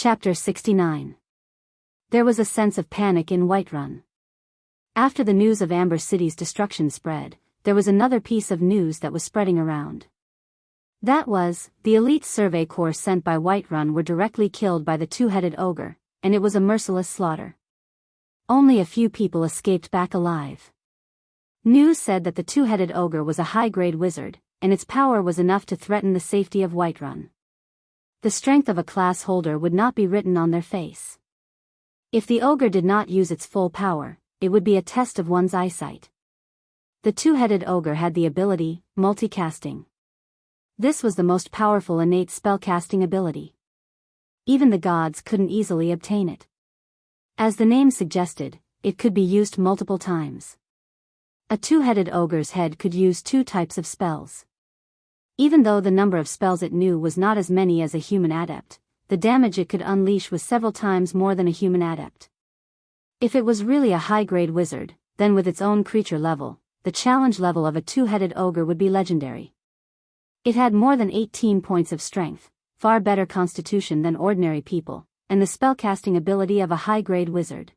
Chapter 69. There was a sense of panic in Whiterun. After the news of Amber City's destruction spread, there was another piece of news that was spreading around. That was, the elite survey corps sent by Whiterun were directly killed by the two-headed ogre, and it was a merciless slaughter. Only a few people escaped back alive. News said that the two-headed ogre was a high-grade wizard, and its power was enough to threaten the safety of Whiterun. The strength of a class holder would not be written on their face. If the ogre did not use its full power, it would be a test of one's eyesight. The two-headed ogre had the ability, multicasting. This was the most powerful innate spellcasting ability. Even the gods couldn't easily obtain it. As the name suggested, it could be used multiple times. A two-headed ogre's head could use two types of spells. Even though the number of spells it knew was not as many as a human adept, the damage it could unleash was several times more than a human adept. If it was really a high-grade wizard, then with its own creature level, the challenge level of a two-headed ogre would be legendary. It had more than 18 points of strength, far better constitution than ordinary people, and the spellcasting ability of a high-grade wizard.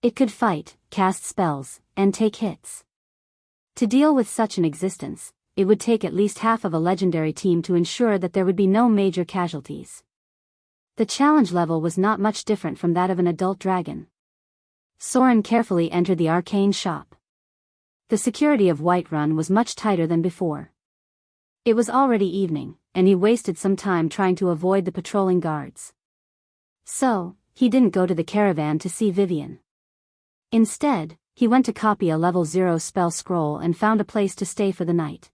It could fight, cast spells, and take hits. To deal with such an existence, it would take at least half of a legendary team to ensure that there would be no major casualties. The challenge level was not much different from that of an adult dragon. Soren carefully entered the arcane shop. The security of Whiterun was much tighter than before. It was already evening, and he wasted some time trying to avoid the patrolling guards. So, he didn't go to the caravan to see Vivian. Instead, he went to copy a level 0 spell scroll and found a place to stay for the night.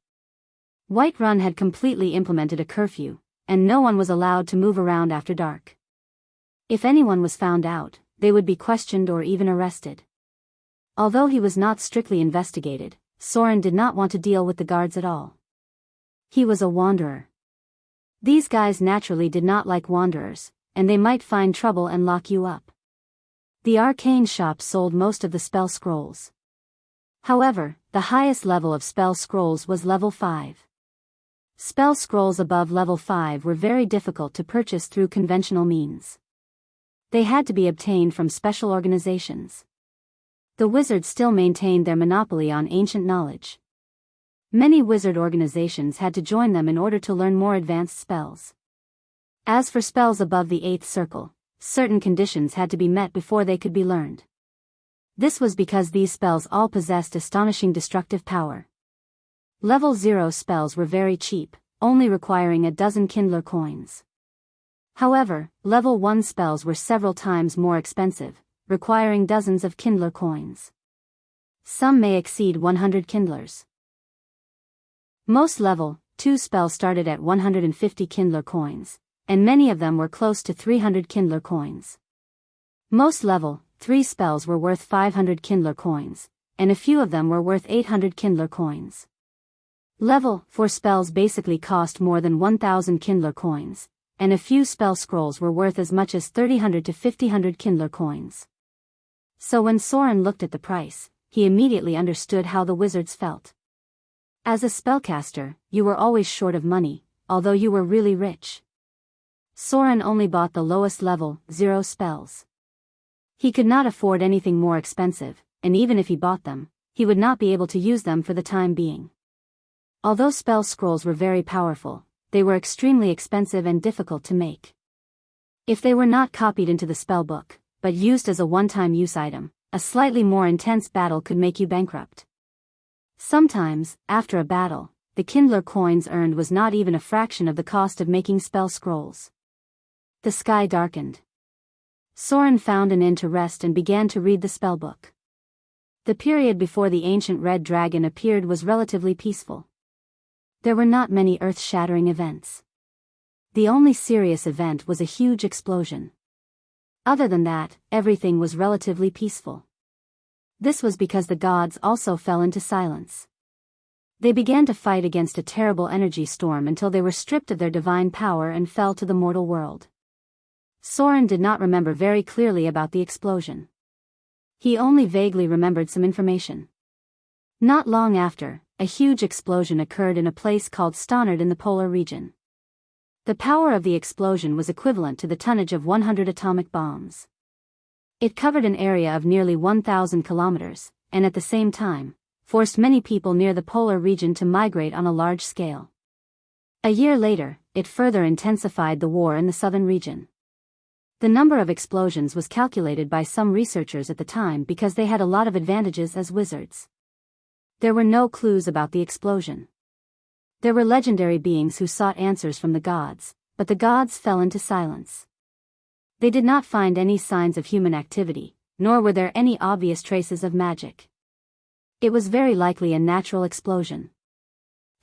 Whiterun had completely implemented a curfew, and no one was allowed to move around after dark. If anyone was found out, they would be questioned or even arrested. Although he was not strictly investigated, Soren did not want to deal with the guards at all. He was a wanderer. These guys naturally did not like wanderers, and they might find trouble and lock you up. The arcane shop sold most of the spell scrolls. However, the highest level of spell scrolls was level 5. Spell scrolls above level 5 were very difficult to purchase through conventional means. They had to be obtained from special organizations. The wizards still maintained their monopoly on ancient knowledge. Many wizard organizations had to join them in order to learn more advanced spells. As for spells above the 8th circle, certain conditions had to be met before they could be learned. This was because these spells all possessed astonishing destructive power. Level 0 spells were very cheap, only requiring a dozen Kindler coins. However, level 1 spells were several times more expensive, requiring dozens of Kindler coins. Some may exceed 100 Kindlers. Most level 2 spells started at 150 Kindler coins, and many of them were close to 300 Kindler coins. Most level 3 spells were worth 500 Kindler coins, and a few of them were worth 800 Kindler coins. Level 4 spells basically cost more than 1,000 Kindler coins, and a few spell scrolls were worth as much as 300 to 500 Kindler coins. So when Soren looked at the price, he immediately understood how the wizards felt. As a spellcaster, you were always short of money, although you were really rich. Soren only bought the lowest level 0 spells. He could not afford anything more expensive, and even if he bought them, he would not be able to use them for the time being. Although spell scrolls were very powerful, they were extremely expensive and difficult to make. If they were not copied into the spell book, but used as a one-time use item, a slightly more intense battle could make you bankrupt. Sometimes, after a battle, the Kindler coins earned was not even a fraction of the cost of making spell scrolls. The sky darkened. Soren found an inn to rest and began to read the spellbook. The period before the ancient red dragon appeared was relatively peaceful. There were not many earth-shattering events. The only serious event was a huge explosion. Other than that, everything was relatively peaceful. This was because the gods also fell into silence. They began to fight against a terrible energy storm until they were stripped of their divine power and fell to the mortal world. Soren did not remember very clearly about the explosion. He only vaguely remembered some information. Not long after, a huge explosion occurred in a place called Stannard in the polar region. The power of the explosion was equivalent to the tonnage of 100 atomic bombs. It covered an area of nearly 1,000 kilometers, and at the same time, forced many people near the polar region to migrate on a large scale. A year later, it further intensified the war in the southern region. The number of explosions was calculated by some researchers at the time because they had a lot of advantages as wizards. There were no clues about the explosion. There were legendary beings who sought answers from the gods, but the gods fell into silence. They did not find any signs of human activity, nor were there any obvious traces of magic. It was very likely a natural explosion.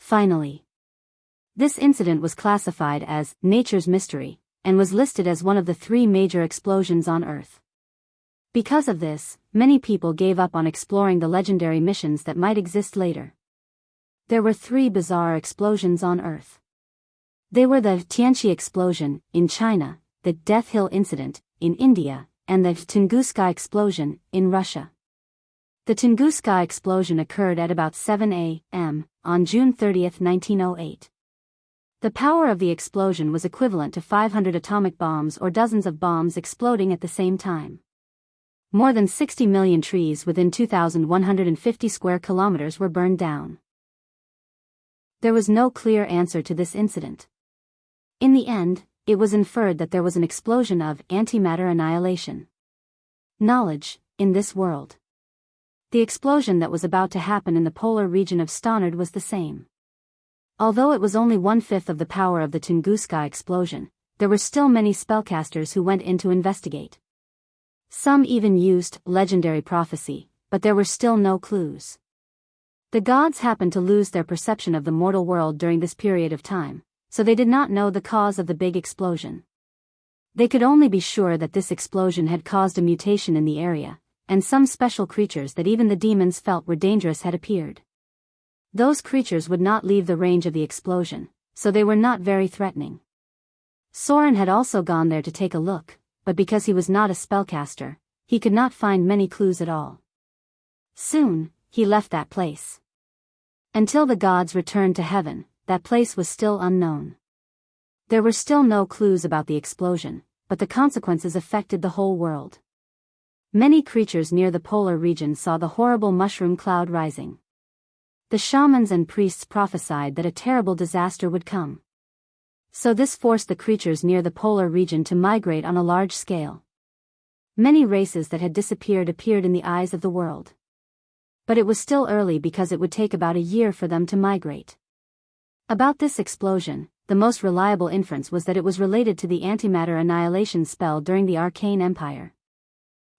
Finally, this incident was classified as nature's mystery, and was listed as one of the 3 major explosions on Earth. Because of this, many people gave up on exploring the legendary missions that might exist later. There were 3 bizarre explosions on Earth. They were the Tianqi explosion, in China, the Death Hill incident, in India, and the Tunguska explosion, in Russia. The Tunguska explosion occurred at about 7 a.m. on June 30, 1908. The power of the explosion was equivalent to 500 atomic bombs or dozens of bombs exploding at the same time. More than 60 million trees within 2,150 square kilometers were burned down. There was no clear answer to this incident. In the end, it was inferred that there was an explosion of antimatter annihilation. Knowledge, in this world. The explosion that was about to happen in the polar region of Stannard was the same. Although it was only 1/5 of the power of the Tunguska explosion, there were still many spellcasters who went in to investigate. Some even used legendary prophecy, but there were still no clues. The gods happened to lose their perception of the mortal world during this period of time, so they did not know the cause of the big explosion. They could only be sure that this explosion had caused a mutation in the area, and some special creatures that even the demons felt were dangerous had appeared. Those creatures would not leave the range of the explosion, so they were not very threatening. Soren had also gone there to take a look, but because he was not a spellcaster, he could not find many clues at all. Soon, he left that place. Until the gods returned to heaven, that place was still unknown. There were still no clues about the explosion, but the consequences affected the whole world. Many creatures near the polar region saw the horrible mushroom cloud rising. The shamans and priests prophesied that a terrible disaster would come. So this forced the creatures near the polar region to migrate on a large scale. Many races that had disappeared appeared in the eyes of the world. But it was still early because it would take about a year for them to migrate. About this explosion, the most reliable inference was that it was related to the antimatter annihilation spell during the Arcane Empire.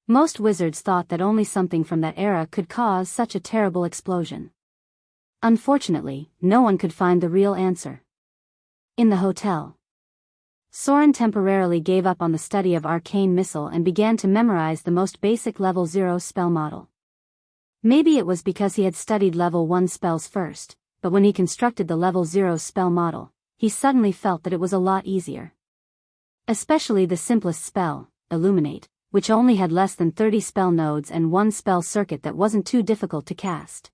Most wizards thought that only something from that era could cause such a terrible explosion. Unfortunately, no one could find the real answer. In the hotel, Soren temporarily gave up on the study of arcane missile and began to memorize the most basic level 0 spell model. Maybe it was because he had studied level 1 spells first, but when he constructed the level 0 spell model, he suddenly felt that it was a lot easier. Especially the simplest spell, Illuminate, which only had less than 30 spell nodes and 1 spell circuit that wasn't too difficult to cast.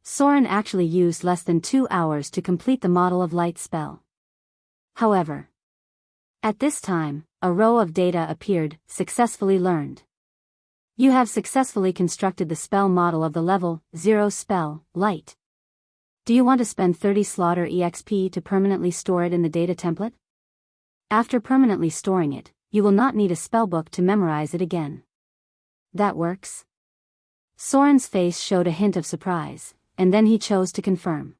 Soren actually used less than 2 hours to complete the model of light spell. However, at this time, a row of data appeared, successfully learned. You have successfully constructed the spell model of the level 0 spell, light. Do you want to spend 30 slaughter EXP to permanently store it in the data template? After permanently storing it, you will not need a spellbook to memorize it again. That works? Soren's face showed a hint of surprise, and then he chose to confirm.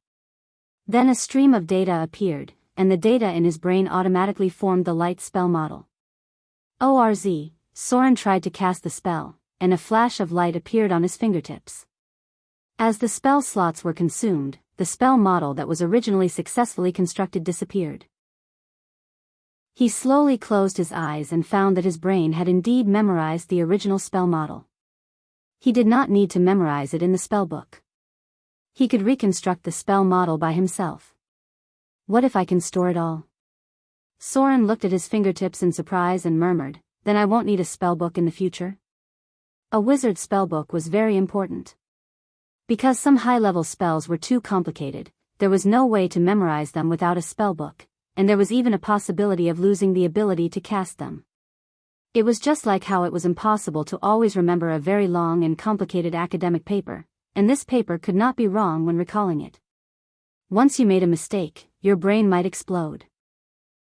Then a stream of data appeared, and the data in his brain automatically formed the light spell model. ORZ, Soren tried to cast the spell, and a flash of light appeared on his fingertips. As the spell slots were consumed, the spell model that was originally successfully constructed disappeared. He slowly closed his eyes and found that his brain had indeed memorized the original spell model. He did not need to memorize it in the spellbook. He could reconstruct the spell model by himself. What if I can store it all? Soren looked at his fingertips in surprise and murmured, then I won't need a spellbook in the future? A wizard spellbook was very important. Because some high-level spells were too complicated, there was no way to memorize them without a spellbook, and there was even a possibility of losing the ability to cast them. It was just like how it was impossible to always remember a very long and complicated academic paper, and this paper could not be wrong when recalling it. Once you made a mistake, your brain might explode.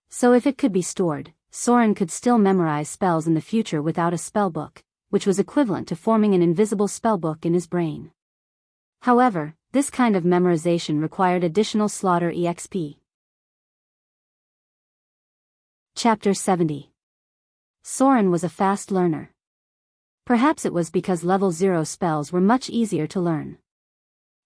So if it could be stored, Soren could still memorize spells in the future without a spellbook, which was equivalent to forming an invisible spellbook in his brain. However, this kind of memorization required additional slaughter EXP. Chapter 70. Soren was a fast learner. Perhaps it was because level 0 spells were much easier to learn.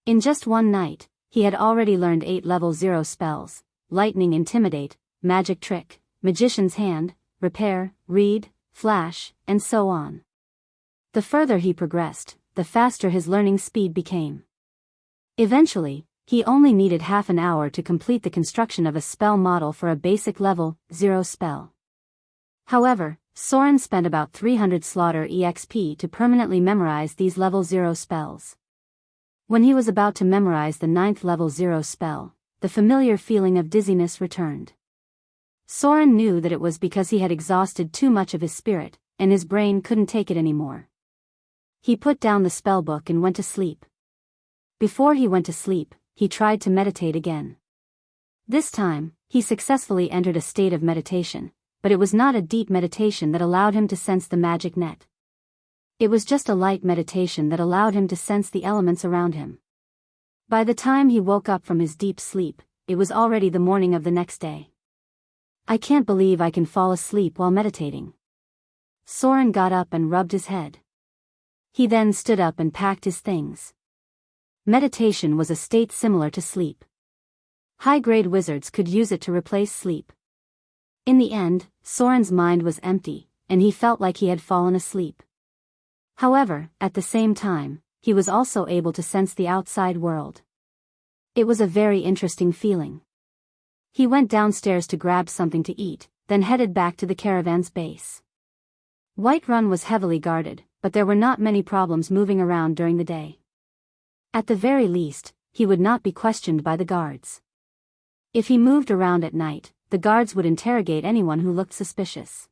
In just one night, he had already learned 8 level 0 spells: Lightning, Intimidate, Magic Trick, Magician's Hand, Repair, Read, Flash, and so on. The further he progressed, the faster his learning speed became. Eventually, he only needed half an hour to complete the construction of a spell model for a basic level 0 spell. However, Soren spent about 300 slaughter EXP to permanently memorize these level 0 spells. When he was about to memorize the 9th level 0 spell, the familiar feeling of dizziness returned. Soren knew that it was because he had exhausted too much of his spirit, and his brain couldn't take it anymore. He put down the spellbook and went to sleep. Before he went to sleep, he tried to meditate again. This time, he successfully entered a state of meditation, but it was not a deep meditation that allowed him to sense the magic net. It was just a light meditation that allowed him to sense the elements around him. By the time he woke up from his deep sleep, it was already the morning of the next day. I can't believe I can fall asleep while meditating. Soren got up and rubbed his head. He then stood up and packed his things. Meditation was a state similar to sleep. High-grade wizards could use it to replace sleep. In the end, Soren's mind was empty, and he felt like he had fallen asleep. However, at the same time, he was also able to sense the outside world. It was a very interesting feeling. He went downstairs to grab something to eat, then headed back to the caravan's base. Whiterun was heavily guarded, but there were not many problems moving around during the day. At the very least, he would not be questioned by the guards. If he moved around at night, the guards would interrogate anyone who looked suspicious.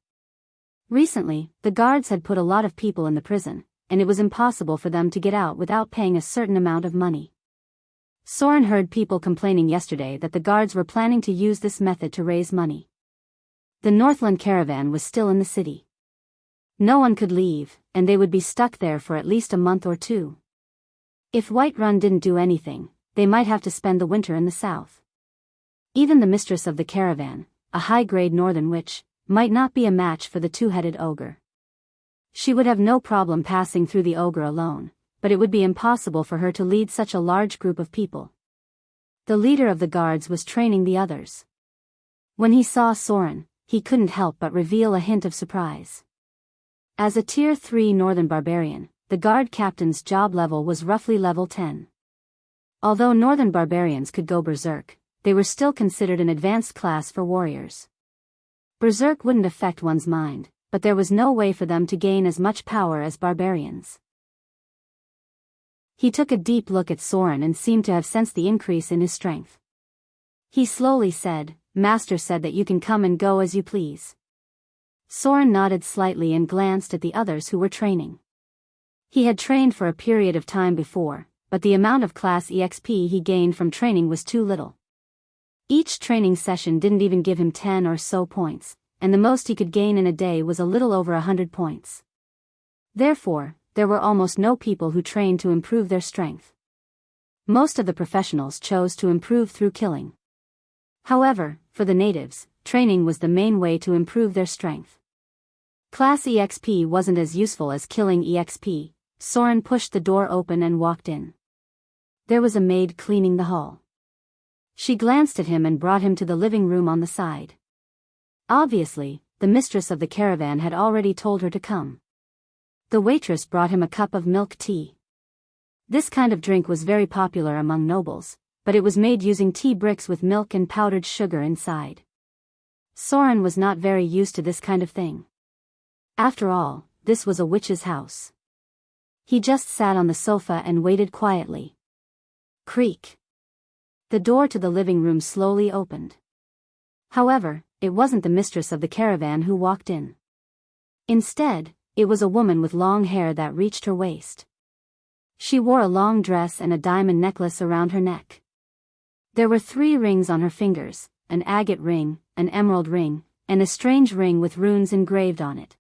Recently, the guards had put a lot of people in the prison, and it was impossible for them to get out without paying a certain amount of money. Soren heard people complaining yesterday that the guards were planning to use this method to raise money. The Northland caravan was still in the city. No one could leave, and they would be stuck there for at least a month or two. If Whiterun didn't do anything, they might have to spend the winter in the south. Even the mistress of the caravan, a high-grade northern witch, might not be a match for the two-headed ogre. She would have no problem passing through the ogre alone, but it would be impossible for her to lead such a large group of people. The leader of the guards was training the others. When he saw Soren, he couldn't help but reveal a hint of surprise. As a Tier 3 Northern Barbarian, the guard captain's job level was roughly level 10. Although Northern Barbarians could go berserk, they were still considered an advanced class for warriors. Berserk wouldn't affect one's mind, but there was no way for them to gain as much power as barbarians. He took a deep look at Soren and seemed to have sensed the increase in his strength. He slowly said, "Master said that you can come and go as you please." Soren nodded slightly and glanced at the others who were training. He had trained for a period of time before, but the amount of class EXP he gained from training was too little. Each training session didn't even give him 10 or so points, and the most he could gain in a day was a little over 100 points. Therefore, there were almost no people who trained to improve their strength. Most of the professionals chose to improve through killing. However, for the natives, training was the main way to improve their strength. Class EXP wasn't as useful as killing EXP. Soren pushed the door open and walked in. There was a maid cleaning the hall. She glanced at him and brought him to the living room on the side. Obviously, the mistress of the caravan had already told her to come. The waitress brought him a cup of milk tea. This kind of drink was very popular among nobles, but it was made using tea bricks with milk and powdered sugar inside. Soren was not very used to this kind of thing. After all, this was a witch's house. He just sat on the sofa and waited quietly. Creak. The door to the living room slowly opened. However, it wasn't the mistress of the caravan who walked in. Instead, it was a woman with long hair that reached her waist. She wore a long dress and a diamond necklace around her neck. There were 3 rings on her fingers, an agate ring, an emerald ring, and a strange ring with runes engraved on it.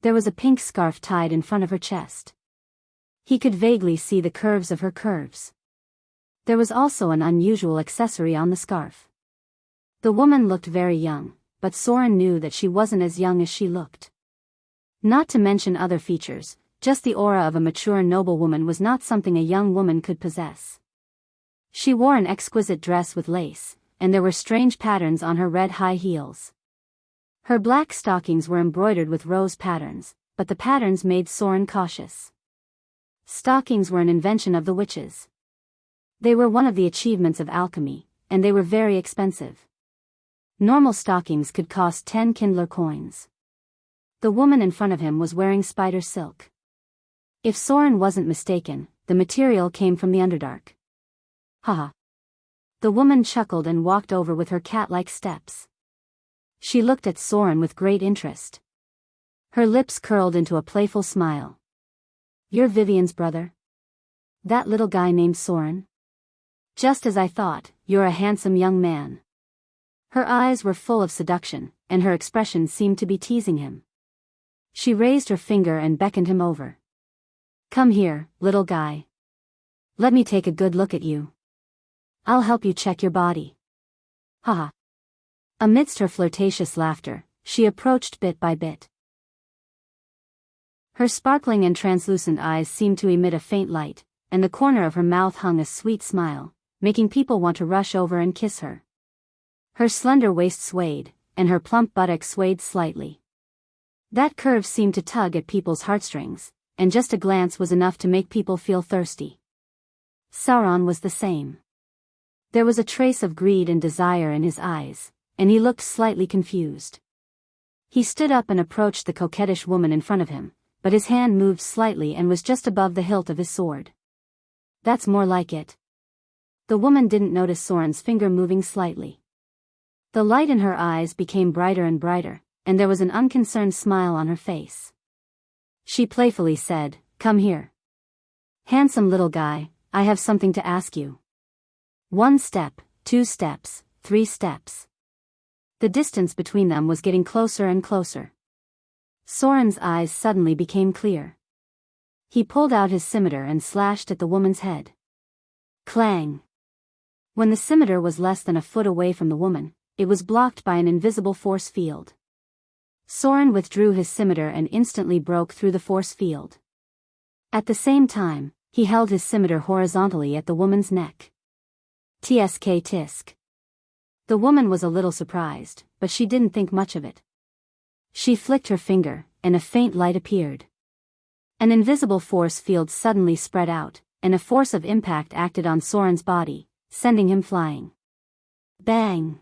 There was a pink scarf tied in front of her chest. He could vaguely see the curves of her curves. There was also an unusual accessory on the scarf. The woman looked very young, but Soren knew that she wasn't as young as she looked. Not to mention other features, just the aura of a mature noblewoman was not something a young woman could possess. She wore an exquisite dress with lace, and there were strange patterns on her red high heels. Her black stockings were embroidered with rose patterns, but the patterns made Soren cautious. Stockings were an invention of the witches. They were one of the achievements of alchemy, and they were very expensive. Normal stockings could cost 10 Kindler coins. The woman in front of him was wearing spider silk. If Soren wasn't mistaken, the material came from the Underdark. Haha. The woman chuckled and walked over with her cat-like steps. She looked at Soren with great interest. Her lips curled into a playful smile. You're Vivian's brother? That little guy named Soren? Just as I thought, you're a handsome young man. Her eyes were full of seduction, and her expression seemed to be teasing him. She raised her finger and beckoned him over. Come here, little guy. Let me take a good look at you. I'll help you check your body. Haha. Amidst her flirtatious laughter, she approached bit by bit. Her sparkling and translucent eyes seemed to emit a faint light, and the corner of her mouth hung a sweet smile, making people want to rush over and kiss her. Her slender waist swayed, and her plump buttocks swayed slightly. That curve seemed to tug at people's heartstrings, and just a glance was enough to make people feel thirsty. Sauron was the same. There was a trace of greed and desire in his eyes, and he looked slightly confused. He stood up and approached the coquettish woman in front of him, but his hand moved slightly and was just above the hilt of his sword. That's more like it. The woman didn't notice Soren's finger moving slightly. The light in her eyes became brighter and brighter, and there was an unconcerned smile on her face. She playfully said, Come here. Handsome little guy, I have something to ask you. 1 step, 2 steps, 3 steps. The distance between them was getting closer and closer. Soren's eyes suddenly became clear. He pulled out his scimitar and slashed at the woman's head. Clang! When the scimitar was less than a foot away from the woman, it was blocked by an invisible force field. Soren withdrew his scimitar and instantly broke through the force field. At the same time, he held his scimitar horizontally at the woman's neck. Tsk tisk. The woman was a little surprised, but she didn't think much of it. She flicked her finger, and a faint light appeared. An invisible force field suddenly spread out, and a force of impact acted on Soren's body, sending him flying. Bang!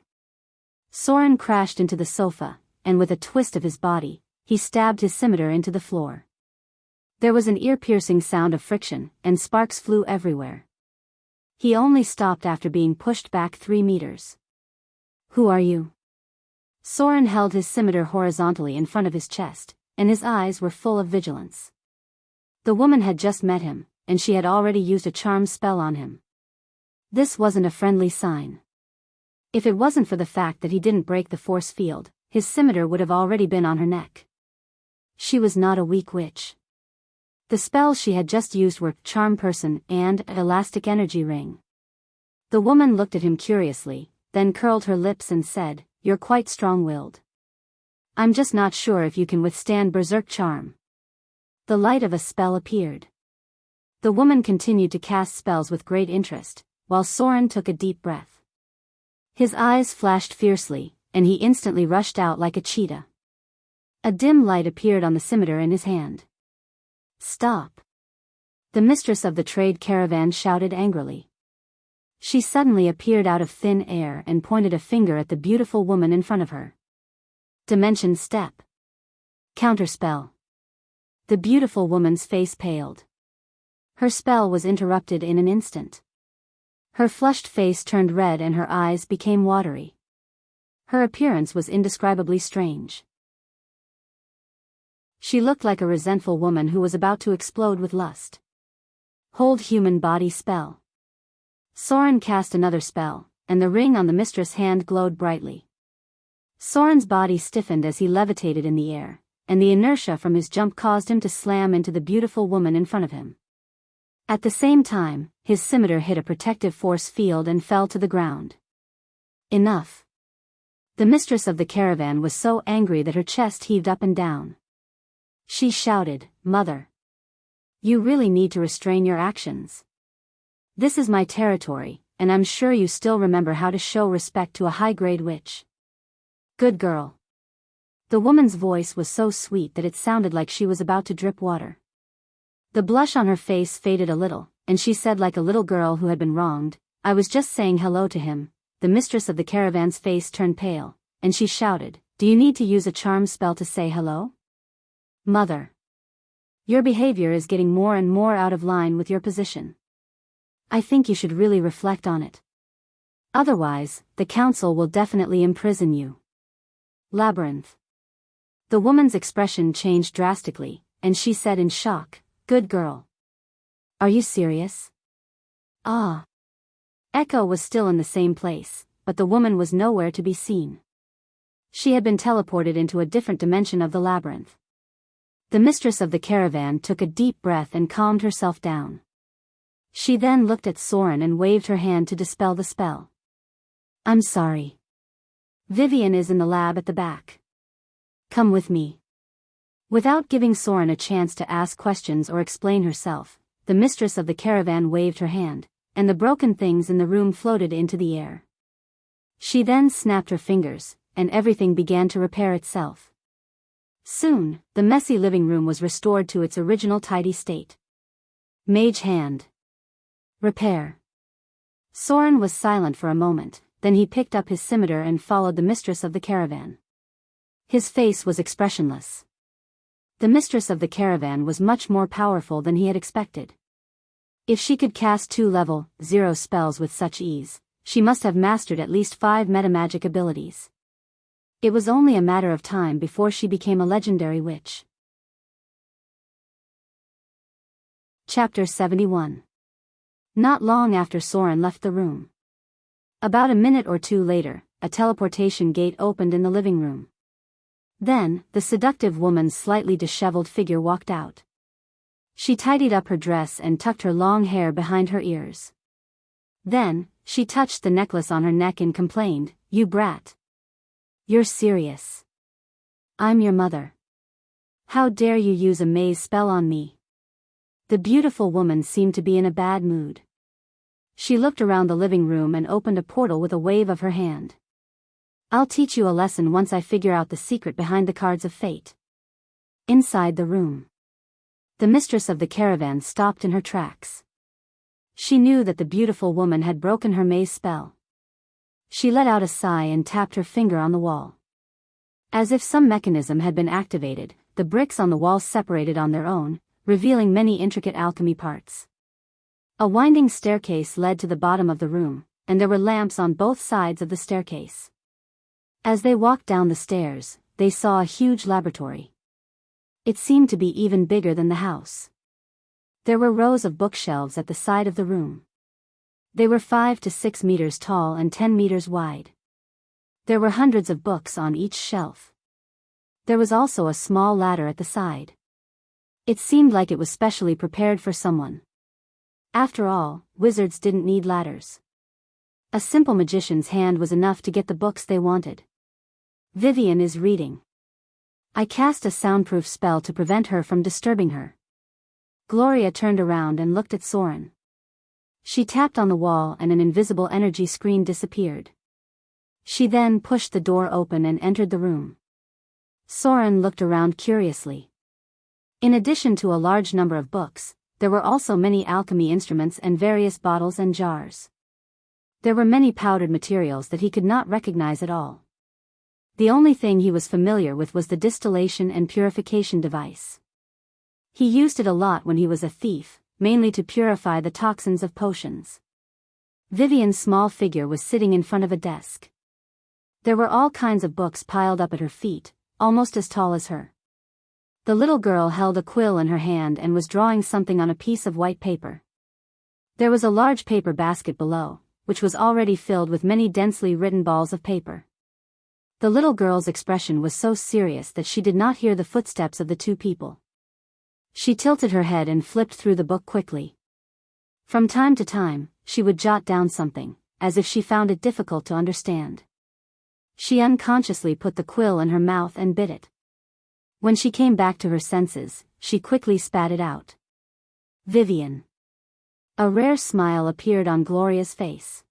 Soren crashed into the sofa, and with a twist of his body, he stabbed his scimitar into the floor. There was an ear-piercing sound of friction, and sparks flew everywhere. He only stopped after being pushed back 3 meters. Who are you? Soren held his scimitar horizontally in front of his chest, and his eyes were full of vigilance. The woman had just met him, and she had already used a charm spell on him. This wasn't a friendly sign. If it wasn't for the fact that he didn't break the force field, his scimitar would have already been on her neck. She was not a weak witch. The spells she had just used were Charm Person and Elastic Energy Ring. The woman looked at him curiously, then curled her lips and said, You're quite strong-willed. I'm just not sure if you can withstand Berserk Charm. The light of a spell appeared. The woman continued to cast spells with great interest, while Soren took a deep breath. His eyes flashed fiercely, and he instantly rushed out like a cheetah. A dim light appeared on the scimitar in his hand. Stop! The mistress of the trade caravan shouted angrily. She suddenly appeared out of thin air and pointed a finger at the beautiful woman in front of her. Dimension step. Counterspell. The beautiful woman's face paled. Her spell was interrupted in an instant. Her flushed face turned red and her eyes became watery. Her appearance was indescribably strange. She looked like a resentful woman who was about to explode with lust. Hold human body spell. Soren cast another spell, and the ring on the mistress' hand glowed brightly. Soren's body stiffened as he levitated in the air, and the inertia from his jump caused him to slam into the beautiful woman in front of him. At the same time, his scimitar hit a protective force field and fell to the ground. Enough. The mistress of the caravan was so angry that her chest heaved up and down. She shouted, "Mother! You really need to restrain your actions. This is my territory, and I'm sure you still remember how to show respect to a high-grade witch. Good girl." The woman's voice was so sweet that it sounded like she was about to drip water. The blush on her face faded a little, and she said like a little girl who had been wronged, "I was just saying hello to him." The mistress of the caravan's face turned pale, and she shouted, "Do you need to use a charm spell to say hello? Mother. Your behavior is getting more and more out of line with your position. I think you should really reflect on it. Otherwise, the council will definitely imprison you." Labyrinth. The woman's expression changed drastically, and she said in shock, "Good girl. Are you serious?" Ah. Echo was still in the same place, but the woman was nowhere to be seen. She had been teleported into a different dimension of the labyrinth. The mistress of the caravan took a deep breath and calmed herself down. She then looked at Soren and waved her hand to dispel the spell. "I'm sorry. Vivian is in the lab at the back. Come with me." Without giving Soren a chance to ask questions or explain herself, the mistress of the caravan waved her hand, and the broken things in the room floated into the air. She then snapped her fingers, and everything began to repair itself. Soon, the messy living room was restored to its original tidy state. Mage hand. Repair. Soren was silent for a moment, then he picked up his scimitar and followed the mistress of the caravan. His face was expressionless. The mistress of the caravan was much more powerful than he had expected. If she could cast 2 level 0 spells with such ease, she must have mastered at least 5 metamagic abilities. It was only a matter of time before she became a legendary witch. Chapter 71. Not long after Soren left the room. About a minute or two later, a teleportation gate opened in the living room. Then, the seductive woman's slightly disheveled figure walked out. She tidied up her dress and tucked her long hair behind her ears. Then, she touched the necklace on her neck and complained, "You brat. You're serious. I'm your mother. How dare you use a maze spell on me?" The beautiful woman seemed to be in a bad mood. She looked around the living room and opened a portal with a wave of her hand. "I'll teach you a lesson once I figure out the secret behind the cards of fate." Inside the room, the mistress of the caravan stopped in her tracks. She knew that the beautiful woman had broken her maze spell. She let out a sigh and tapped her finger on the wall. As if some mechanism had been activated, the bricks on the wall separated on their own, revealing many intricate alchemy parts. A winding staircase led to the bottom of the room, and there were lamps on both sides of the staircase. As they walked down the stairs, they saw a huge laboratory. It seemed to be even bigger than the house. There were rows of bookshelves at the side of the room. They were 5 to 6 meters tall and 10 meters wide. There were hundreds of books on each shelf. There was also a small ladder at the side. It seemed like it was specially prepared for someone. After all, wizards didn't need ladders. A simple magician's hand was enough to get the books they wanted. Vivian is reading. I cast a soundproof spell to prevent her from disturbing her. Gloria turned around and looked at Soren. She tapped on the wall and an invisible energy screen disappeared. She then pushed the door open and entered the room. Soren looked around curiously. In addition to a large number of books, there were also many alchemy instruments and various bottles and jars. There were many powdered materials that he could not recognize at all. The only thing he was familiar with was the distillation and purification device. He used it a lot when he was a thief, mainly to purify the toxins of potions. Vivian's small figure was sitting in front of a desk. There were all kinds of books piled up at her feet, almost as tall as her. The little girl held a quill in her hand and was drawing something on a piece of white paper. There was a large paper basket below, which was already filled with many densely written balls of paper. The little girl's expression was so serious that she did not hear the footsteps of the two people. She tilted her head and flipped through the book quickly. From time to time, she would jot down something, as if she found it difficult to understand. She unconsciously put the quill in her mouth and bit it. When she came back to her senses, she quickly spat it out. Vivian. A rare smile appeared on Gloria's face.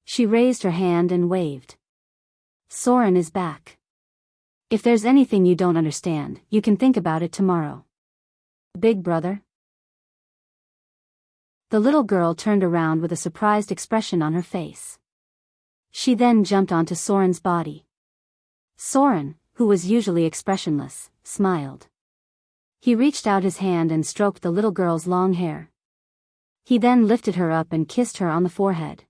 She raised her hand and waved. Soren is back. If there's anything you don't understand, you can think about it tomorrow. Big brother? The little girl turned around with a surprised expression on her face. She then jumped onto Soren's body. Soren, who was usually expressionless, smiled. He reached out his hand and stroked the little girl's long hair. He then lifted her up and kissed her on the forehead.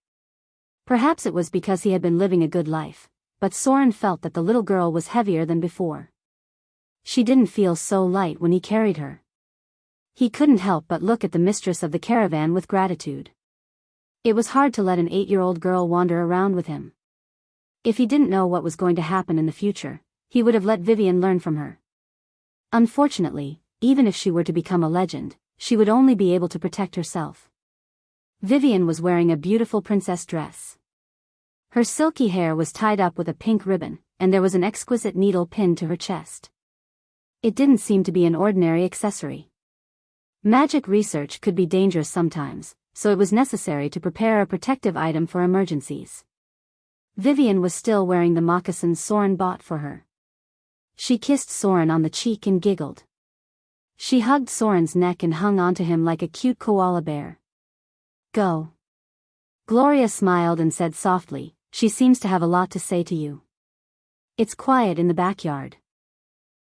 Perhaps it was because he had been living a good life, but Soren felt that the little girl was heavier than before. She didn't feel so light when he carried her. He couldn't help but look at the mistress of the caravan with gratitude. It was hard to let an 8-year-old girl wander around with him. If he didn't know what was going to happen in the future, he would have let Vivian learn from her. Unfortunately, even if she were to become a legend, she would only be able to protect herself. Vivian was wearing a beautiful princess dress. Her silky hair was tied up with a pink ribbon, and there was an exquisite needle pinned to her chest. It didn't seem to be an ordinary accessory. Magic research could be dangerous sometimes, so it was necessary to prepare a protective item for emergencies. Vivian was still wearing the moccasins Soren bought for her. She kissed Soren on the cheek and giggled. She hugged Soren's neck and hung onto him like a cute koala bear. Go. Gloria smiled and said softly, she seems to have a lot to say to you. It's quiet in the backyard.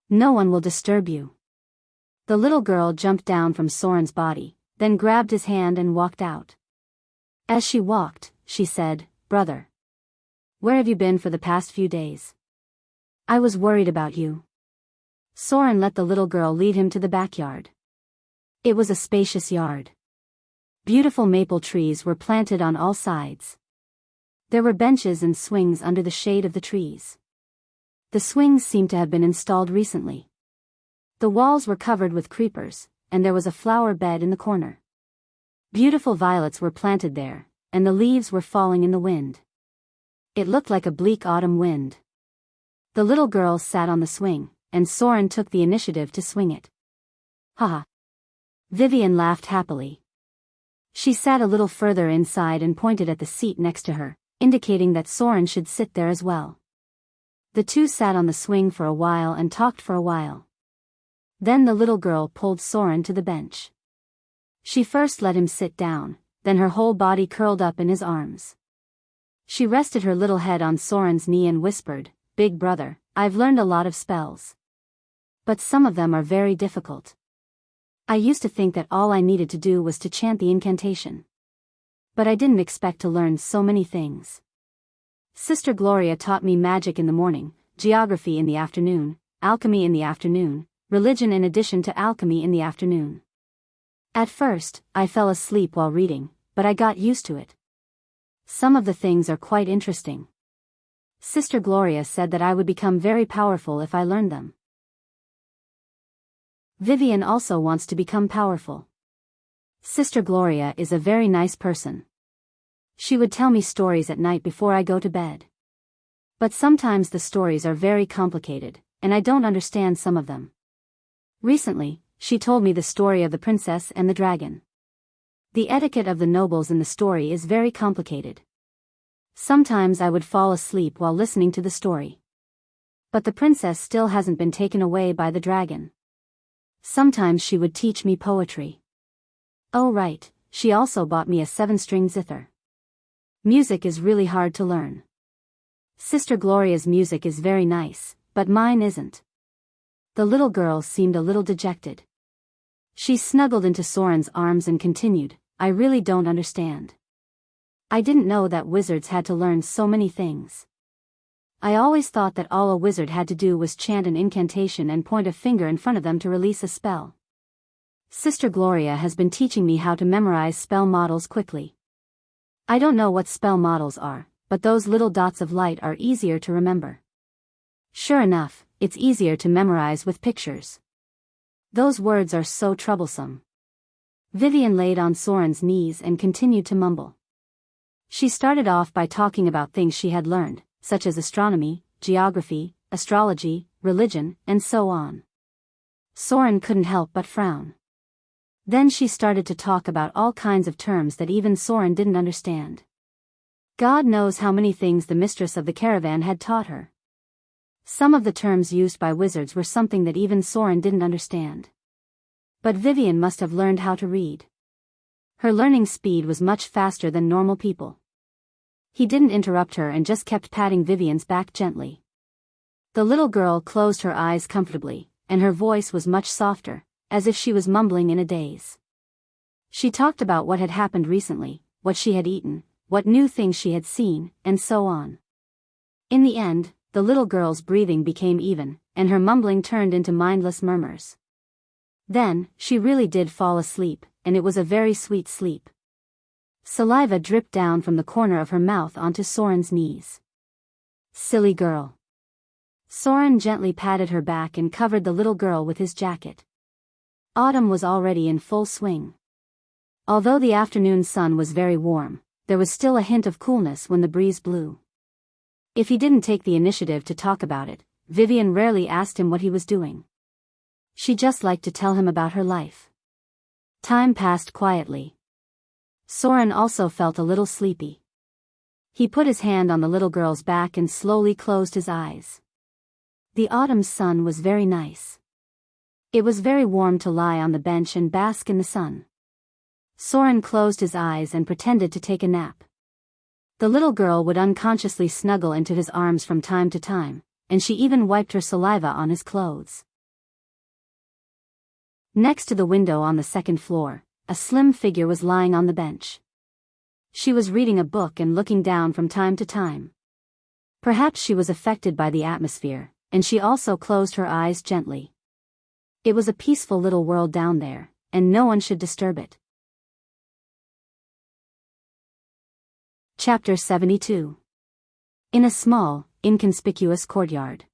No one will disturb you. The little girl jumped down from Soren's body, then grabbed his hand and walked out. As she walked, she said, Brother. Where have you been for the past few days? I was worried about you. Soren let the little girl lead him to the backyard. It was a spacious yard. Beautiful maple trees were planted on all sides. There were benches and swings under the shade of the trees. The swings seemed to have been installed recently. The walls were covered with creepers, and there was a flower bed in the corner. Beautiful violets were planted there, and the leaves were falling in the wind. It looked like a bleak autumn wind. The little girl sat on the swing, and Soren took the initiative to swing it. Haha. Vivian laughed happily. She sat a little further inside and pointed at the seat next to her, indicating that Soren should sit there as well. The two sat on the swing for a while and talked for a while. Then the little girl pulled Soren to the bench. She first let him sit down, then her whole body curled up in his arms. She rested her little head on Soren's knee and whispered, Big brother, I've learned a lot of spells. But some of them are very difficult. I used to think that all I needed to do was to chant the incantation. But I didn't expect to learn so many things. Sister Gloria taught me magic in the morning, geography in the afternoon, alchemy in the afternoon, religion in addition to alchemy in the afternoon. At first, I fell asleep while reading, but I got used to it. Some of the things are quite interesting. Sister Gloria said that I would become very powerful if I learned them. Vivian also wants to become powerful. Sister Gloria is a very nice person. She would tell me stories at night before I go to bed. But sometimes the stories are very complicated, and I don't understand some of them. Recently, she told me the story of the princess and the dragon. The etiquette of the nobles in the story is very complicated. Sometimes I would fall asleep while listening to the story. But the princess still hasn't been taken away by the dragon. Sometimes she would teach me poetry. Oh right, she also bought me a 7-string zither. Music is really hard to learn. Sister Gloria's music is very nice, but mine isn't. The little girl seemed a little dejected. She snuggled into Soren's arms and continued, I really don't understand. I didn't know that wizards had to learn so many things. I always thought that all a wizard had to do was chant an incantation and point a finger in front of them to release a spell. Sister Gloria has been teaching me how to memorize spell models quickly. I don't know what spell models are, but those little dots of light are easier to remember. Sure enough, it's easier to memorize with pictures. Those words are so troublesome. Vivian laid on Soren's knees and continued to mumble. She started off by talking about things she had learned, such as astronomy, geography, astrology, religion, and so on. Soren couldn't help but frown. Then she started to talk about all kinds of terms that even Soren didn't understand. God knows how many things the mistress of the caravan had taught her. Some of the terms used by wizards were something that even Soren didn't understand. But Vivian must have learned how to read. Her learning speed was much faster than normal people. He didn't interrupt her and just kept patting Vivian's back gently. The little girl closed her eyes comfortably, and her voice was much softer, as if she was mumbling in a daze. She talked about what had happened recently, what she had eaten, what new things she had seen, and so on. In the end, the little girl's breathing became even, and her mumbling turned into mindless murmurs. Then, she really did fall asleep, and it was a very sweet sleep. Saliva dripped down from the corner of her mouth onto Soren's knees. Silly girl. Soren gently patted her back and covered the little girl with his jacket. Autumn was already in full swing. Although the afternoon sun was very warm, there was still a hint of coolness when the breeze blew. If he didn't take the initiative to talk about it, Vivian rarely asked him what he was doing. She just liked to tell him about her life. Time passed quietly. Soren also felt a little sleepy. He put his hand on the little girl's back and slowly closed his eyes. The autumn sun was very nice. It was very warm to lie on the bench and bask in the sun. Soren closed his eyes and pretended to take a nap. The little girl would unconsciously snuggle into his arms from time to time, and she even wiped her saliva on his clothes. Next to the window on the second floor, a slim figure was lying on the bench. She was reading a book and looking down from time to time. Perhaps she was affected by the atmosphere, and she also closed her eyes gently. It was a peaceful little world down there, and no one should disturb it. Chapter 72. In a small, inconspicuous courtyard.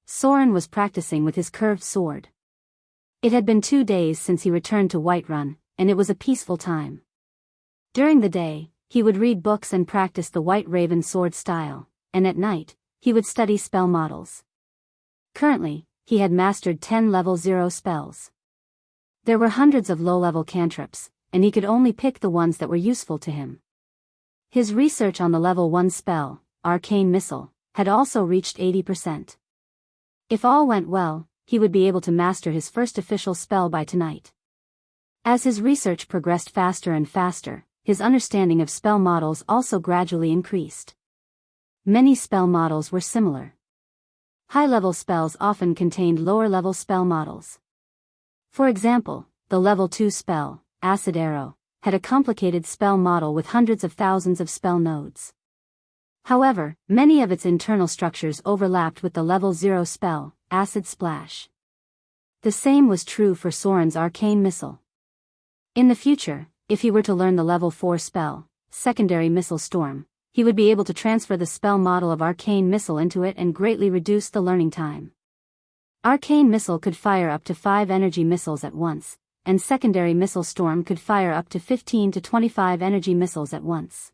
Soren was practicing with his curved sword. It had been 2 days since he returned to Whiterun, and it was a peaceful time. During the day, he would read books and practice the White Raven sword style, and at night, he would study spell models. Currently, he had mastered 10 level 0 spells. There were hundreds of low-level cantrips, and he could only pick the ones that were useful to him. His research on the level 1 spell, Arcane Missile, had also reached 80%. If all went well, he would be able to master his first official spell by tonight. As his research progressed faster and faster, his understanding of spell models also gradually increased. Many spell models were similar. High-level spells often contained lower-level spell models. For example, the level 2 spell, Acid Arrow, had a complicated spell model with hundreds of thousands of spell nodes. However, many of its internal structures overlapped with the level 0 spell, Acid Splash. The same was true for Soren's Arcane Missile. In the future, if he were to learn the level 4 spell, Secondary Missile Storm, he would be able to transfer the spell model of Arcane Missile into it and greatly reduce the learning time. Arcane Missile could fire up to 5 energy missiles at once, and Secondary Missile Storm could fire up to 15 to 25 energy missiles at once.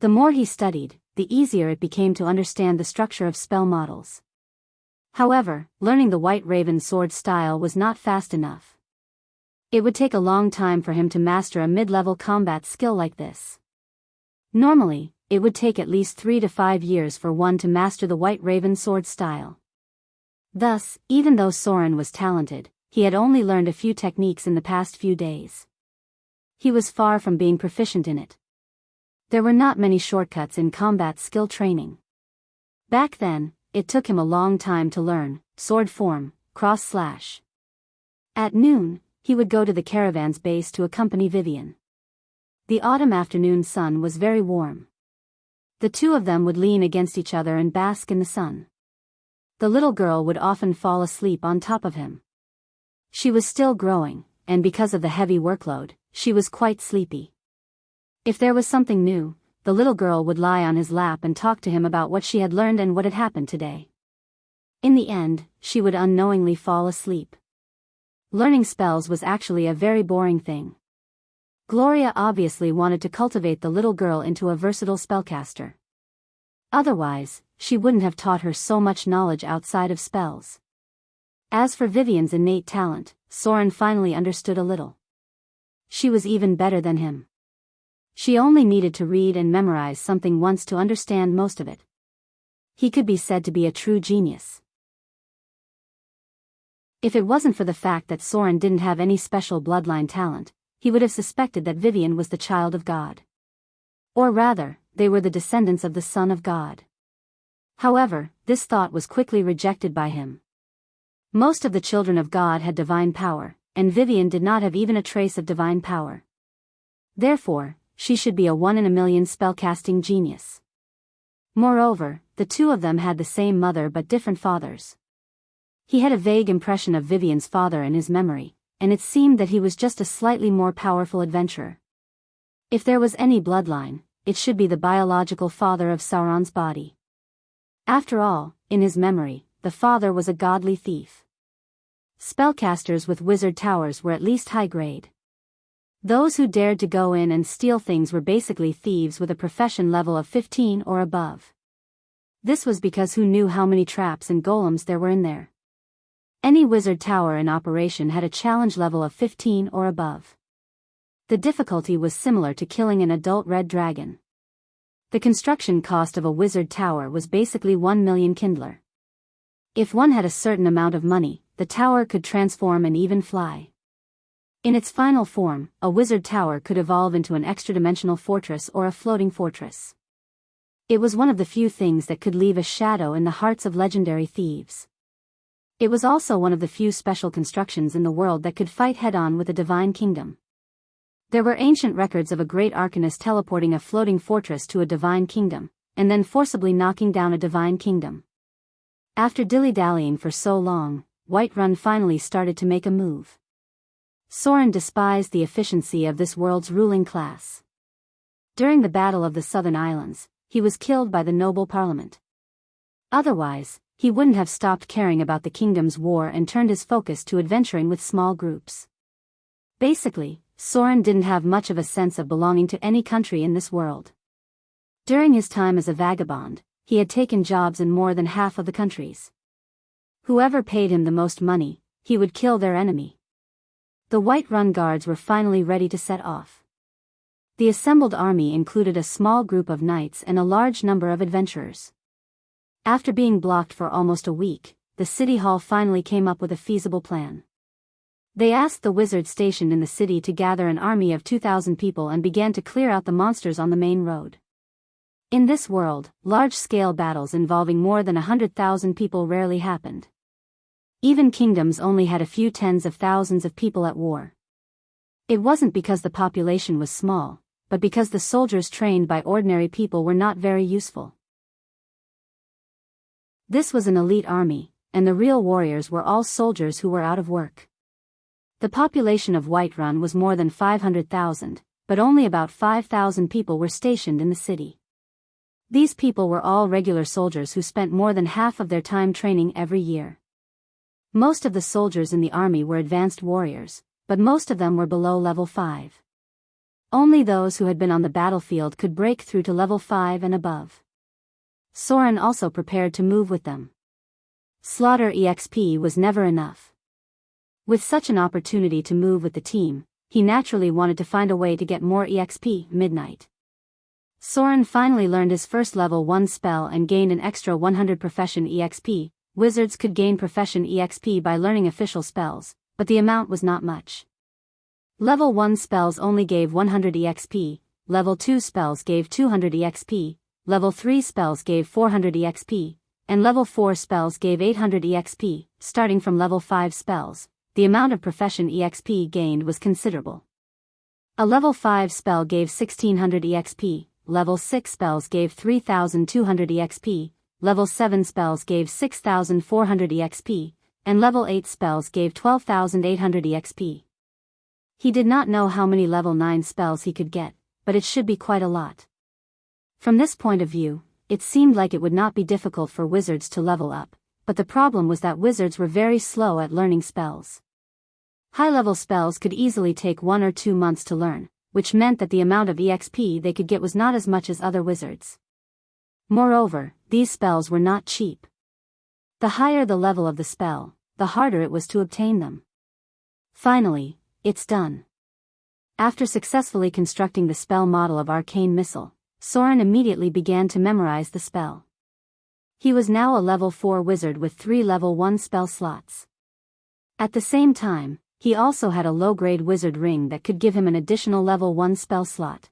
The more he studied, the easier it became to understand the structure of spell models. However, learning the White Raven sword style was not fast enough. It would take a long time for him to master a mid-level combat skill like this. Normally, it would take at least 3 to 5 years for one to master the White Raven sword style. Thus, even though Soren was talented, he had only learned a few techniques in the past few days. He was far from being proficient in it. There were not many shortcuts in combat skill training. Back then, it took him a long time to learn sword form, cross slash. At noon, he would go to the caravan's base to accompany Vivian. The autumn afternoon sun was very warm. The two of them would lean against each other and bask in the sun. The little girl would often fall asleep on top of him. She was still growing, and because of the heavy workload, she was quite sleepy. If there was something new, the little girl would lie on his lap and talk to him about what she had learned and what had happened today. In the end, she would unknowingly fall asleep. Learning spells was actually a very boring thing. Gloria obviously wanted to cultivate the little girl into a versatile spellcaster. Otherwise, she wouldn't have taught her so much knowledge outside of spells. As for Vivian's innate talent, Soren finally understood a little. She was even better than him. She only needed to read and memorize something once to understand most of it. He could be said to be a true genius. If it wasn't for the fact that Soren didn't have any special bloodline talent, he would have suspected that Vivian was the child of God. Or rather, they were the descendants of the Son of God. However, this thought was quickly rejected by him. Most of the children of God had divine power, and Vivian did not have even a trace of divine power. Therefore, she should be a 1 in a million spellcasting genius. Moreover, the two of them had the same mother but different fathers. He had a vague impression of Vivian's father in his memory, and it seemed that he was just a slightly more powerful adventurer. If there was any bloodline, it should be the biological father of Sauron's body. After all, in his memory, the father was a godly thief. Spellcasters with wizard towers were at least high grade. Those who dared to go in and steal things were basically thieves with a profession level of 15 or above. This was because who knew how many traps and golems there were in there. Any wizard tower in operation had a challenge level of 15 or above. The difficulty was similar to killing an adult red dragon. The construction cost of a wizard tower was basically 1 million kindler. If one had a certain amount of money, the tower could transform and even fly. In its final form, a wizard tower could evolve into an extra-dimensional fortress or a floating fortress. It was one of the few things that could leave a shadow in the hearts of legendary thieves. It was also one of the few special constructions in the world that could fight head-on with a divine kingdom. There were ancient records of a great arcanist teleporting a floating fortress to a divine kingdom, and then forcibly knocking down a divine kingdom. After dilly-dallying for so long, Whiterun finally started to make a move. Soren despised the efficiency of this world's ruling class. During the Battle of the Southern Islands, he was killed by the noble parliament. Otherwise, he wouldn't have stopped caring about the kingdom's war and turned his focus to adventuring with small groups. Basically, Soren didn't have much of a sense of belonging to any country in this world. During his time as a vagabond, he had taken jobs in more than half of the countries. Whoever paid him the most money, he would kill their enemy. The Whiterun guards were finally ready to set off. The assembled army included a small group of knights and a large number of adventurers. After being blocked for almost a week, the city hall finally came up with a feasible plan. They asked the wizards stationed in the city to gather an army of 2,000 people and began to clear out the monsters on the main road. In this world, large-scale battles involving more than 100,000 people rarely happened. Even kingdoms only had a few tens of thousands of people at war. It wasn't because the population was small, but because the soldiers trained by ordinary people were not very useful. This was an elite army, and the real warriors were all soldiers who were out of work. The population of Whiterun was more than 500,000, but only about 5,000 people were stationed in the city. These people were all regular soldiers who spent more than half of their time training every year. Most of the soldiers in the army were advanced warriors, but most of them were below level 5. Only those who had been on the battlefield could break through to level 5 and above. Soren also prepared to move with them. Slaughter EXP was never enough. With such an opportunity to move with the team, he naturally wanted to find a way to get more EXP. Midnight. Soren finally learned his first level 1 spell and gained an extra 100 profession EXP. Wizards could gain profession EXP by learning official spells, but the amount was not much. Level 1 spells only gave 100 EXP, level 2 spells gave 200 EXP, level 3 spells gave 400 EXP, and level 4 spells gave 800 EXP. Starting from level 5 spells, the amount of profession EXP gained was considerable. A level 5 spell gave 1600 EXP, level 6 spells gave 3200 EXP, level 7 spells gave 6400 EXP, and level 8 spells gave 12800 EXP. He did not know how many level 9 spells he could get, but it should be quite a lot. From this point of view, it seemed like it would not be difficult for wizards to level up, but the problem was that wizards were very slow at learning spells. High-level spells could easily take 1 or 2 months to learn, which meant that the amount of EXP they could get was not as much as other wizards. Moreover, these spells were not cheap. The higher the level of the spell, the harder it was to obtain them. Finally, it's done. After successfully constructing the spell model of Arcane Missile, Soren immediately began to memorize the spell. He was now a level 4 wizard with 3 level 1 spell slots. At the same time, he also had a low-grade wizard ring that could give him an additional level 1 spell slot.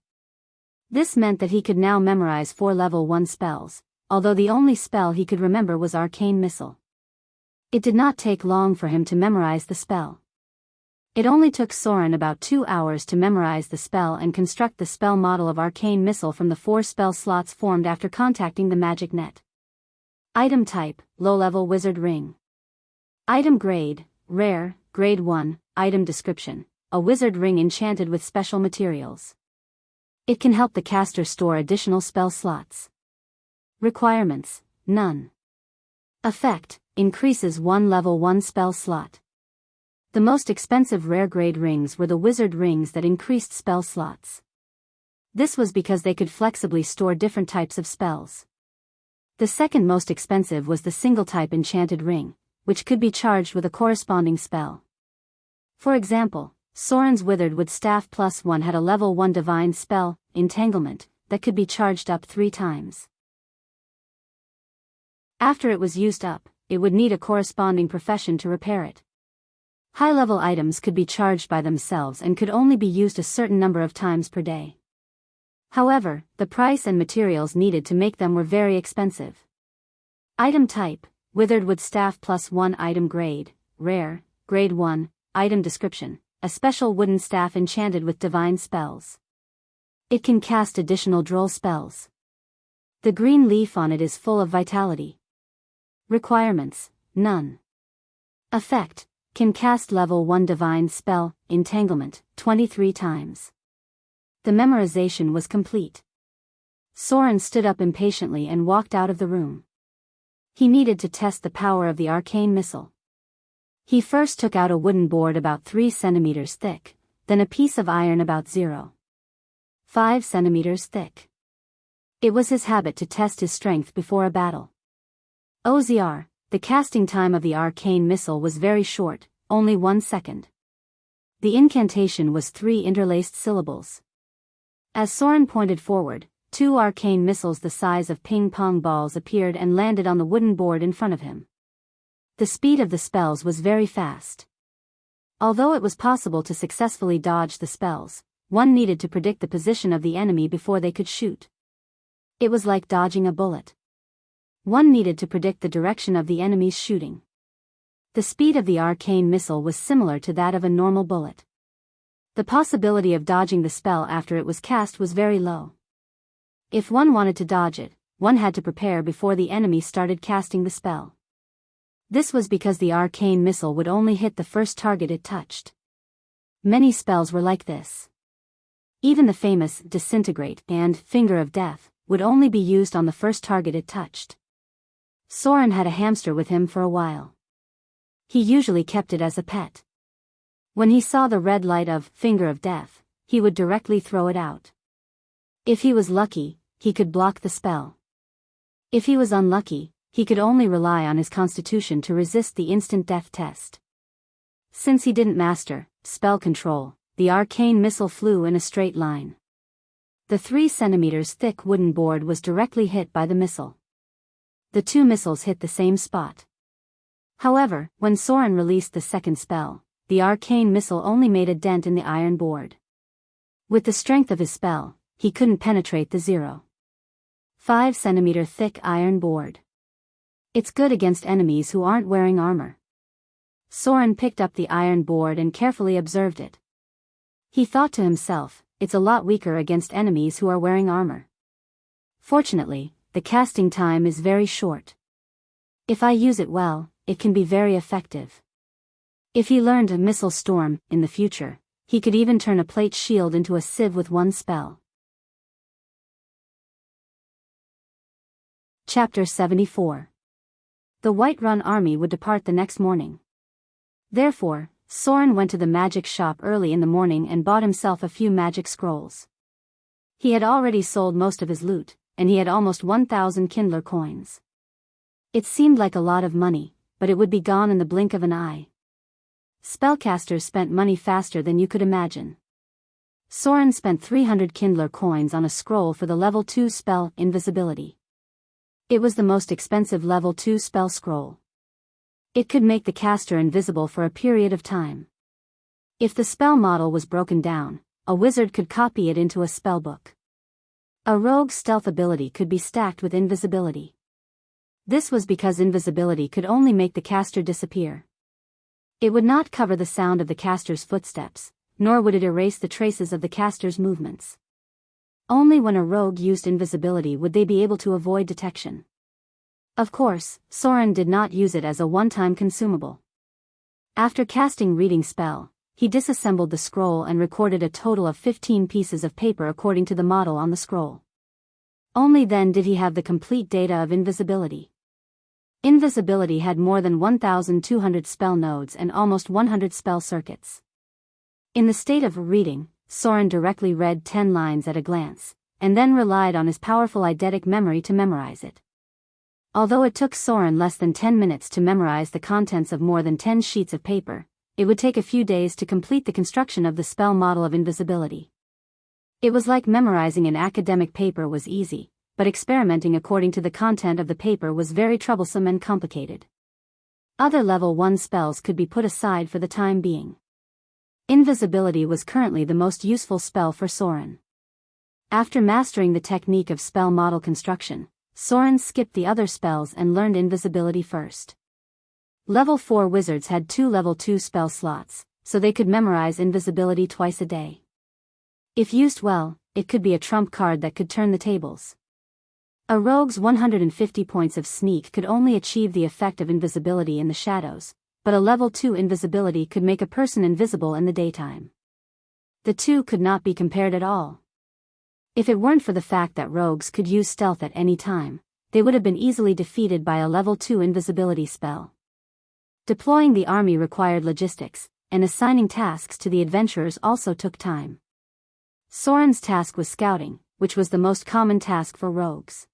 This meant that he could now memorize 4 level 1 spells, although the only spell he could remember was Arcane Missile. It did not take long for him to memorize the spell. It only took Soren about 2 hours to memorize the spell and construct the spell model of Arcane Missile from the 4 spell slots formed after contacting the magic net. Item type, low-level wizard ring. Item grade, rare, grade 1, item description, a wizard ring enchanted with special materials. It can help the caster store additional spell slots. Requirements, none. Effect, increases 1 level 1 spell slot. The most expensive rare grade rings were the wizard rings that increased spell slots. This was because they could flexibly store different types of spells. The second most expensive was the single-type enchanted ring, which could be charged with a corresponding spell. For example, Soren's Withered Wood Staff +1 had a level 1 divine spell, Entanglement, that could be charged up 3 times. After it was used up, it would need a corresponding profession to repair it. High-level items could be charged by themselves and could only be used a certain number of times per day. However, the price and materials needed to make them were very expensive. Item type, Withered Wood Staff +1 item grade, rare, grade 1, item description, a special wooden staff enchanted with divine spells. It can cast additional droll spells. The green leaf on it is full of vitality. Requirements, none. Effect, can cast level 1 divine spell, Entanglement, 23 times. The memorization was complete. Soren stood up impatiently and walked out of the room. He needed to test the power of the arcane missile. He first took out a wooden board about 3 centimeters thick, then a piece of iron about 0.5 centimeters thick. It was his habit to test his strength before a battle. OZR, the casting time of the arcane missile was very short, only 1 second. The incantation was 3 interlaced syllables. As Soren pointed forward, 2 arcane missiles the size of ping-pong balls appeared and landed on the wooden board in front of him. The speed of the spells was very fast. Although it was possible to successfully dodge the spells, one needed to predict the position of the enemy before they could shoot. It was like dodging a bullet. One needed to predict the direction of the enemy's shooting. The speed of the arcane missile was similar to that of a normal bullet. The possibility of dodging the spell after it was cast was very low. If one wanted to dodge it, one had to prepare before the enemy started casting the spell. This was because the arcane missile would only hit the first target it touched. Many spells were like this. Even the famous Disintegrate and Finger of Death would only be used on the first target it touched. Soren had a hamster with him for a while. He usually kept it as a pet. When he saw the red light of Finger of Death, he would directly throw it out. If he was lucky, he could block the spell. If he was unlucky, he could only rely on his constitution to resist the instant death test. Since he didn't master spell control, the arcane missile flew in a straight line. The 3 centimeters thick wooden board was directly hit by the missile. The 2 missiles hit the same spot. However, when Soren released the second spell, the arcane missile only made a dent in the iron board. With the strength of his spell, he couldn't penetrate the 0.5 centimeter thick iron board. It's good against enemies who aren't wearing armor. Soren picked up the iron board and carefully observed it. He thought to himself, it's a lot weaker against enemies who are wearing armor. Fortunately, the casting time is very short. If I use it well, it can be very effective. If he learned a missile storm in the future, he could even turn a plate shield into a sieve with one spell. Chapter 74. The Whiterun army would depart the next morning. Therefore, Soren went to the magic shop early in the morning and bought himself a few magic scrolls. He had already sold most of his loot, and he had almost 1,000 Kindler coins. It seemed like a lot of money, but it would be gone in the blink of an eye. Spellcasters spent money faster than you could imagine. Soren spent 300 Kindler coins on a scroll for the level 2 spell, Invisibility. It was the most expensive level 2 spell scroll. It could make the caster invisible for a period of time. If the spell model was broken down, a wizard could copy it into a spellbook. A rogue's stealth ability could be stacked with invisibility. This was because invisibility could only make the caster disappear. It would not cover the sound of the caster's footsteps, nor would it erase the traces of the caster's movements. Only when a rogue used invisibility would they be able to avoid detection. Of course, Soren did not use it as a one-time consumable. After casting Reading Spell, he disassembled the scroll and recorded a total of 15 pieces of paper according to the model on the scroll. Only then did he have the complete data of invisibility. Invisibility had more than 1,200 spell nodes and almost 100 spell circuits. In the state of reading, Soren directly read 10 lines at a glance, and then relied on his powerful eidetic memory to memorize it. Although it took Soren less than 10 minutes to memorize the contents of more than 10 sheets of paper, it would take a few days to complete the construction of the spell model of invisibility. It was like memorizing an academic paper was easy, but experimenting according to the content of the paper was very troublesome and complicated. Other level 1 spells could be put aside for the time being. Invisibility was currently the most useful spell for Soren. After mastering the technique of spell model construction, Soren skipped the other spells and learned invisibility first. Level 4 wizards had 2 level 2 spell slots, so they could memorize invisibility twice a day. If used well, it could be a trump card that could turn the tables. A rogue's 150 points of sneak could only achieve the effect of invisibility in the shadows, but a level 2 invisibility could make a person invisible in the daytime. The two could not be compared at all. If it weren't for the fact that rogues could use stealth at any time, they would have been easily defeated by a level 2 invisibility spell. Deploying the army required logistics, and assigning tasks to the adventurers also took time. Soren's task was scouting, which was the most common task for rogues.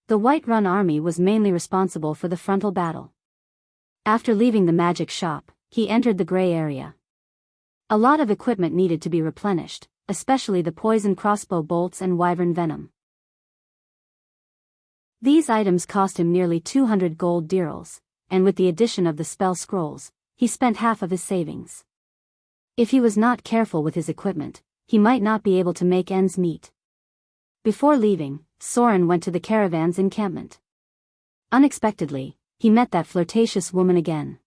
The Whiterun army was mainly responsible for the frontal battle. After leaving the magic shop, he entered the gray area. A lot of equipment needed to be replenished, especially the poison crossbow bolts and wyvern venom. These items cost him nearly 200 gold dirhams, and with the addition of the spell scrolls, he spent half of his savings. If he was not careful with his equipment, he might not be able to make ends meet. Before leaving, Soren went to the caravan's encampment. Unexpectedly, he met that flirtatious woman again.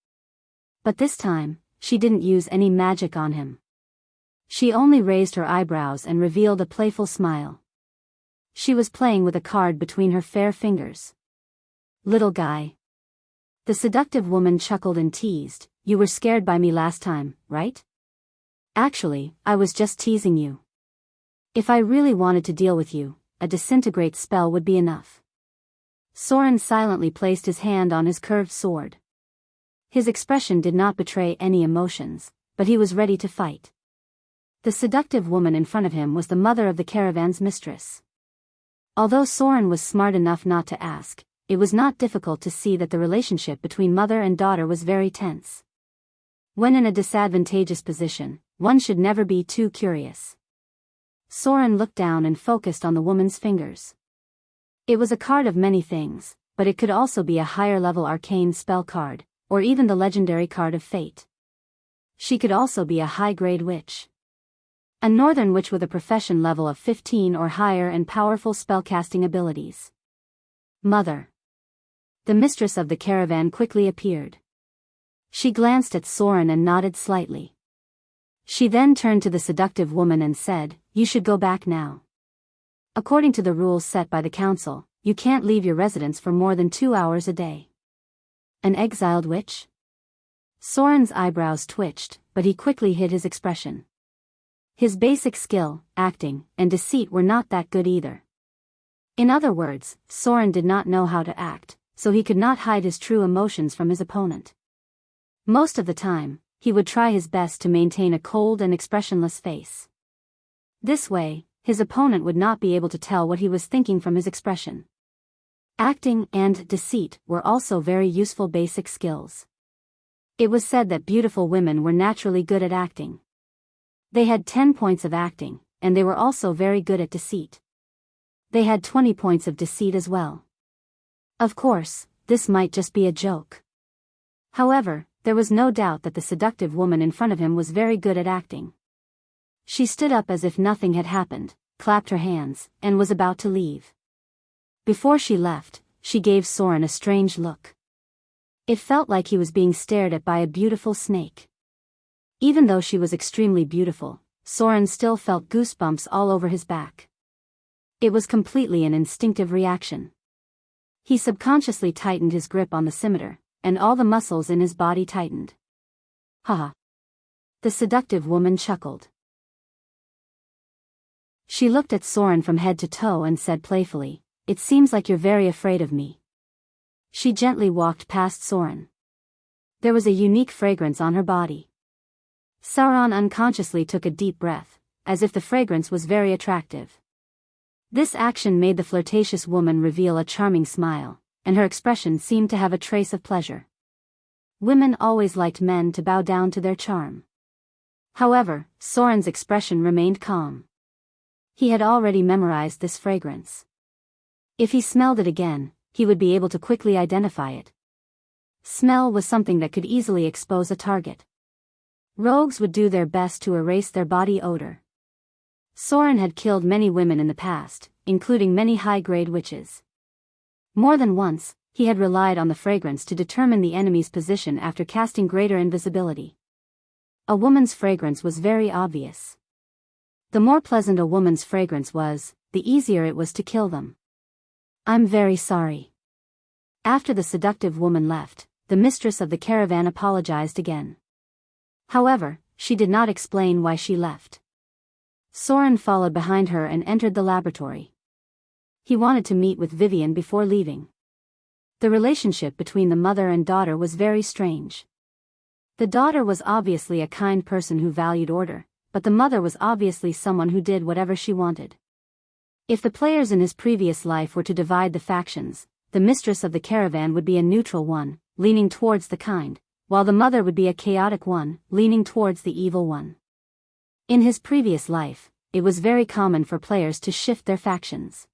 But this time, she didn't use any magic on him. She only raised her eyebrows and revealed a playful smile. She was playing with a card between her fair fingers. "Little guy." The seductive woman chuckled and teased, "You were scared by me last time, right? Actually, I was just teasing you. If I really wanted to deal with you, a disintegrate spell would be enough." Soren silently placed his hand on his curved sword. His expression did not betray any emotions, but he was ready to fight. The seductive woman in front of him was the mother of the caravan's mistress. Although Soren was smart enough not to ask, it was not difficult to see that the relationship between mother and daughter was very tense. When in a disadvantageous position, one should never be too curious. Soren looked down and focused on the woman's fingers. It was a card of many things, but it could also be a higher-level arcane spell card, or even the legendary card of fate. She could also be a high-grade witch. A northern witch with a profession level of 15 or higher and powerful spellcasting abilities. Mother. The mistress of the caravan quickly appeared. She glanced at Soren and nodded slightly. She then turned to the seductive woman and said, "You should go back now." According to the rules set by the council, you can't leave your residence for more than 2 hours a day. An exiled witch? Soren's eyebrows twitched, but he quickly hid his expression. His basic skill, acting, and deceit were not that good either. In other words, Soren did not know how to act, so he could not hide his true emotions from his opponent. Most of the time, he would try his best to maintain a cold and expressionless face. This way, his opponent would not be able to tell what he was thinking from his expression. Acting and deceit were also very useful basic skills. It was said that beautiful women were naturally good at acting. They had 10 points of acting, and they were also very good at deceit. They had 20 points of deceit as well. Of course, this might just be a joke. However, there was no doubt that the seductive woman in front of him was very good at acting. She stood up as if nothing had happened, clapped her hands, and was about to leave. Before she left, she gave Soren a strange look. It felt like he was being stared at by a beautiful snake. Even though she was extremely beautiful, Soren still felt goosebumps all over his back. It was completely an instinctive reaction. He subconsciously tightened his grip on the scimitar, and all the muscles in his body tightened. Haha. The seductive woman chuckled. She looked at Soren from head to toe and said playfully, "It seems like you're very afraid of me." She gently walked past Soren. There was a unique fragrance on her body. Sauron unconsciously took a deep breath, as if the fragrance was very attractive. This action made the flirtatious woman reveal a charming smile, and her expression seemed to have a trace of pleasure. Women always liked men to bow down to their charm. However, Soren's expression remained calm. He had already memorized this fragrance. If he smelled it again, he would be able to quickly identify it. Smell was something that could easily expose a target. Rogues would do their best to erase their body odor. Soren had killed many women in the past, including many high-grade witches. More than once, he had relied on the fragrance to determine the enemy's position after casting greater invisibility. A woman's fragrance was very obvious. The more pleasant a woman's fragrance was, the easier it was to kill them. "I'm very sorry." After the seductive woman left, the mistress of the caravan apologized again. However, she did not explain why she left. Soren followed behind her and entered the laboratory. He wanted to meet with Vivian before leaving. The relationship between the mother and daughter was very strange. The daughter was obviously a kind person who valued order, but the mother was obviously someone who did whatever she wanted. If the players in his previous life were to divide the factions, the mistress of the caravan would be a neutral one, leaning towards the kind, while the mother would be a chaotic one, leaning towards the evil one. In his previous life, it was very common for players to shift their factions.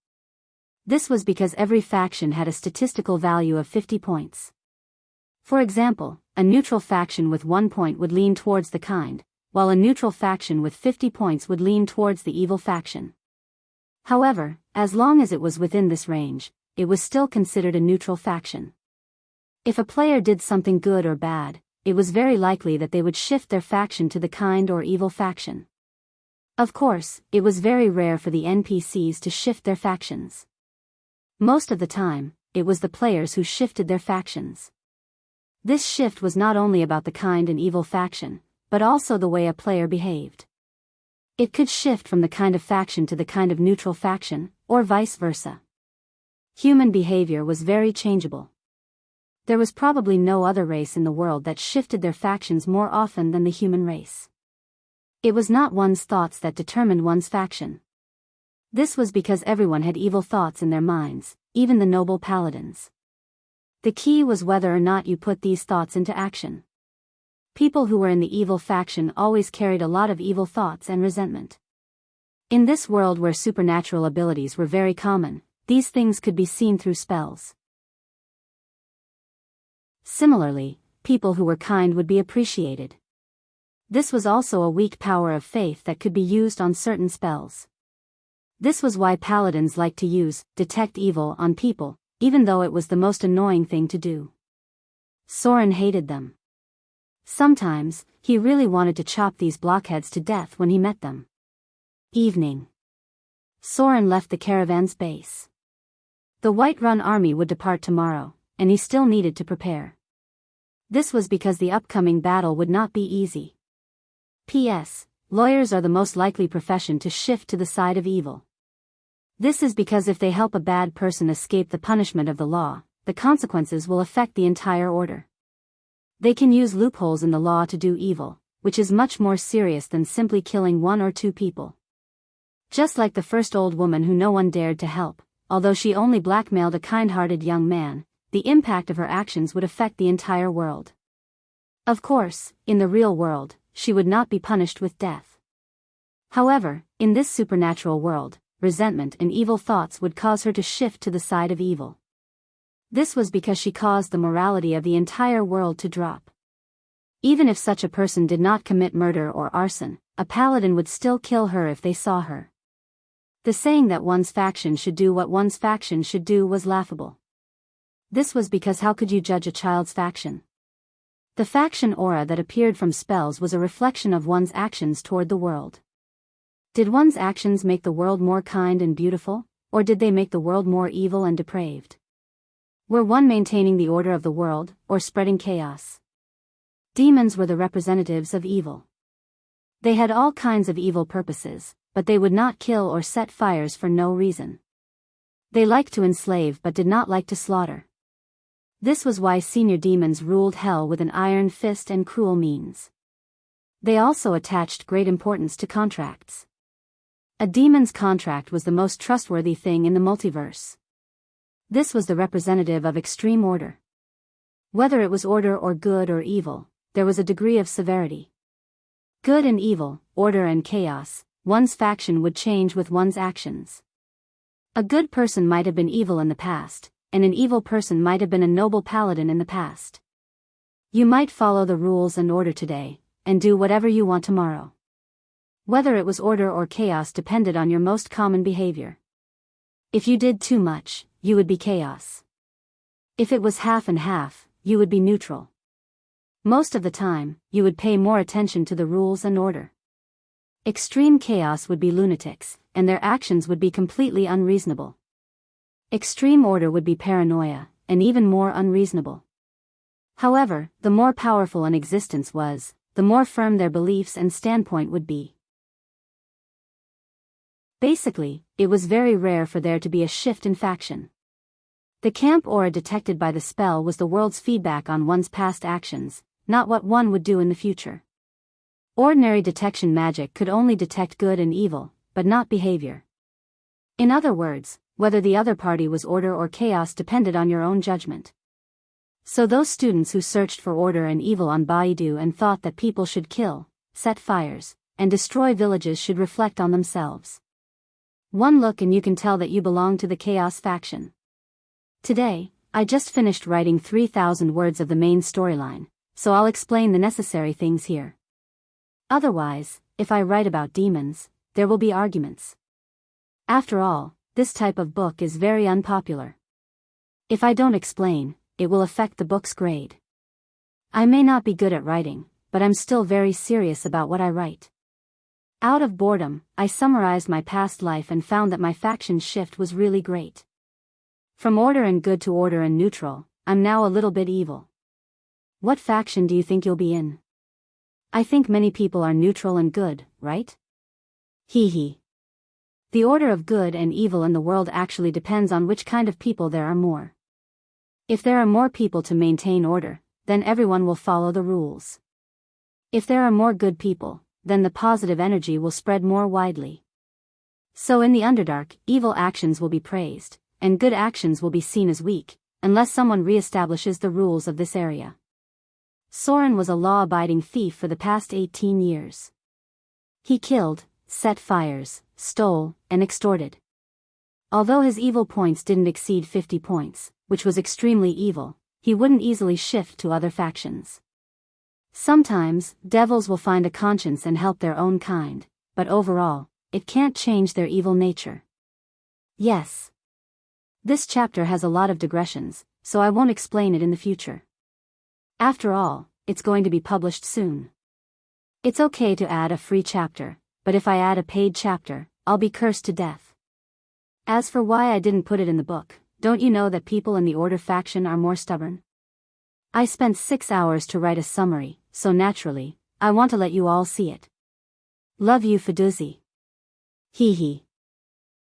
This was because every faction had a statistical value of 50 points. For example, a neutral faction with 1 point would lean towards the kind, while a neutral faction with 50 points would lean towards the evil faction. However, as long as it was within this range, it was still considered a neutral faction. If a player did something good or bad, it was very likely that they would shift their faction to the kind or evil faction. Of course, it was very rare for the NPCs to shift their factions. Most of the time, it was the players who shifted their factions. This shift was not only about the kind and evil faction, but also the way a player behaved. It could shift from the kind of faction to the kind of neutral faction, or vice versa. Human behavior was very changeable. There was probably no other race in the world that shifted their factions more often than the human race. It was not one's thoughts that determined one's faction. This was because everyone had evil thoughts in their minds, even the noble paladins. The key was whether or not you put these thoughts into action. People who were in the evil faction always carried a lot of evil thoughts and resentment. In this world where supernatural abilities were very common, these things could be seen through spells. Similarly, people who were kind would be appreciated. This was also a weak power of faith that could be used on certain spells. This was why paladins liked to use detect evil on people, even though it was the most annoying thing to do. Soren hated them. Sometimes, he really wanted to chop these blockheads to death when he met them. Evening. Soren left the caravan's base. The Whiterun army would depart tomorrow, and he still needed to prepare. This was because the upcoming battle would not be easy. P.S. Lawyers are the most likely profession to shift to the side of evil. This is because if they help a bad person escape the punishment of the law, the consequences will affect the entire order. They can use loopholes in the law to do evil, which is much more serious than simply killing one or two people. Just like the first old woman who no one dared to help, although she only blackmailed a kind-hearted young man, the impact of her actions would affect the entire world. Of course, in the real world, she would not be punished with death. However, in this supernatural world, resentment and evil thoughts would cause her to shift to the side of evil. This was because she caused the morality of the entire world to drop. Even if such a person did not commit murder or arson, a paladin would still kill her if they saw her. The saying that one's faction should do what one's faction should do was laughable. This was because how could you judge a child's faction? The faction aura that appeared from spells was a reflection of one's actions toward the world. Did one's actions make the world more kind and beautiful, or did they make the world more evil and depraved? Were one maintaining the order of the world, or spreading chaos? Demons were the representatives of evil. They had all kinds of evil purposes, but they would not kill or set fires for no reason. They liked to enslave but did not like to slaughter. This was why senior demons ruled hell with an iron fist and cruel means. They also attached great importance to contracts. A demon's contract was the most trustworthy thing in the multiverse. This was the representative of extreme order. Whether it was order or good or evil, there was a degree of severity. Good and evil, order and chaos, one's faction would change with one's actions. A good person might have been evil in the past, and an evil person might have been a noble paladin in the past. You might follow the rules and order today, and do whatever you want tomorrow. Whether it was order or chaos depended on your most common behavior. If you did too much, you would be chaos. If it was half and half, you would be neutral. Most of the time, you would pay more attention to the rules and order. Extreme chaos would be lunatics, and their actions would be completely unreasonable. Extreme order would be paranoia, and even more unreasonable. However, the more powerful an existence was, the more firm their beliefs and standpoint would be. Basically, it was very rare for there to be a shift in faction. The camp aura detected by the spell was the world's feedback on one's past actions, not what one would do in the future. Ordinary detection magic could only detect good and evil, but not behavior. In other words, whether the other party was order or chaos depended on your own judgment. So those students who searched for order and evil on Baidu and thought that people should kill, set fires, and destroy villages should reflect on themselves. One look and you can tell that you belong to the chaos faction. Today, I just finished writing 3,000 words of the main storyline, so I'll explain the necessary things here. Otherwise, if I write about demons, there will be arguments. After all, this type of book is very unpopular. If I don't explain, it will affect the book's grade. I may not be good at writing, but I'm still very serious about what I write. Out of boredom, I summarized my past life and found that my faction shift was really great. From order and good to order and neutral, I'm now a little bit evil. What faction do you think you'll be in? I think many people are neutral and good, right? Hee hee. The order of good and evil in the world actually depends on which kind of people there are more. If there are more people to maintain order, then everyone will follow the rules. If there are more good people, then the positive energy will spread more widely. So in the Underdark, evil actions will be praised, and good actions will be seen as weak, unless someone re-establishes the rules of this area. Soren was a law-abiding thief for the past 18 years. He killed, set fires, stole, and extorted. Although his evil points didn't exceed 50 points, which was extremely evil, he wouldn't easily shift to other factions. Sometimes, devils will find a conscience and help their own kind, but overall, it can't change their evil nature. Yes. This chapter has a lot of digressions, so I won't explain it in the future. After all, it's going to be published soon. It's okay to add a free chapter, but if I add a paid chapter, I'll be cursed to death. As for why I didn't put it in the book, don't you know that people in the Order faction are more stubborn? I spent 6 hours to write a summary, so naturally, I want to let you all see it. Love you Fiduzi. Hee hee.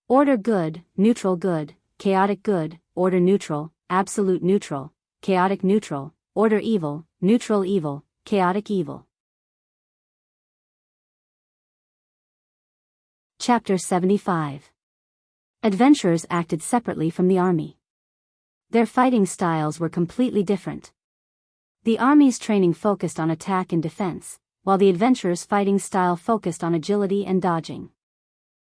Order good, neutral good, chaotic good, order neutral, absolute neutral, chaotic neutral, order evil, neutral evil, chaotic evil. Chapter 75. Adventurers acted separately from the army. Their fighting styles were completely different. The army's training focused on attack and defense, while the adventurers' fighting style focused on agility and dodging.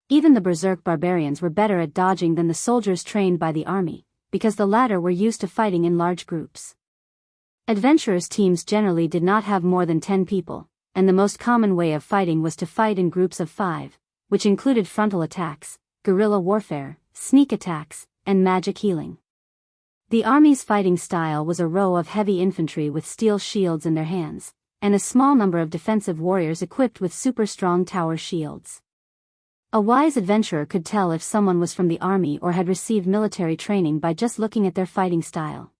Even the berserk barbarians were better at dodging than the soldiers trained by the army, because the latter were used to fighting in large groups. Adventurers' teams generally did not have more than 10 people, and the most common way of fighting was to fight in groups of 5, which included frontal attacks, guerrilla warfare, sneak attacks, and magic healing. The army's fighting style was a row of heavy infantry with steel shields in their hands, and a small number of defensive warriors equipped with super strong tower shields. A wise adventurer could tell if someone was from the army or had received military training by just looking at their fighting style.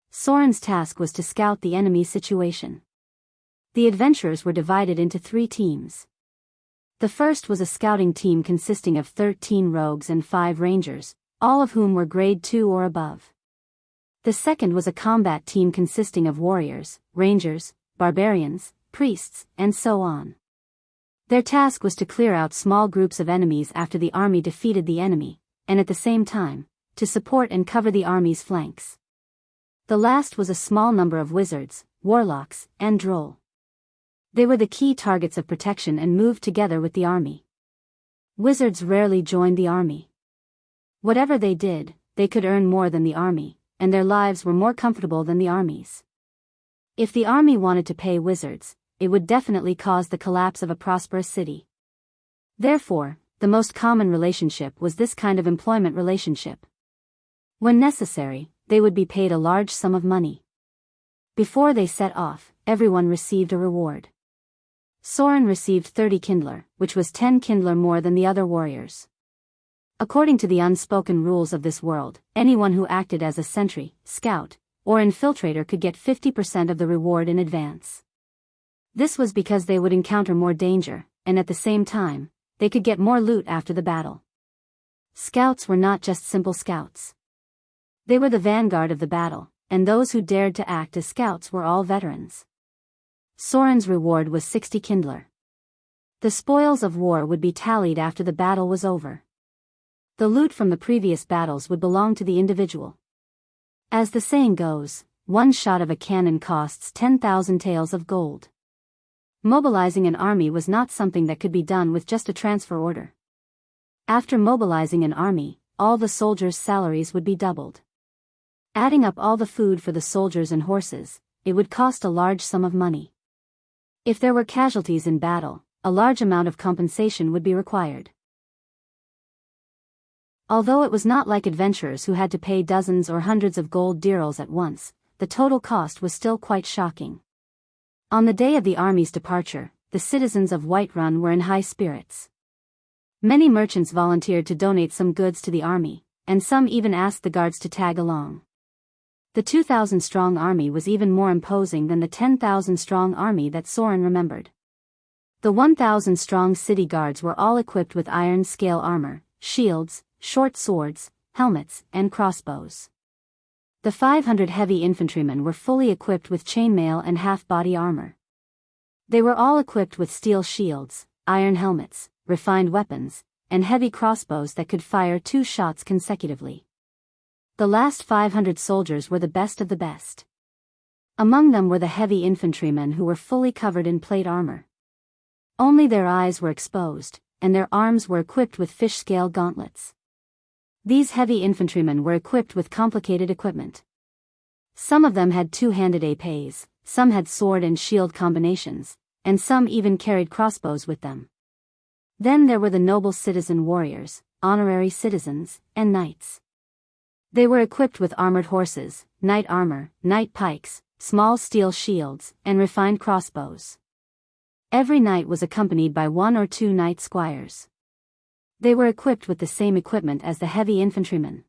Soren's task was to scout the enemy's situation. The adventurers were divided into 3 teams. The first was a scouting team consisting of 13 rogues and 5 rangers, all of whom were grade 2 or above. The second was a combat team consisting of warriors, rangers, barbarians, priests, and so on. Their task was to clear out small groups of enemies after the army defeated the enemy, and at the same time, to support and cover the army's flanks. The last was a small number of wizards, warlocks, and droll. They were the key targets of protection and moved together with the army. Wizards rarely joined the army. Whatever they did, they could earn more than the army, and their lives were more comfortable than the army's. If the army wanted to pay wizards, it would definitely cause the collapse of a prosperous city. Therefore, the most common relationship was this kind of employment relationship. When necessary, they would be paid a large sum of money. Before they set off, everyone received a reward. Soren received 30 kindler, which was 10 kindler more than the other warriors. According to the unspoken rules of this world, anyone who acted as a sentry, scout, or infiltrator could get 50% of the reward in advance. This was because they would encounter more danger, and at the same time, they could get more loot after the battle. Scouts were not just simple scouts. They were the vanguard of the battle, and those who dared to act as scouts were all veterans. Soren's reward was 60 kindler. The spoils of war would be tallied after the battle was over. The loot from the previous battles would belong to the individual. As the saying goes, one shot of a cannon costs 10,000 taels of gold. Mobilizing an army was not something that could be done with just a transfer order. After mobilizing an army, all the soldiers' salaries would be doubled. Adding up all the food for the soldiers and horses, it would cost a large sum of money. If there were casualties in battle, a large amount of compensation would be required. Although it was not like adventurers who had to pay dozens or hundreds of gold dirhams at once, the total cost was still quite shocking. On the day of the army's departure, the citizens of Whiterun were in high spirits. Many merchants volunteered to donate some goods to the army, and some even asked the guards to tag along. The 2,000-strong army was even more imposing than the 10,000-strong army that Soren remembered. The 1,000-strong city guards were all equipped with iron scale armor, shields, short swords, helmets, and crossbows. The 500 heavy infantrymen were fully equipped with chainmail and half-body armor. They were all equipped with steel shields, iron helmets, refined weapons, and heavy crossbows that could fire 2 shots consecutively. The last 500 soldiers were the best of the best. Among them were the heavy infantrymen who were fully covered in plate armor. Only their eyes were exposed, and their arms were equipped with fish-scale gauntlets. These heavy infantrymen were equipped with complicated equipment. Some of them had two-handed épées, some had sword and shield combinations, and some even carried crossbows with them. Then there were the noble citizen warriors, honorary citizens, and knights. They were equipped with armored horses, knight armor, knight pikes, small steel shields, and refined crossbows. Every knight was accompanied by 1 or 2 knight squires. They were equipped with the same equipment as the heavy infantrymen.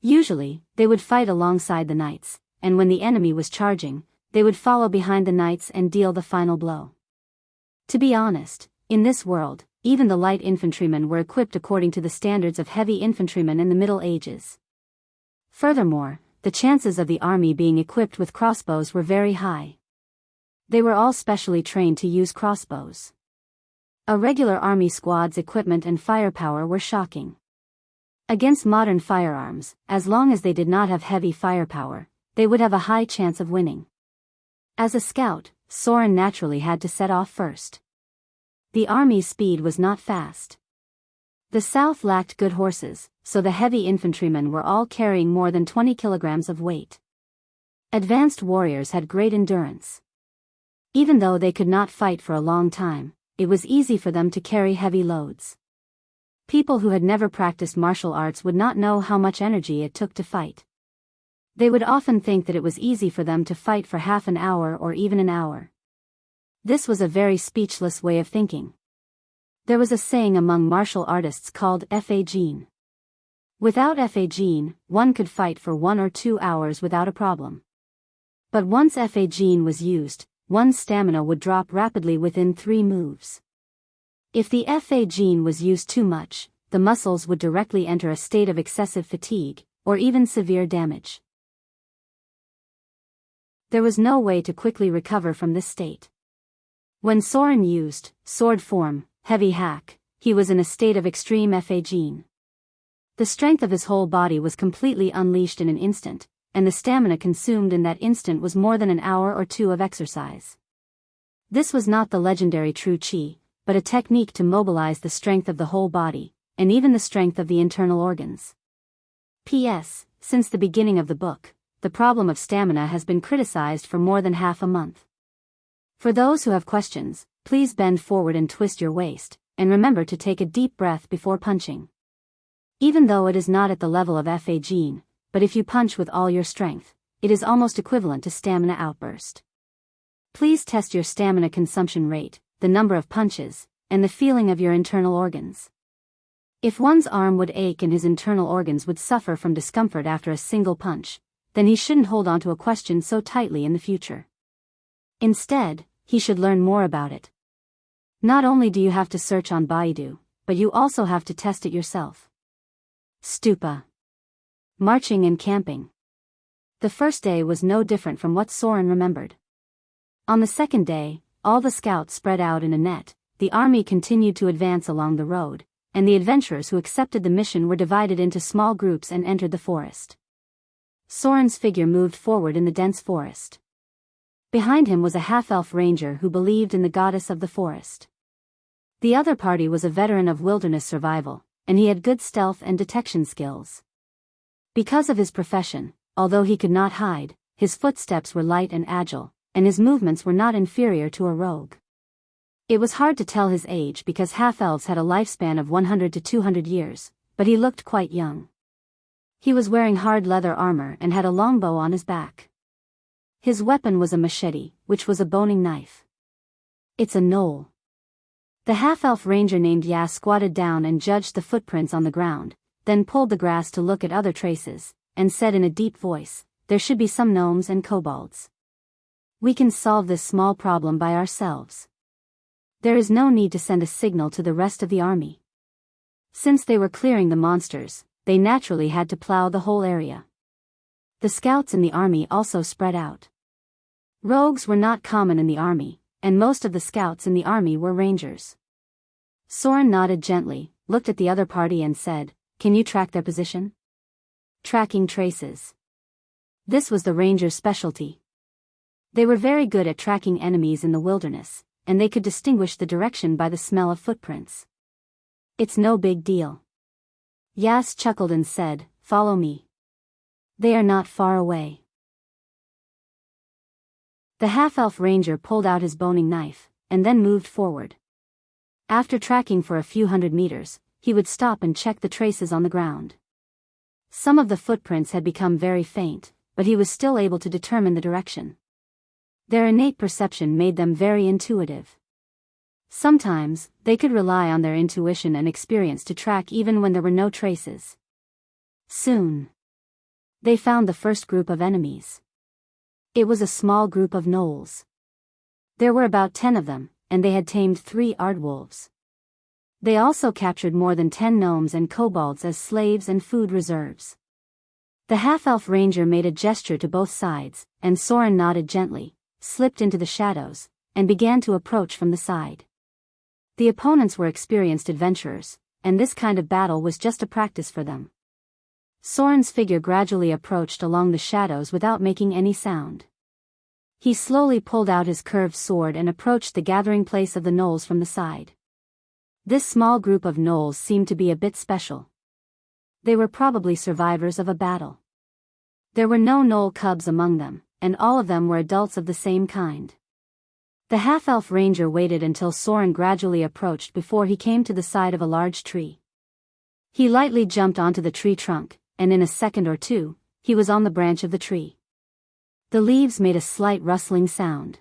Usually, they would fight alongside the knights, and when the enemy was charging, they would follow behind the knights and deal the final blow. To be honest, in this world, even the light infantrymen were equipped according to the standards of heavy infantrymen in the Middle Ages. Furthermore, the chances of the army being equipped with crossbows were very high. They were all specially trained to use crossbows. A regular army squad's equipment and firepower were shocking. Against modern firearms, as long as they did not have heavy firepower, they would have a high chance of winning. As a scout, Soren naturally had to set off first. The army's speed was not fast. The South lacked good horses, so the heavy infantrymen were all carrying more than 20 kilograms of weight. Advanced warriors had great endurance. Even though they could not fight for a long time, it was easy for them to carry heavy loads. People who had never practiced martial arts would not know how much energy it took to fight. They would often think that it was easy for them to fight for half an hour or even an hour. This was a very speechless way of thinking. There was a saying among martial artists called F.A. Without F.A., one could fight for 1 or 2 hours without a problem. But once F.A. was used, one's stamina would drop rapidly within 3 moves. If the F.A. was used too much, the muscles would directly enter a state of excessive fatigue, or even severe damage. There was no way to quickly recover from this state. When Soren used sword form, heavy hack, he was in a state of extreme F.A. The strength of his whole body was completely unleashed in an instant, and the stamina consumed in that instant was more than an hour or 2 of exercise. This was not the legendary true chi, but a technique to mobilize the strength of the whole body, and even the strength of the internal organs. P.S. Since the beginning of the book, the problem of stamina has been criticized for more than half a month. For those who have questions, please bend forward and twist your waist, and remember to take a deep breath before punching. Even though it is not at the level of F.A. but if you punch with all your strength, it is almost equivalent to stamina outburst. Please test your stamina consumption rate, the number of punches, and the feeling of your internal organs. If one's arm would ache and his internal organs would suffer from discomfort after a single punch, then he shouldn't hold on to a question so tightly in the future. Instead, he should learn more about it. Not only do you have to search on Baidu, but you also have to test it yourself. Stupa. Marching and camping. The first day was no different from what Soren remembered. On the second day, all the scouts spread out in a net, the army continued to advance along the road, and the adventurers who accepted the mission were divided into small groups and entered the forest. Soren's figure moved forward in the dense forest. Behind him was a half-elf ranger who believed in the goddess of the forest. The other party was a veteran of wilderness survival, and he had good stealth and detection skills. Because of his profession, although he could not hide, his footsteps were light and agile, and his movements were not inferior to a rogue. It was hard to tell his age because half-elves had a lifespan of 100 to 200 years, but he looked quite young. He was wearing hard leather armor and had a longbow on his back. His weapon was a machete, which was a boning knife. It's a knoll. The half-elf ranger named Yas squatted down and judged the footprints on the ground, then pulled the grass to look at other traces, and said in a deep voice, "There should be some gnomes and kobolds. We can solve this small problem by ourselves. There is no need to send a signal to the rest of the army." Since they were clearing the monsters, they naturally had to plow the whole area. The scouts in the army also spread out. Rogues were not common in the army, and most of the scouts in the army were rangers. Soren nodded gently, looked at the other party and said, "Can you track their position?" Tracking traces. This was the rangers' specialty. They were very good at tracking enemies in the wilderness, and they could distinguish the direction by the smell of footprints. "It's no big deal." Yas chuckled and said, "Follow me. They are not far away." The half-elf ranger pulled out his boning knife, and then moved forward. After tracking for a few hundred meters, he would stop and check the traces on the ground. Some of the footprints had become very faint, but he was still able to determine the direction. Their innate perception made them very intuitive. Sometimes, they could rely on their intuition and experience to track even when there were no traces. Soon, they found the first group of enemies. It was a small group of gnolls. There were about 10 of them, and they had tamed 3 aardwolves. They also captured more than 10 gnomes and kobolds as slaves and food reserves. The half-elf ranger made a gesture to both sides, and Soren nodded gently, slipped into the shadows, and began to approach from the side. The opponents were experienced adventurers, and this kind of battle was just a practice for them. Soren's figure gradually approached along the shadows without making any sound. He slowly pulled out his curved sword and approached the gathering place of the gnolls from the side. This small group of gnolls seemed to be a bit special. They were probably survivors of a battle. There were no gnoll cubs among them, and all of them were adults of the same kind. The half-elf ranger waited until Soren gradually approached before he came to the side of a large tree. He lightly jumped onto the tree trunk, and in a second or two, he was on the branch of the tree. The leaves made a slight rustling sound.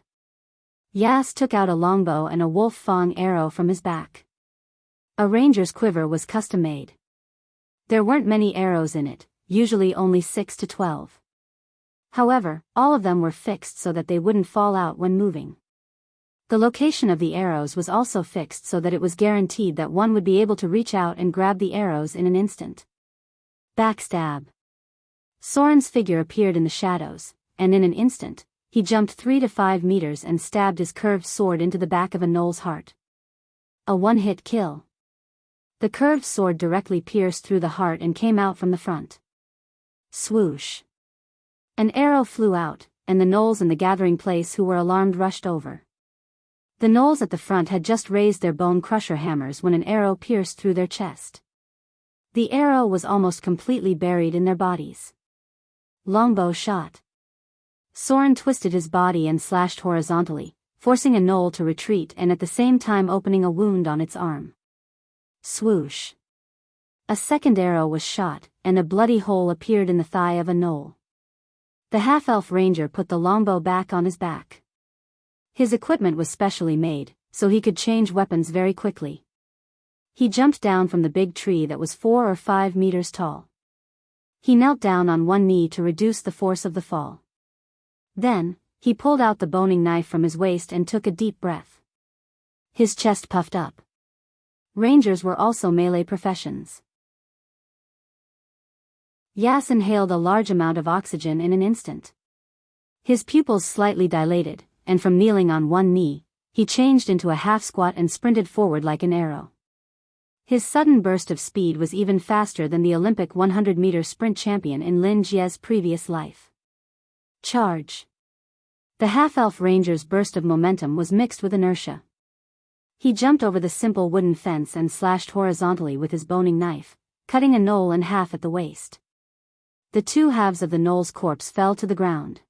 Yas took out a longbow and a wolf fang arrow from his back. A ranger's quiver was custom-made. There weren't many arrows in it, usually only 6 to 12. However, all of them were fixed so that they wouldn't fall out when moving. The location of the arrows was also fixed so that it was guaranteed that one would be able to reach out and grab the arrows in an instant. Backstab. Soren's figure appeared in the shadows, and in an instant, he jumped 3 to 5 meters and stabbed his curved sword into the back of a gnoll's heart. A one-hit kill. The curved sword directly pierced through the heart and came out from the front. Swoosh. An arrow flew out, and the gnolls in the gathering place who were alarmed rushed over. The gnolls at the front had just raised their bone crusher hammers when an arrow pierced through their chest. The arrow was almost completely buried in their bodies. Longbow shot. Soren twisted his body and slashed horizontally, forcing a gnoll to retreat and at the same time opening a wound on its arm. Swoosh. A second arrow was shot, and a bloody hole appeared in the thigh of a gnoll. The half-elf ranger put the longbow back on his back. His equipment was specially made, so he could change weapons very quickly. He jumped down from the big tree that was 4 or 5 meters tall. He knelt down on one knee to reduce the force of the fall. Then, he pulled out the boning knife from his waist and took a deep breath. His chest puffed up. Rangers were also melee professions. Yas inhaled a large amount of oxygen in an instant. His pupils slightly dilated, and from kneeling on one knee, he changed into a half-squat and sprinted forward like an arrow. His sudden burst of speed was even faster than the Olympic 100-meter sprint champion in Lin Jie's previous life. Charge. The half-elf ranger's burst of momentum was mixed with inertia. He jumped over the simple wooden fence and slashed horizontally with his boning knife, cutting a gnoll in half at the waist. The 2 halves of the gnoll's corpse fell to the ground.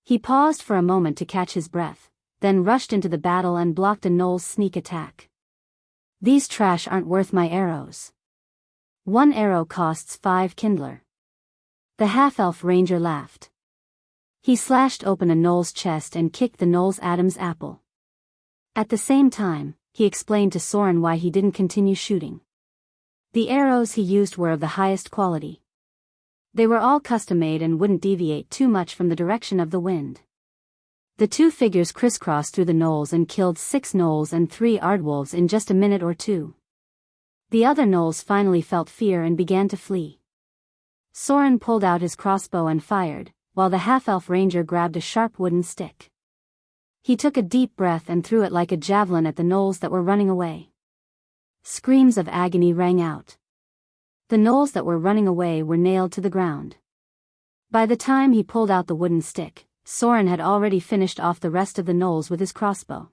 He paused for a moment to catch his breath, then rushed into the battle and blocked a gnoll's sneak attack. These trash aren't worth my arrows. 1 arrow costs 5 kindler. The half-elf ranger laughed. He slashed open a gnoll's chest and kicked the gnoll's Adam's apple. At the same time, he explained to Soren why he didn't continue shooting. The arrows he used were of the highest quality. They were all custom-made and wouldn't deviate too much from the direction of the wind. The 2 figures crisscrossed through the gnolls and killed 6 gnolls and 3 aardwolves in just a minute or two. The other gnolls finally felt fear and began to flee. Soren pulled out his crossbow and fired, while the half-elf ranger grabbed a sharp wooden stick. He took a deep breath and threw it like a javelin at the gnolls that were running away. Screams of agony rang out. The gnolls that were running away were nailed to the ground. By the time he pulled out the wooden stick, Soren had already finished off the rest of the gnolls with his crossbow.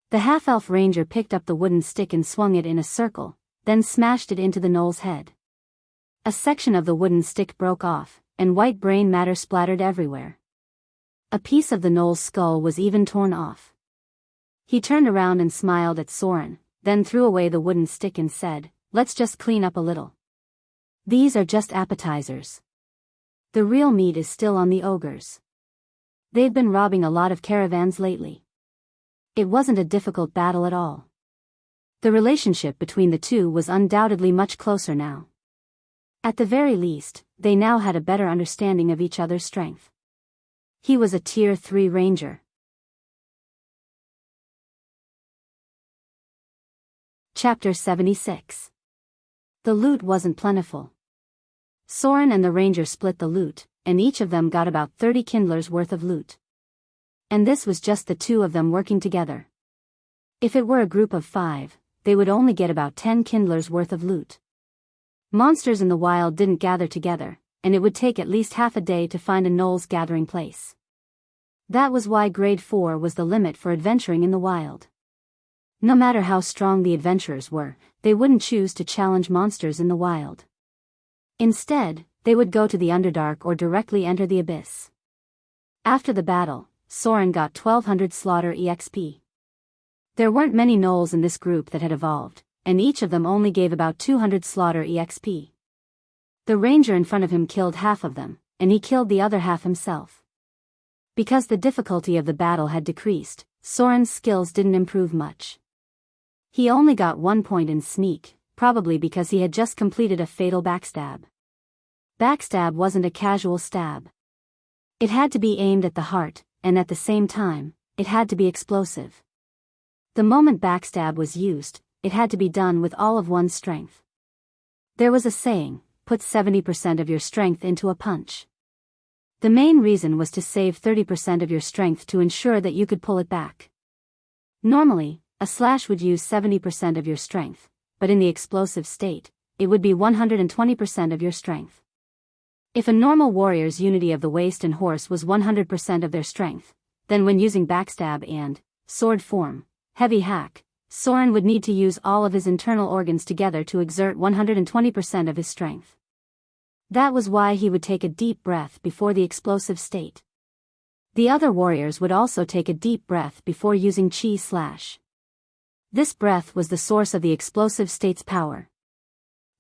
The half-elf ranger picked up the wooden stick and swung it in a circle, then smashed it into the gnoll's head. A section of the wooden stick broke off, and white brain matter splattered everywhere. A piece of the gnoll's skull was even torn off. He turned around and smiled at Soren, then threw away the wooden stick and said, "Let's just clean up a little. These are just appetizers. The real meat is still on the ogres. They've been robbing a lot of caravans lately." It wasn't a difficult battle at all. The relationship between the two was undoubtedly much closer now. At the very least, they now had a better understanding of each other's strength. He was a Tier 3 ranger. Chapter 76. The loot wasn't plentiful. Soren and the ranger split the loot, and each of them got about 30 kindlers worth of loot. And this was just the two of them working together. If it were a group of 5, they would only get about 10 kindlers worth of loot. Monsters in the wild didn't gather together, and it would take at least half a day to find a knoll's gathering place. That was why Grade 4 was the limit for adventuring in the wild. No matter how strong the adventurers were, they wouldn't choose to challenge monsters in the wild. Instead, they would go to the Underdark or directly enter the Abyss. After the battle, Soren got 1200 slaughter EXP. There weren't many gnolls in this group that had evolved, and each of them only gave about 200 slaughter EXP. The ranger in front of him killed half of them, and he killed the other half himself. Because the difficulty of the battle had decreased, Soren's skills didn't improve much. He only got 1 point in sneak, probably because he had just completed a fatal backstab. Backstab wasn't a casual stab. It had to be aimed at the heart, and at the same time, it had to be explosive. The moment backstab was used, it had to be done with all of one's strength. There was a saying, put 70% of your strength into a punch. The main reason was to save 30% of your strength to ensure that you could pull it back. Normally, a slash would use 70% of your strength, but in the explosive state, it would be 120% of your strength. If a normal warrior's unity of the waist and horse was 100% of their strength, then when using backstab and sword form, heavy hack, Soren would need to use all of his internal organs together to exert 120% of his strength. That was why he would take a deep breath before the explosive state. The other warriors would also take a deep breath before using chi slash. This breath was the source of the explosive state's power.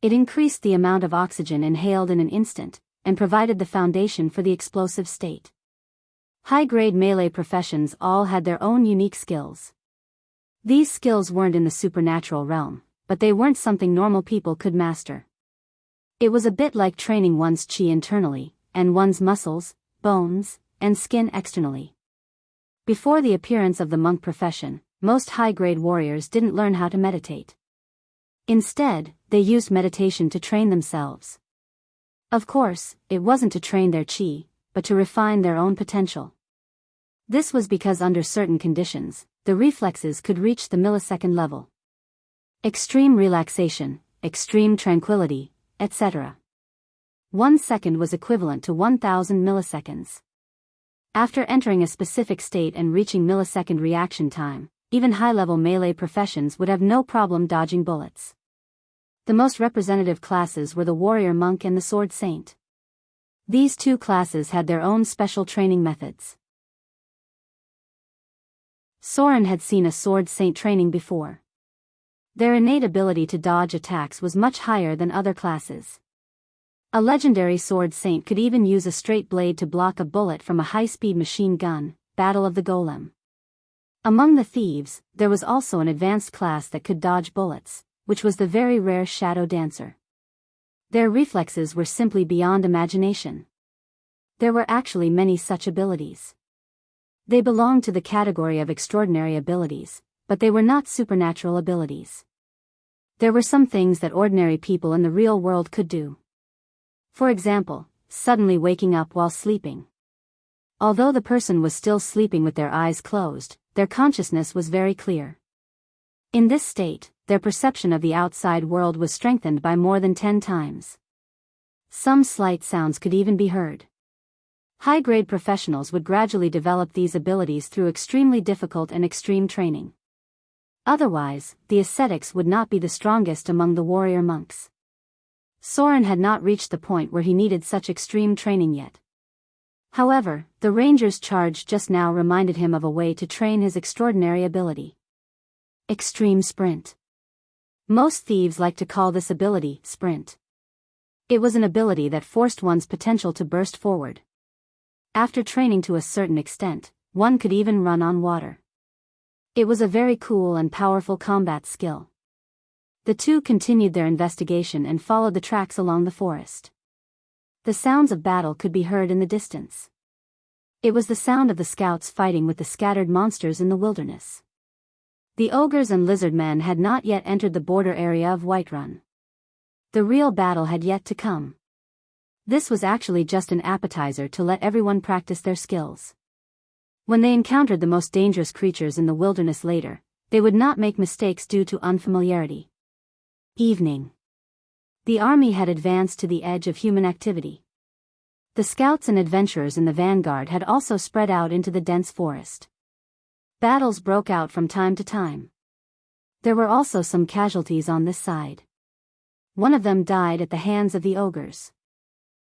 It increased the amount of oxygen inhaled in an instant, and provided the foundation for the explosive state. High-grade melee professions all had their own unique skills. These skills weren't in the supernatural realm, but they weren't something normal people could master. It was a bit like training one's chi internally, and one's muscles, bones, and skin externally. Before the appearance of the monk profession, most high-grade warriors didn't learn how to meditate. Instead, they used meditation to train themselves. Of course, it wasn't to train their chi, but to refine their own potential. This was because under certain conditions, the reflexes could reach the millisecond level. Extreme relaxation, extreme tranquility, etc. 1 second was equivalent to 1000 milliseconds. After entering a specific state and reaching millisecond reaction time, even high-level melee professions would have no problem dodging bullets. The most representative classes were the warrior monk and the sword saint. These two classes had their own special training methods. Soren had seen a sword saint training before. Their innate ability to dodge attacks was much higher than other classes. A legendary sword saint could even use a straight blade to block a bullet from a high-speed machine gun, Battle of the Golem. Among the thieves, there was also an advanced class that could dodge bullets, which was the very rare Shadow Dancer. Their reflexes were simply beyond imagination. There were actually many such abilities. They belonged to the category of extraordinary abilities, but they were not supernatural abilities. There were some things that ordinary people in the real world could do. For example, suddenly waking up while sleeping. Although the person was still sleeping with their eyes closed, their consciousness was very clear. In this state, their perception of the outside world was strengthened by more than 10 times. Some slight sounds could even be heard. High-grade professionals would gradually develop these abilities through extremely difficult and extreme training. Otherwise, the ascetics would not be the strongest among the warrior monks. Soren had not reached the point where he needed such extreme training yet. However, the ranger's charge just now reminded him of a way to train his extraordinary ability. Extreme sprint. Most thieves like to call this ability sprint. It was an ability that forced one's potential to burst forward. After training to a certain extent, one could even run on water. It was a very cool and powerful combat skill. The two continued their investigation and followed the tracks along the forest. The sounds of battle could be heard in the distance. It was the sound of the scouts fighting with the scattered monsters in the wilderness. The ogres and lizard men had not yet entered the border area of Whiterun. The real battle had yet to come. This was actually just an appetizer to let everyone practice their skills. When they encountered the most dangerous creatures in the wilderness later, they would not make mistakes due to unfamiliarity. Evening. The army had advanced to the edge of human activity. The scouts and adventurers in the vanguard had also spread out into the dense forest. Battles broke out from time to time. There were also some casualties on this side. One of them died at the hands of the ogres.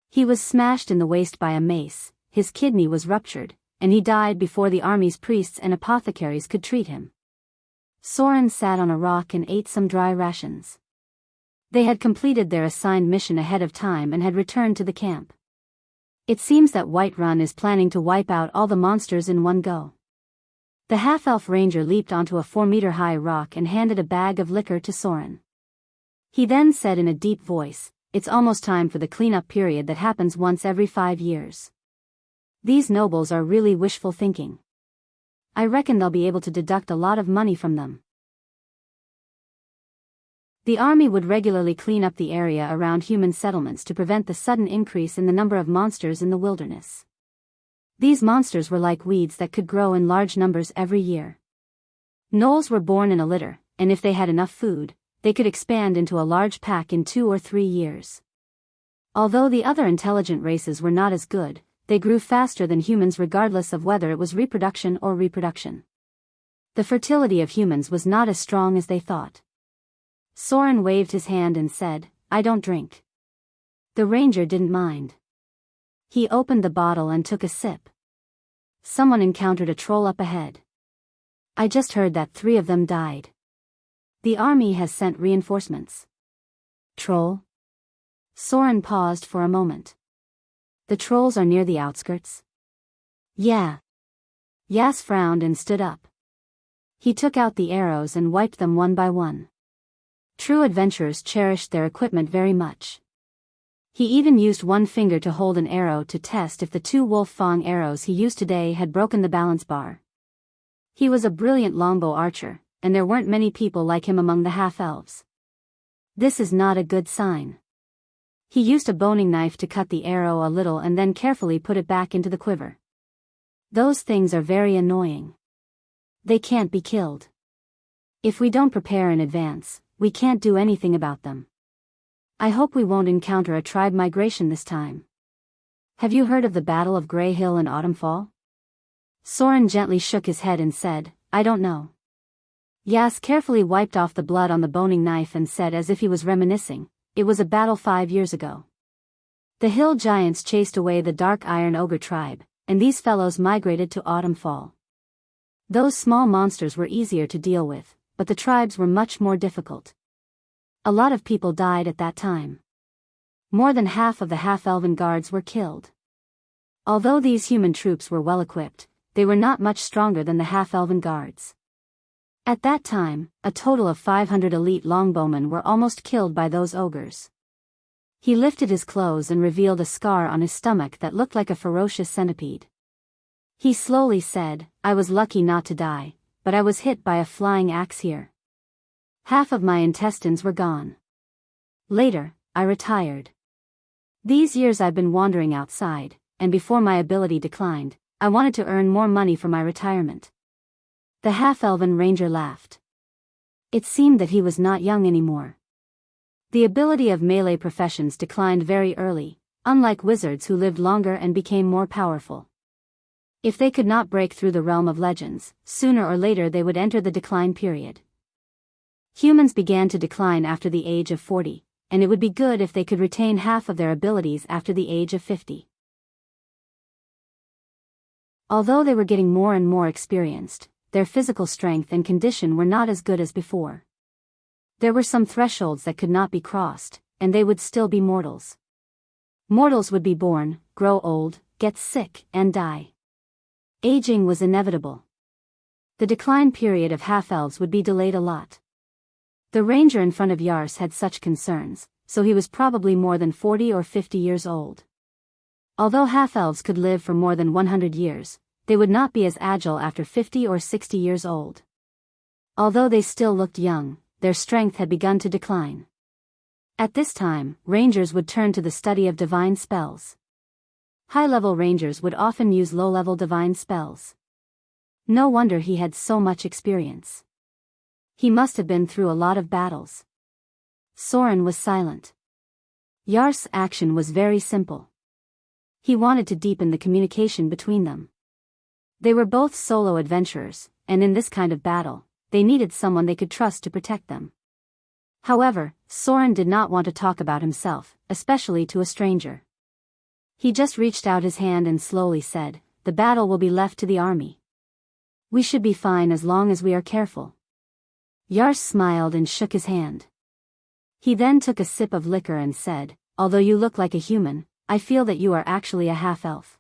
He was smashed in the waist by a mace, his kidney was ruptured, and he died before the army's priests and apothecaries could treat him. Soren sat on a rock and ate some dry rations. They had completed their assigned mission ahead of time and had returned to the camp. It seems that Whiterun is planning to wipe out all the monsters in one go. The half-elf ranger leaped onto a 4-meter-high rock and handed a bag of liquor to Soren. He then said in a deep voice, "It's almost time for the cleanup period that happens once every 5 years. These nobles are really wishful thinking. I reckon they'll be able to deduct a lot of money from them." The army would regularly clean up the area around human settlements to prevent the sudden increase in the number of monsters in the wilderness. These monsters were like weeds that could grow in large numbers every year. Gnolls were born in a litter, and if they had enough food, they could expand into a large pack in 2 or 3 years. Although the other intelligent races were not as good, they grew faster than humans regardless of whether it was reproduction or reproduction. The fertility of humans was not as strong as they thought. Soren waved his hand and said, "I don't drink." The ranger didn't mind. He opened the bottle and took a sip. Someone encountered a troll up ahead. "I just heard that 3 of them died. The army has sent reinforcements." "Troll?" Soren paused for a moment. "The trolls are near the outskirts?" "Yeah." Yas frowned and stood up. He took out the arrows and wiped them one by one. True adventurers cherished their equipment very much. He even used one finger to hold an arrow to test if the 2 wolf fang arrows he used today had broken the balance bar. He was a brilliant longbow archer, and there weren't many people like him among the half-elves. This is not a good sign. He used a boning knife to cut the arrow a little and then carefully put it back into the quiver. Those things are very annoying. They can't be killed. If we don't prepare in advance, we can't do anything about them. I hope we won't encounter a tribe migration this time. Have you heard of the Battle of Grey Hill and Autumnfall? Soren gently shook his head and said, "I don't know." Yas carefully wiped off the blood on the boning knife and said as if he was reminiscing, "It was a battle 5 years ago. The hill giants chased away the dark iron ogre tribe, and these fellows migrated to Autumnfall. Those small monsters were easier to deal with, but the tribes were much more difficult. A lot of people died at that time. More than half of the half-elven guards were killed. Although these human troops were well equipped, they were not much stronger than the half-elven guards. At that time, a total of 500 elite longbowmen were almost killed by those ogres." He lifted his clothes and revealed a scar on his stomach that looked like a ferocious centipede. He slowly said, "I was lucky not to die, but I was hit by a flying axe here. Half of my intestines were gone. Later, I retired. These years I've been wandering outside, and before my ability declined, I wanted to earn more money for my retirement." The half-elven ranger laughed. It seemed that he was not young anymore. The ability of melee professions declined very early, unlike wizards who lived longer and became more powerful. If they could not break through the realm of legends, sooner or later they would enter the decline period. Humans began to decline after the age of 40, and it would be good if they could retain half of their abilities after the age of 50. Although they were getting more and more experienced, their physical strength and condition were not as good as before. There were some thresholds that could not be crossed, and they would still be mortals. Mortals would be born, grow old, get sick, and die. Aging was inevitable. The decline period of half-elves would be delayed a lot. The ranger in front of Yars had such concerns, so he was probably more than 40 or 50 years old. Although half-elves could live for more than 100 years, they would not be as agile after 50 or 60 years old. Although they still looked young, their strength had begun to decline. At this time, rangers would turn to the study of divine spells. High-level rangers would often use low-level divine spells. No wonder he had so much experience. He must have been through a lot of battles. Soren was silent. Yars's action was very simple. He wanted to deepen the communication between them. They were both solo adventurers, and in this kind of battle, they needed someone they could trust to protect them. However, Soren did not want to talk about himself, especially to a stranger. He just reached out his hand and slowly said, "The battle will be left to the army. We should be fine as long as we are careful." Yars smiled and shook his hand. He then took a sip of liquor and said, "Although you look like a human, I feel that you are actually a half-elf.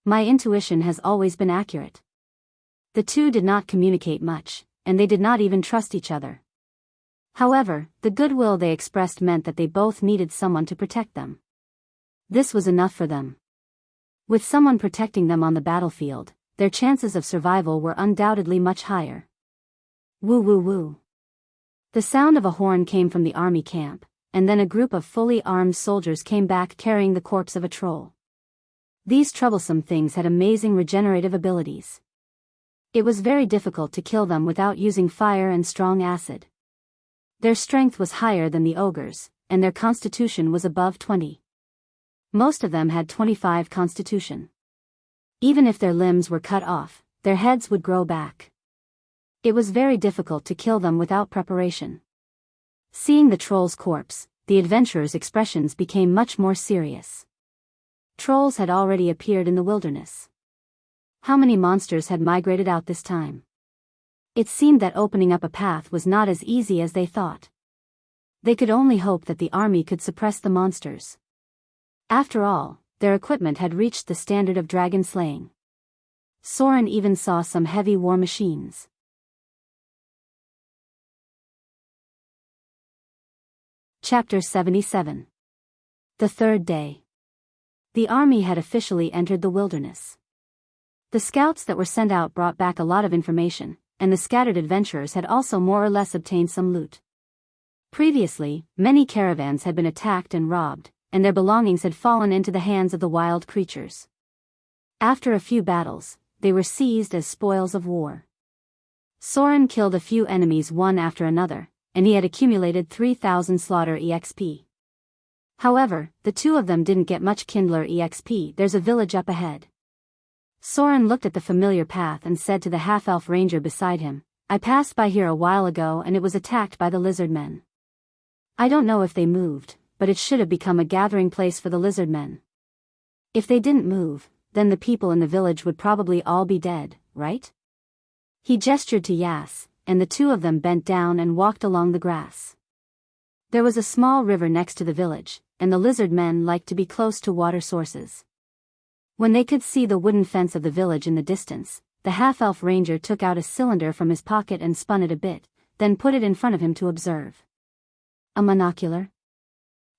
My intuition has always been accurate." The two did not communicate much, and they did not even trust each other. However, the goodwill they expressed meant that they both needed someone to protect them. This was enough for them. With someone protecting them on the battlefield, their chances of survival were undoubtedly much higher. Woo woo woo. The sound of a horn came from the army camp, and then a group of fully armed soldiers came back carrying the corpse of a troll. These troublesome things had amazing regenerative abilities. It was very difficult to kill them without using fire and strong acid. Their strength was higher than the ogres, and their constitution was above 20. Most of them had 25 constitution. Even if their limbs were cut off, their heads would grow back. It was very difficult to kill them without preparation. Seeing the troll's corpse, the adventurers' expressions became much more serious. Trolls had already appeared in the wilderness. How many monsters had migrated out this time? It seemed that opening up a path was not as easy as they thought. They could only hope that the army could suppress the monsters. After all, their equipment had reached the standard of dragon slaying. Soren even saw some heavy war machines. Chapter 77. The third day. The army had officially entered the wilderness. The scouts that were sent out brought back a lot of information, and the scattered adventurers had also more or less obtained some loot. Previously, many caravans had been attacked and robbed, and their belongings had fallen into the hands of the wild creatures. After a few battles, they were seized as spoils of war. Soren killed a few enemies one after another, and he had accumulated 3,000 slaughter EXP. However, the two of them didn't get much kindler EXP. "There's a village up ahead." Soren looked at the familiar path and said to the half-elf ranger beside him, "I passed by here a while ago and it was attacked by the lizard men. I don't know if they moved, but it should have become a gathering place for the lizard men. If they didn't move, then the people in the village would probably all be dead, right?" He gestured to Yas, and the two of them bent down and walked along the grass. There was a small river next to the village, and the lizard men liked to be close to water sources. When they could see the wooden fence of the village in the distance, the half-elf ranger took out a cylinder from his pocket and spun it a bit, then put it in front of him to observe. "A monocular?"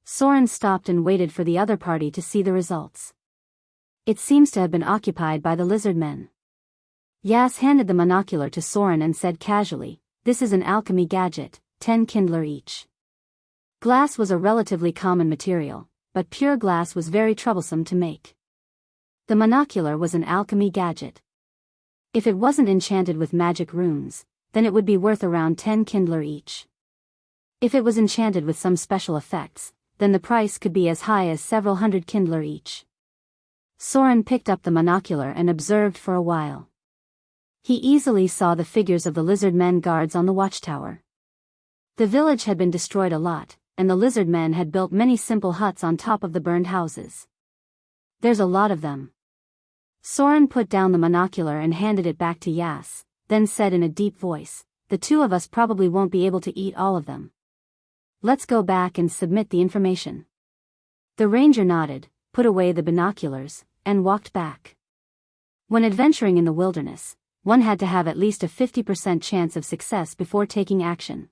Soren stopped and waited for the other party to see the results. "It seems to have been occupied by the lizard men." Yas handed the monocular to Soren and said casually, "This is an alchemy gadget, 10 kindler each." Glass was a relatively common material, but pure glass was very troublesome to make. The monocular was an alchemy gadget. If it wasn't enchanted with magic runes, then it would be worth around 10 kindler each. If it was enchanted with some special effects, then the price could be as high as several hundred kindler each. Soren picked up the monocular and observed for a while. He easily saw the figures of the lizard men guards on the watchtower. The village had been destroyed a lot, and the lizard men had built many simple huts on top of the burned houses. "There's a lot of them." Soren put down the monocular and handed it back to Yas, then said in a deep voice, "The two of us probably won't be able to eat all of them. Let's go back and submit the information." The ranger nodded, put away the binoculars, and walked back. When adventuring in the wilderness, one had to have at least a 50% chance of success before taking action.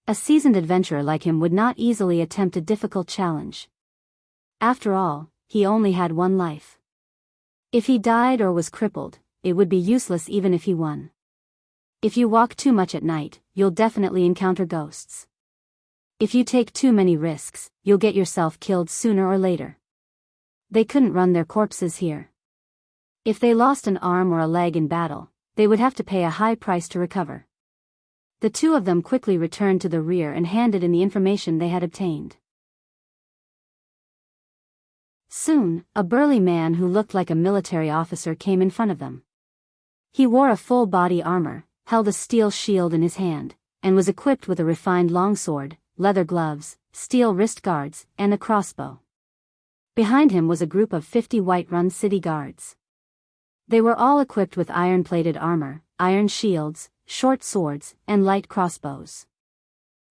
A seasoned adventurer like him would not easily attempt a difficult challenge. After all, he only had one life. If he died or was crippled, it would be useless even if he won. If you walk too much at night, you'll definitely encounter ghosts. If you take too many risks, you'll get yourself killed sooner or later. They couldn't run their corpses here. If they lost an arm or a leg in battle, they would have to pay a high price to recover. The two of them quickly returned to the rear and handed in the information they had obtained. Soon, a burly man who looked like a military officer came in front of them. He wore a full body armor, held a steel shield in his hand, and was equipped with a refined longsword, leather gloves, steel wrist guards, and a crossbow. Behind him was a group of 50 Whiterun city guards. They were all equipped with iron-plated armor, iron shields, short swords, and light crossbows.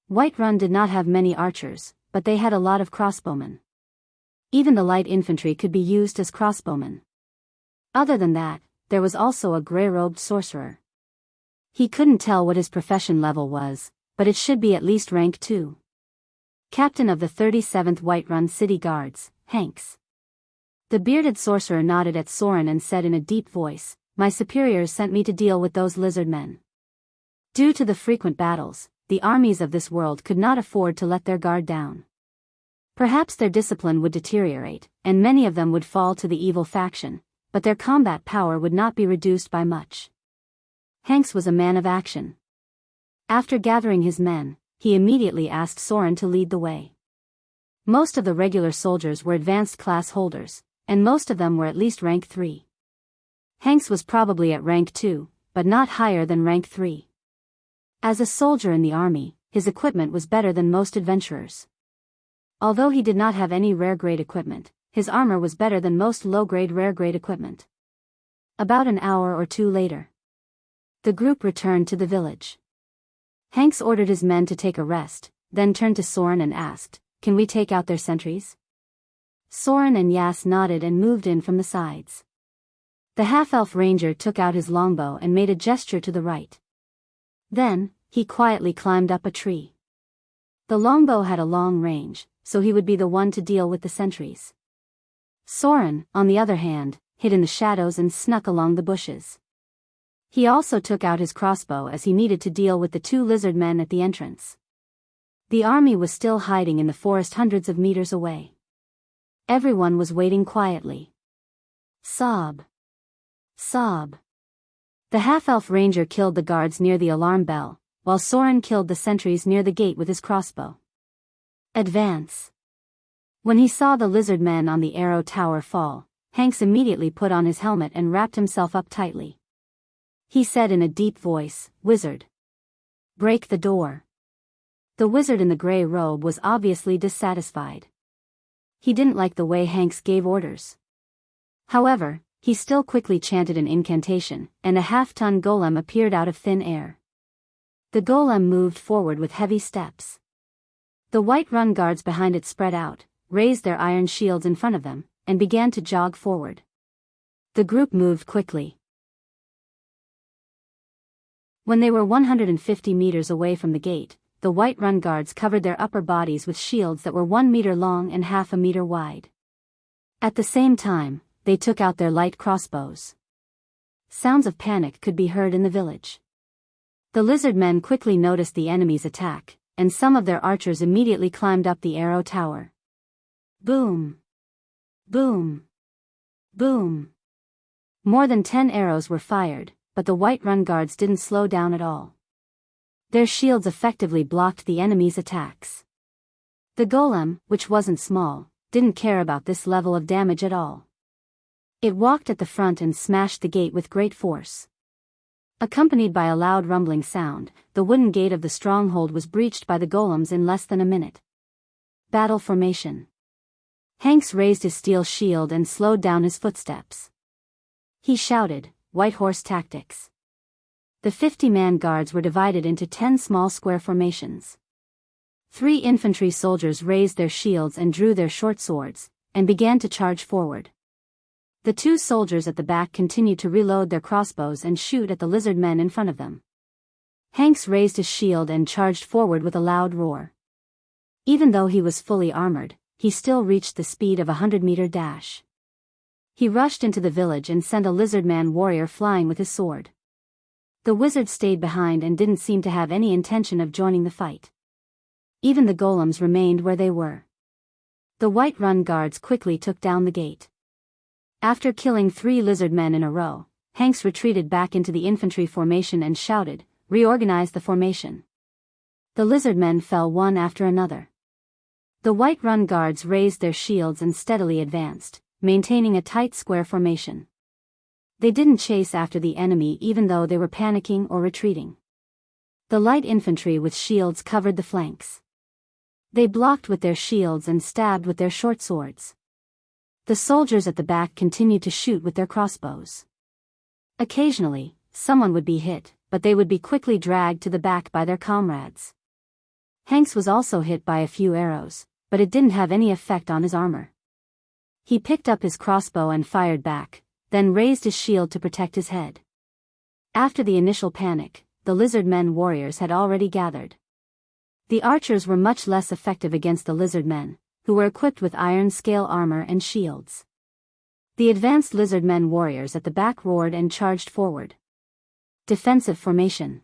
Whiterun did not have many archers, but they had a lot of crossbowmen. Even the light infantry could be used as crossbowmen. Other than that, there was also a grey-robed sorcerer. He couldn't tell what his profession level was, but it should be at least rank 2. Captain of the 37th Whiterun City Guards, Hanks. The bearded sorcerer nodded at Soren and said in a deep voice, "My superiors sent me to deal with those lizard men." Due to the frequent battles, the armies of this world could not afford to let their guard down. Perhaps their discipline would deteriorate, and many of them would fall to the evil faction, but their combat power would not be reduced by much. Hanks was a man of action. After gathering his men, he immediately asked Soren to lead the way. Most of the regular soldiers were advanced class holders, and most of them were at least rank 3. Hanks was probably at rank 2, but not higher than rank 3. As a soldier in the army, his equipment was better than most adventurers. Although he did not have any rare-grade equipment, his armor was better than most low-grade rare-grade equipment. About an hour or two later, the group returned to the village. Hanks ordered his men to take a rest, then turned to Soren and asked, "Can we take out their sentries?" Soren and Yas nodded and moved in from the sides. The half-elf ranger took out his longbow and made a gesture to the right. Then, he quietly climbed up a tree. The longbow had a long range, so he would be the one to deal with the sentries. Soren, on the other hand, hid in the shadows and snuck along the bushes. He also took out his crossbow as he needed to deal with the 2 lizard men at the entrance. The army was still hiding in the forest hundreds of meters away. Everyone was waiting quietly. Sob. Sob. The half-elf ranger killed the guards near the alarm bell, while Soren killed the sentries near the gate with his crossbow. Advance. When he saw the lizard men on the arrow tower fall, Hanks immediately put on his helmet and wrapped himself up tightly. He said in a deep voice, "Wizard. Break the door." The wizard in the gray robe was obviously dissatisfied. He didn't like the way Hanks gave orders. However, he still quickly chanted an incantation, and a half-ton golem appeared out of thin air. The golem moved forward with heavy steps. The Whiterun guards behind it spread out, raised their iron shields in front of them, and began to jog forward. The group moved quickly. When they were 150 meters away from the gate, the Whiterun guards covered their upper bodies with shields that were 1 meter long and half a meter wide. At the same time, they took out their light crossbows. Sounds of panic could be heard in the village. The lizard men quickly noticed the enemy's attack, and some of their archers immediately climbed up the arrow tower. Boom! Boom! Boom! More than 10 arrows were fired, but the Whiterun guards didn't slow down at all. Their shields effectively blocked the enemy's attacks. The golem, which wasn't small, didn't care about this level of damage at all. It walked at the front and smashed the gate with great force. Accompanied by a loud rumbling sound, the wooden gate of the stronghold was breached by the golems in less than a minute. Battle formation. Hanks raised his steel shield and slowed down his footsteps. He shouted, "White horse tactics." The 50-man guards were divided into 10 small square formations. 3 infantry soldiers raised their shields and drew their short swords, and began to charge forward. The two soldiers at the back continued to reload their crossbows and shoot at the lizard men in front of them. Hanks raised his shield and charged forward with a loud roar. Even though he was fully armored, he still reached the speed of a 100-meter dash. He rushed into the village and sent a lizardman warrior flying with his sword. The wizard stayed behind and didn't seem to have any intention of joining the fight. Even the golems remained where they were. The Whiterun guards quickly took down the gate. After killing 3 lizard men in a row, Hanks retreated back into the infantry formation and shouted, "Reorganize the formation." The lizard men fell one after another. The Whiterun guards raised their shields and steadily advanced, maintaining a tight square formation. They didn't chase after the enemy even though they were panicking or retreating. The light infantry with shields covered the flanks. They blocked with their shields and stabbed with their short swords. The soldiers at the back continued to shoot with their crossbows. Occasionally, someone would be hit, but they would be quickly dragged to the back by their comrades. Hanks was also hit by a few arrows, but it didn't have any effect on his armor. He picked up his crossbow and fired back, then raised his shield to protect his head. After the initial panic, the lizard men warriors had already gathered. The archers were much less effective against the lizard men, who were equipped with iron scale armor and shields. The advanced lizard men warriors at the back roared and charged forward. Defensive formation.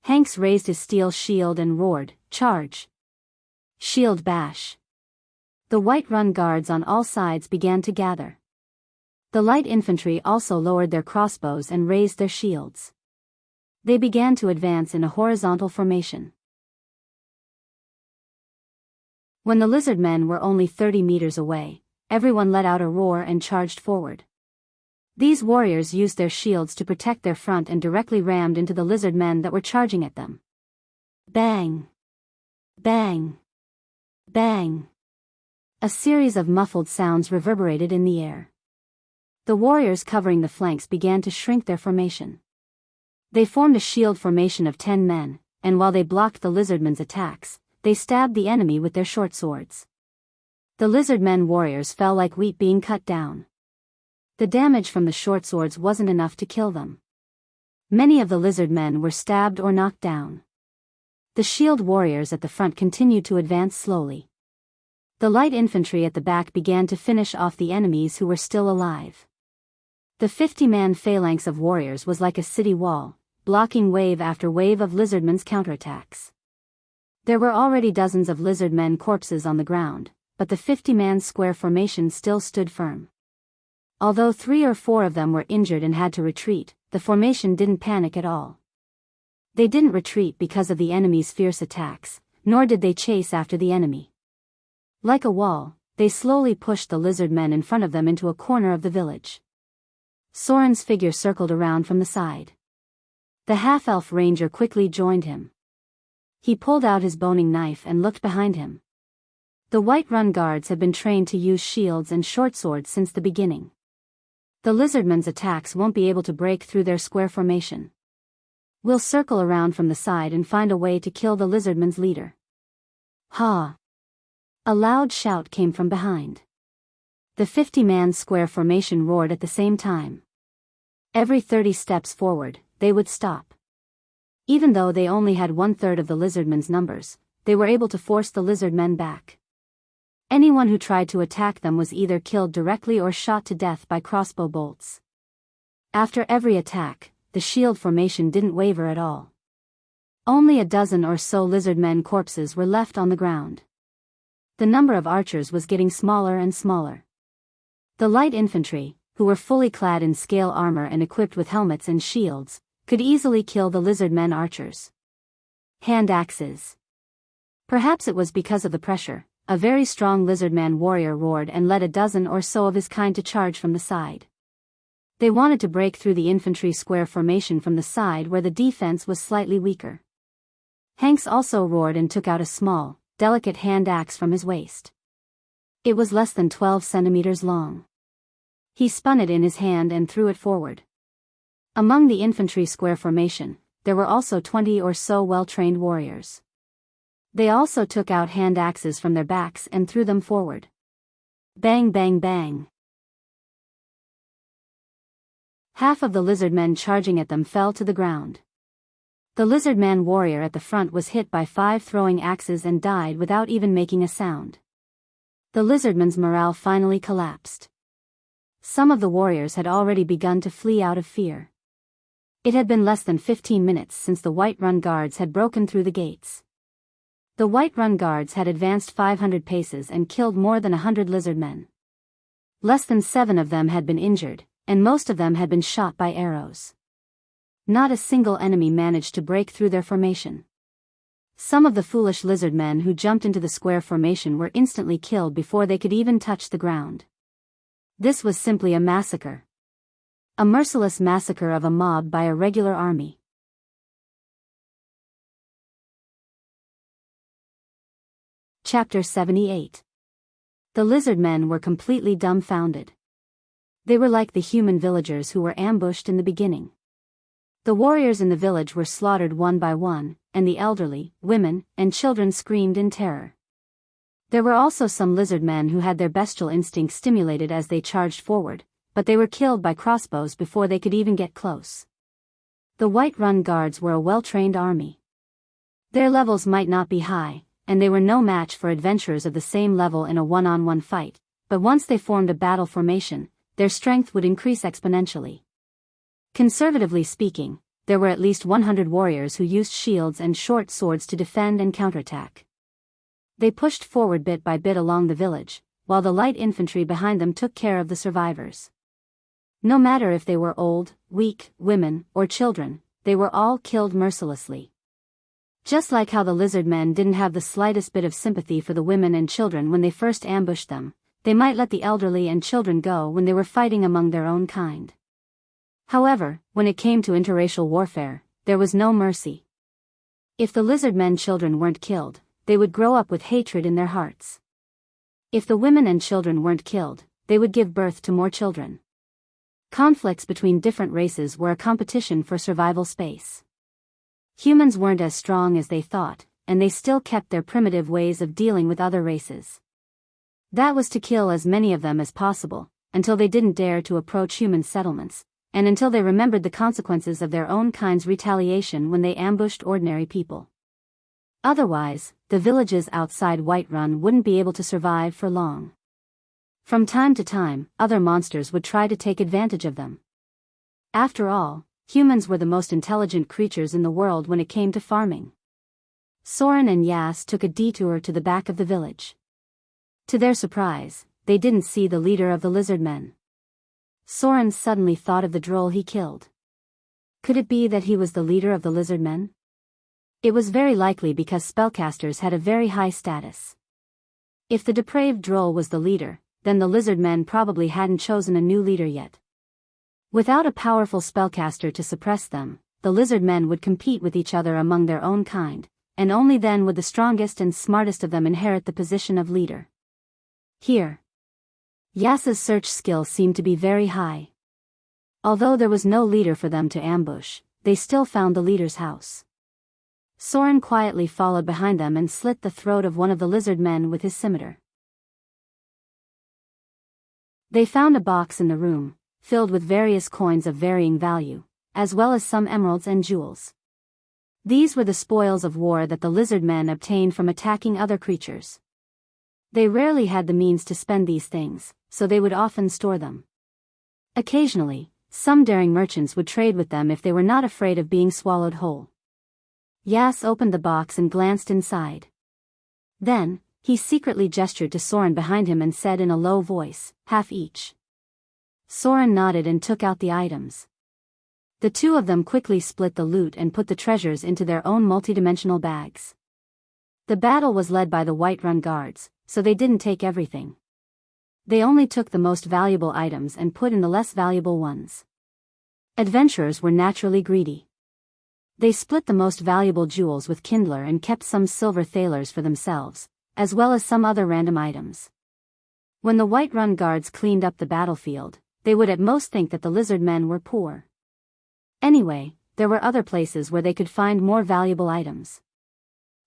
Hanks raised his steel shield and roared, "Charge!" Shield bash. The Whiterun guards on all sides began to gather. The light infantry also lowered their crossbows and raised their shields. They began to advance in a horizontal formation. When the lizard men were only 30 meters away, everyone let out a roar and charged forward. These warriors used their shields to protect their front and directly rammed into the lizard men that were charging at them. Bang! Bang! Bang! A series of muffled sounds reverberated in the air. The warriors covering the flanks began to shrink their formation. They formed a shield formation of 10 men, and while they blocked the lizardmen's attacks, they stabbed the enemy with their short swords. The lizard men warriors fell like wheat being cut down. The damage from the short swords wasn't enough to kill them. Many of the lizard men were stabbed or knocked down. The shield warriors at the front continued to advance slowly. The light infantry at the back began to finish off the enemies who were still alive. The 50-man phalanx of warriors was like a city wall, blocking wave after wave of lizardmen's counterattacks. There were already dozens of lizard men corpses on the ground, but the 50-man square formation still stood firm. Although 3 or 4 of them were injured and had to retreat, the formation didn't panic at all. They didn't retreat because of the enemy's fierce attacks, nor did they chase after the enemy. Like a wall, they slowly pushed the lizard men in front of them into a corner of the village. Soren's figure circled around from the side. The half-elf ranger quickly joined him. He pulled out his boning knife and looked behind him. The Whiterun guards had been trained to use shields and short swords since the beginning. The lizardmen's attacks won't be able to break through their square formation. We'll circle around from the side and find a way to kill the lizardmen's leader. Ha! A loud shout came from behind. The 50-man square formation roared at the same time. Every 30 steps forward, they would stop. Even though they only had 1/3 of the lizardmen's numbers, they were able to force the lizardmen back. Anyone who tried to attack them was either killed directly or shot to death by crossbow bolts. After every attack, the shield formation didn't waver at all. Only a dozen or so lizardmen corpses were left on the ground. The number of archers was getting smaller and smaller. The light infantry, who were fully clad in scale armor and equipped with helmets and shields, could easily kill the lizardmen archers. Hand axes. Perhaps it was because of the pressure, a very strong lizardman warrior roared and led a dozen or so of his kind to charge from the side. They wanted to break through the infantry square formation from the side where the defense was slightly weaker. Hanks also roared and took out a small, delicate hand axe from his waist. It was less than 12 centimeters long. He spun it in his hand and threw it forward. Among the infantry square formation, there were also 20 or so well-trained warriors. They also took out hand axes from their backs and threw them forward. Bang bang bang. Half of the lizard men charging at them fell to the ground. The lizard man warrior at the front was hit by 5 throwing axes and died without even making a sound. The lizardman's morale finally collapsed. Some of the warriors had already begun to flee out of fear. It had been less than 15 minutes since the Whiterun guards had broken through the gates. The Whiterun guards had advanced 500 paces and killed more than 100 lizard men. Less than 7 of them had been injured, and most of them had been shot by arrows. Not a single enemy managed to break through their formation. Some of the foolish lizard men who jumped into the square formation were instantly killed before they could even touch the ground. This was simply a massacre. A merciless massacre of a mob by a regular army. Chapter 78. The lizard men were completely dumbfounded. They were like the human villagers who were ambushed in the beginning. The warriors in the village were slaughtered one by one, and the elderly, women, and children screamed in terror. There were also some lizard men who had their bestial instincts stimulated as they charged forward, but they were killed by crossbows before they could even get close. The Whiterun guards were a well-trained army. Their levels might not be high, and they were no match for adventurers of the same level in a one-on-one fight, but once they formed a battle formation, their strength would increase exponentially. Conservatively speaking, there were at least 100 warriors who used shields and short swords to defend and counterattack. They pushed forward bit by bit along the village, while the light infantry behind them took care of the survivors. No matter if they were old, weak, women, or children, they were all killed mercilessly. Just like how the lizard men didn't have the slightest bit of sympathy for the women and children when they first ambushed them, they might let the elderly and children go when they were fighting among their own kind. However, when it came to interracial warfare, there was no mercy. If the lizard men children weren't killed, they would grow up with hatred in their hearts. If the women and children weren't killed, they would give birth to more children. Conflicts between different races were a competition for survival space. Humans weren't as strong as they thought, and they still kept their primitive ways of dealing with other races. That was to kill as many of them as possible, until they didn't dare to approach human settlements, and until they remembered the consequences of their own kind's retaliation when they ambushed ordinary people. Otherwise, the villages outside Whiterun wouldn't be able to survive for long. From time to time, other monsters would try to take advantage of them. After all, humans were the most intelligent creatures in the world when it came to farming. Soren and Yas took a detour to the back of the village. To their surprise, they didn't see the leader of the lizard men. Soren suddenly thought of the droll he killed. Could it be that he was the leader of the lizard men? It was very likely because spellcasters had a very high status. If the depraved droll was the leader, then the lizard men probably hadn't chosen a new leader yet. Without a powerful spellcaster to suppress them, the lizard men would compete with each other among their own kind, and only then would the strongest and smartest of them inherit the position of leader. Here, Yas's search skill seemed to be very high. Although there was no leader for them to ambush, they still found the leader's house. Soren quietly followed behind them and slit the throat of one of the lizard men with his scimitar. They found a box in the room, filled with various coins of varying value, as well as some emeralds and jewels. These were the spoils of war that the lizard men obtained from attacking other creatures. They rarely had the means to spend these things, so they would often store them. Occasionally, some daring merchants would trade with them if they were not afraid of being swallowed whole. Yas opened the box and glanced inside. Then, he secretly gestured to Soren behind him and said in a low voice, "Half each." Soren nodded and took out the items. The two of them quickly split the loot and put the treasures into their own multidimensional bags. The battle was led by the Whiterun guards, so they didn't take everything. They only took the most valuable items and put in the less valuable ones. Adventurers were naturally greedy. They split the most valuable jewels with Kindler and kept some silver thalers for themselves, as well as some other random items. When the Whiterun guards cleaned up the battlefield, they would at most think that the lizard men were poor. Anyway, there were other places where they could find more valuable items.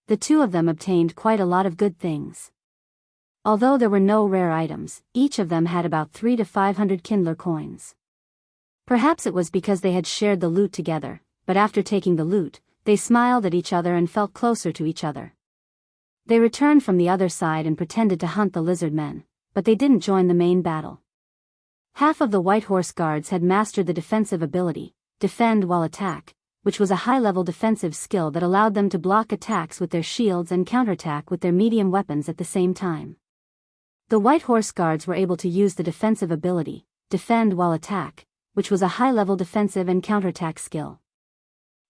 The two of them obtained quite a lot of good things. Although there were no rare items, each of them had about 300 to 500 Kindler coins. Perhaps it was because they had shared the loot together, but after taking the loot, they smiled at each other and felt closer to each other. They returned from the other side and pretended to hunt the lizard men, but they didn't join the main battle. Half of the White Horse Guards had mastered the defensive ability, defend while attack, which was a high-level defensive skill that allowed them to block attacks with their shields and counterattack with their medium weapons at the same time. The White Horse Guards were able to use the defensive ability, defend while attack, which was a high-level defensive and counterattack skill.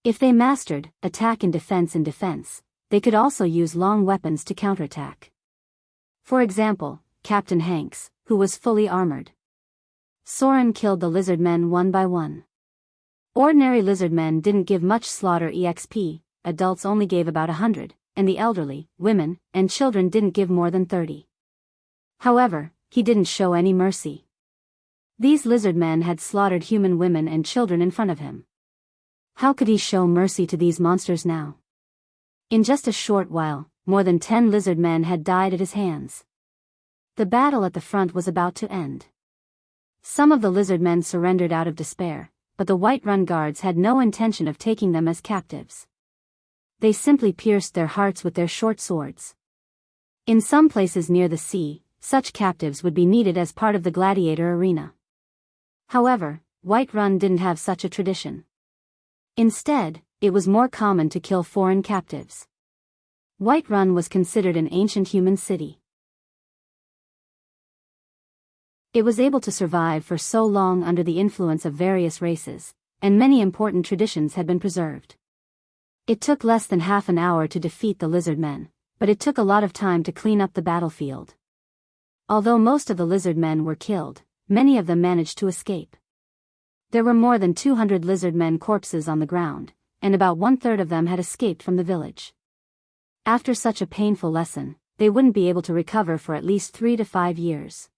If they mastered attack and defense, they could also use long weapons to counterattack. For example, Captain Hanks, who was fully armored. Soren killed the lizard men one by one. Ordinary lizard men didn't give much slaughter exp, adults only gave about 100, and the elderly, women, and children didn't give more than 30. However, he didn't show any mercy. These lizard men had slaughtered human women and children in front of him. How could he show mercy to these monsters now? In just a short while, more than 10 lizard men had died at his hands. The battle at the front was about to end. Some of the lizard men surrendered out of despair, but the Whiterun guards had no intention of taking them as captives. They simply pierced their hearts with their short swords. In some places near the sea, such captives would be needed as part of the gladiator arena. However, Whiterun didn't have such a tradition. Instead, it was more common to kill foreign captives. Whiterun was considered an ancient human city. It was able to survive for so long under the influence of various races, and many important traditions had been preserved. It took less than half an hour to defeat the lizard men, but it took a lot of time to clean up the battlefield. Although most of the lizard men were killed, many of them managed to escape. There were more than 200 lizard men corpses on the ground, and about 1/3 of them had escaped from the village. After such a painful lesson, they wouldn't be able to recover for at least 3 to 5 years.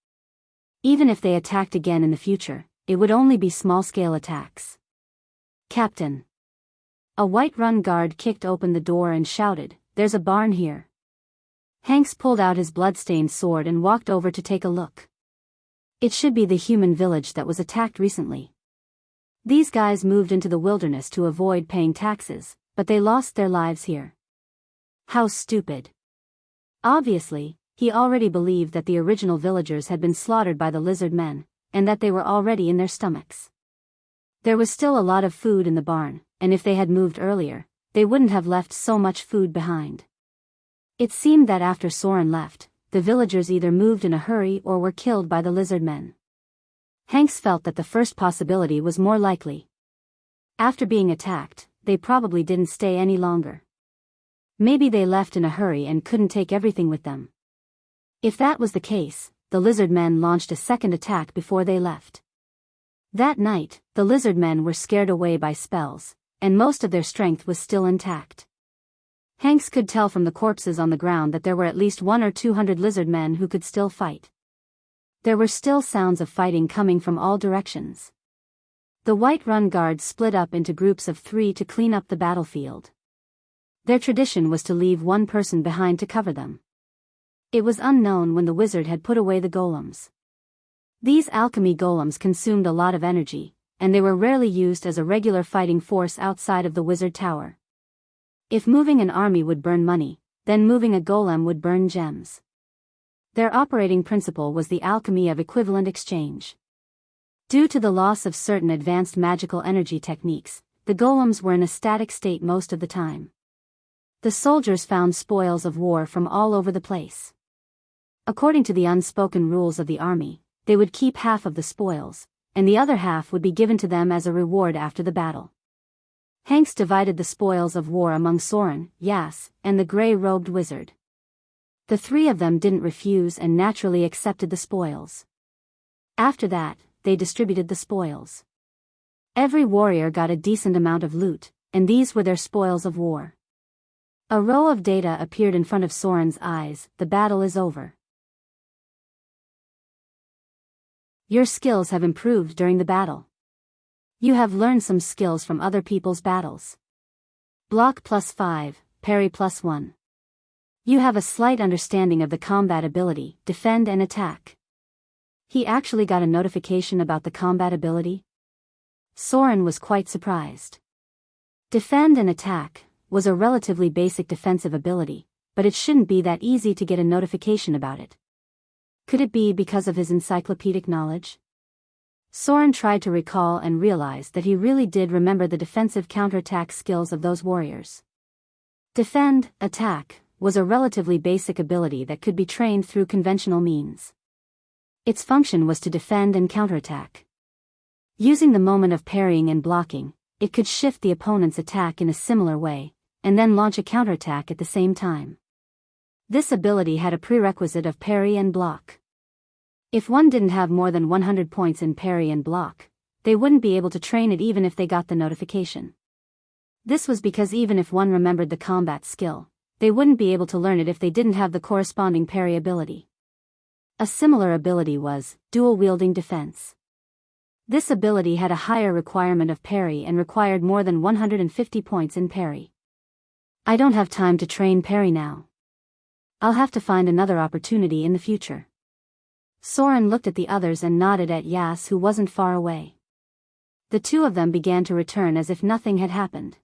Even if they attacked again in the future, it would only be small-scale attacks. Captain. A Whiterun guard kicked open the door and shouted, "There's a barn here." Hanks pulled out his blood-stained sword and walked over to take a look. It should be the human village that was attacked recently. These guys moved into the wilderness to avoid paying taxes, but they lost their lives here. How stupid. Obviously, he already believed that the original villagers had been slaughtered by the lizard men, and that they were already in their stomachs. There was still a lot of food in the barn, and if they had moved earlier, they wouldn't have left so much food behind. It seemed that after Soren left, the villagers either moved in a hurry or were killed by the lizard men. Hanks felt that the first possibility was more likely. After being attacked, they probably didn't stay any longer. Maybe they left in a hurry and couldn't take everything with them. If that was the case, the lizard men launched a second attack before they left. That night, the lizard men were scared away by spells, and most of their strength was still intact. Hanks could tell from the corpses on the ground that there were at least 100 or 200 lizard men who could still fight. There were still sounds of fighting coming from all directions. The Whiterun guards split up into groups of 3 to clean up the battlefield. Their tradition was to leave one person behind to cover them. It was unknown when the wizard had put away the golems. These alchemy golems consumed a lot of energy, and they were rarely used as a regular fighting force outside of the wizard tower. If moving an army would burn money, then moving a golem would burn gems. Their operating principle was the alchemy of equivalent exchange. Due to the loss of certain advanced magical energy techniques, the golems were in a static state most of the time. The soldiers found spoils of war from all over the place. According to the unspoken rules of the army, they would keep half of the spoils, and the other half would be given to them as a reward after the battle. Hanks divided the spoils of war among Soren, Yas, and the gray-robed wizard. The 3 of them didn't refuse and naturally accepted the spoils. After that, they distributed the spoils. Every warrior got a decent amount of loot, and these were their spoils of war. A row of data appeared in front of Soren's eyes. The battle is over. Your skills have improved during the battle. You have learned some skills from other people's battles. Block +5, parry +1. You have a slight understanding of the combat ability, defend and attack. He actually got a notification about the combat ability. Soren was quite surprised. Defend and attack was a relatively basic defensive ability, but it shouldn't be that easy to get a notification about it. Could it be because of his encyclopedic knowledge? Soren tried to recall and realized that he really did remember the defensive counterattack skills of those warriors. Defend, attack, was a relatively basic ability that could be trained through conventional means. Its function was to defend and counterattack. Using the moment of parrying and blocking, it could shift the opponent's attack in a similar way, and then launch a counterattack at the same time. This ability had a prerequisite of parry and block. If one didn't have more than 100 points in parry and block, they wouldn't be able to train it even if they got the notification. This was because even if one remembered the combat skill, they wouldn't be able to learn it if they didn't have the corresponding parry ability. A similar ability was dual-wielding defense. This ability had a higher requirement of parry and required more than 150 points in parry. I don't have time to train parry now. I'll have to find another opportunity in the future. Soren looked at the others and nodded at Yas, who wasn't far away. The two of them began to return as if nothing had happened.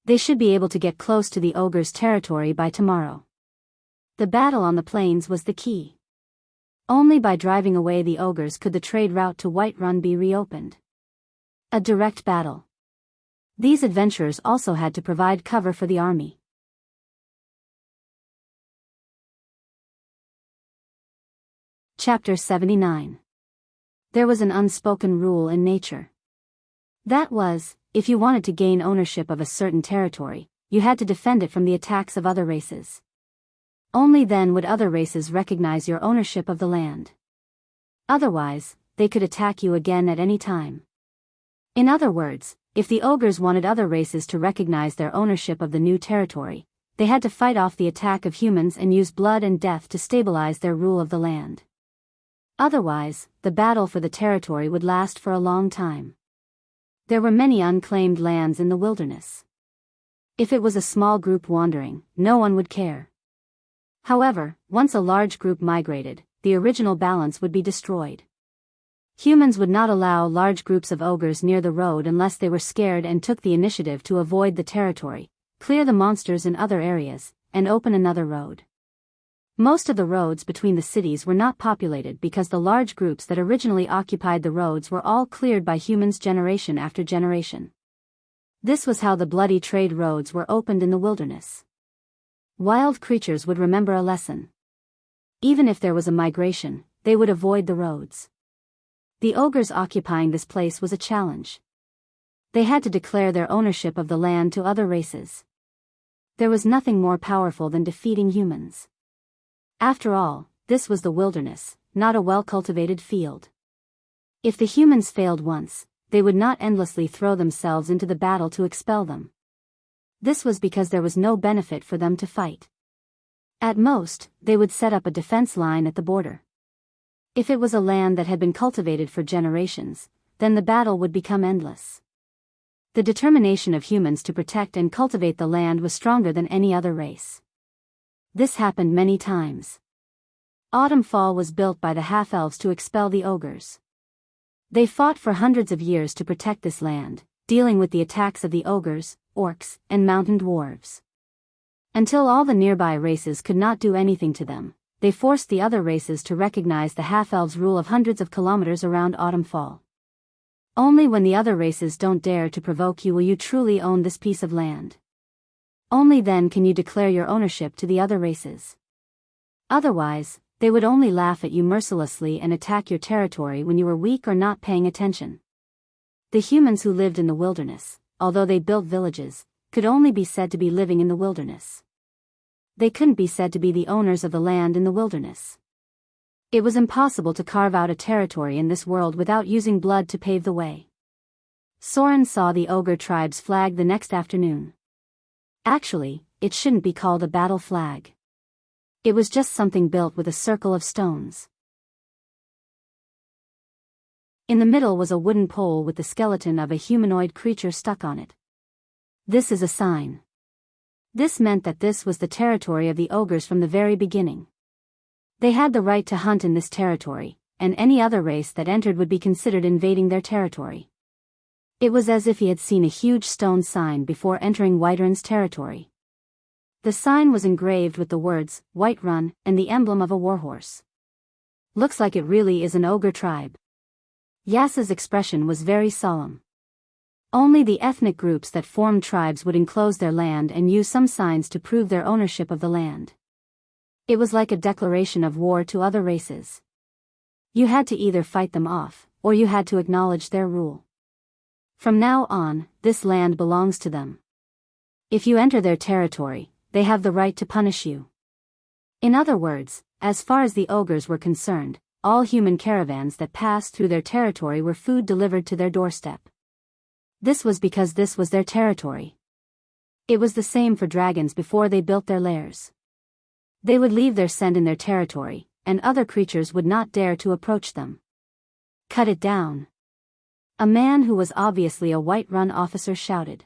They should be able to get close to the ogre's territory by tomorrow. The battle on the plains was the key. Only by driving away the ogres could the trade route to Whiterun be reopened. A direct battle. These adventurers also had to provide cover for the army. Chapter 79. There was an unspoken rule in nature. That was, if you wanted to gain ownership of a certain territory, you had to defend it from the attacks of other races. Only then would other races recognize your ownership of the land. Otherwise, they could attack you again at any time. In other words, if the ogres wanted other races to recognize their ownership of the new territory, they had to fight off the attack of humans and use blood and death to stabilize their rule of the land. Otherwise, the battle for the territory would last for a long time. There were many unclaimed lands in the wilderness. If it was a small group wandering, no one would care. However, once a large group migrated, the original balance would be destroyed. Humans would not allow large groups of ogres near the road unless they were scared and took the initiative to avoid the territory, clear the monsters in other areas, and open another road. Most of the roads between the cities were not populated because the large groups that originally occupied the roads were all cleared by humans generation after generation. This was how the bloody trade roads were opened in the wilderness. Wild creatures would remember a lesson. Even if there was a migration, they would avoid the roads. The ogres occupying this place was a challenge. They had to declare their ownership of the land to other races. There was nothing more powerful than defeating humans. After all, this was the wilderness, not a well-cultivated field. If the humans failed once, they would not endlessly throw themselves into the battle to expel them. This was because there was no benefit for them to fight. At most, they would set up a defense line at the border. If it was a land that had been cultivated for generations, then the battle would become endless. The determination of humans to protect and cultivate the land was stronger than any other race. This happened many times. Autumn Fall was built by the half-elves to expel the ogres. They fought for hundreds of years to protect this land, dealing with the attacks of the ogres, orcs, and mountain dwarves. Until all the nearby races could not do anything to them, they forced the other races to recognize the half-elves' rule of hundreds of kilometers around Autumn Fall. Only when the other races don't dare to provoke you will you truly own this piece of land. Only then can you declare your ownership to the other races. Otherwise, they would only laugh at you mercilessly and attack your territory when you were weak or not paying attention. The humans who lived in the wilderness, although they built villages, could only be said to be living in the wilderness. They couldn't be said to be the owners of the land in the wilderness. It was impossible to carve out a territory in this world without using blood to pave the way. Soren saw the ogre tribe's flag the next afternoon. Actually, it shouldn't be called a battle flag. It was just something built with a circle of stones. In the middle was a wooden pole with the skeleton of a humanoid creature stuck on it. This is a sign. This meant that this was the territory of the ogres from the very beginning. They had the right to hunt in this territory, and any other race that entered would be considered invading their territory. It was as if he had seen a huge stone sign before entering Whiterun's territory. The sign was engraved with the words, Whiterun, and the emblem of a warhorse. Looks like it really is an ogre tribe. Yasa's expression was very solemn. Only the ethnic groups that formed tribes would enclose their land and use some signs to prove their ownership of the land. It was like a declaration of war to other races. You had to either fight them off, or you had to acknowledge their rule. From now on, this land belongs to them. If you enter their territory, they have the right to punish you. In other words, as far as the ogres were concerned, all human caravans that passed through their territory were food delivered to their doorstep. This was because this was their territory. It was the same for dragons before they built their lairs. They would leave their scent in their territory, and other creatures would not dare to approach them. Cut it down. A man who was obviously a Whiterun officer shouted.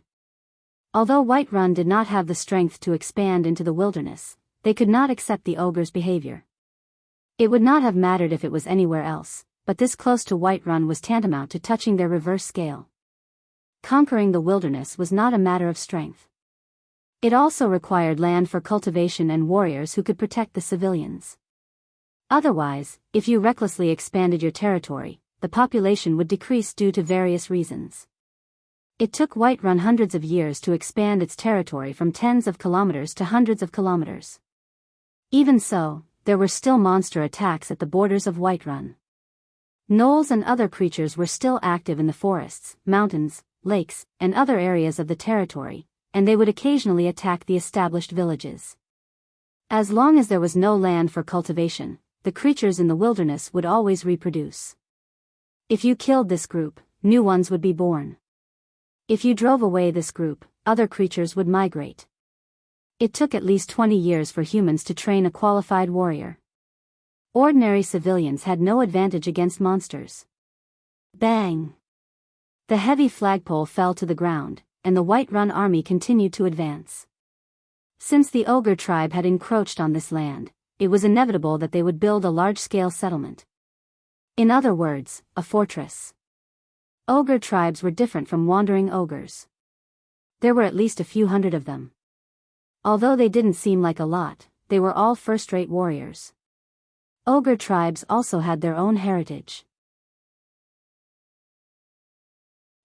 Although Whiterun did not have the strength to expand into the wilderness, they could not accept the ogre's behavior. It would not have mattered if it was anywhere else, but this close to Whiterun was tantamount to touching their reverse scale. Conquering the wilderness was not a matter of strength. It also required land for cultivation and warriors who could protect the civilians. Otherwise, if you recklessly expanded your territory, the population would decrease due to various reasons. It took Whiterun hundreds of years to expand its territory from tens of kilometers to hundreds of kilometers. Even so, there were still monster attacks at the borders of Whiterun. Gnolls and other creatures were still active in the forests, mountains, lakes, and other areas of the territory, and they would occasionally attack the established villages. As long as there was no land for cultivation, the creatures in the wilderness would always reproduce. If you killed this group, new ones would be born. If you drove away this group, other creatures would migrate. It took at least 20 years for humans to train a qualified warrior. Ordinary civilians had no advantage against monsters. Bang! The heavy flagpole fell to the ground, and the Whiterun army continued to advance. Since the ogre tribe had encroached on this land, it was inevitable that they would build a large-scale settlement. In other words, a fortress. Ogre tribes were different from wandering ogres. There were at least a few hundred of them. Although they didn't seem like a lot, they were all first-rate warriors. Ogre tribes also had their own heritage.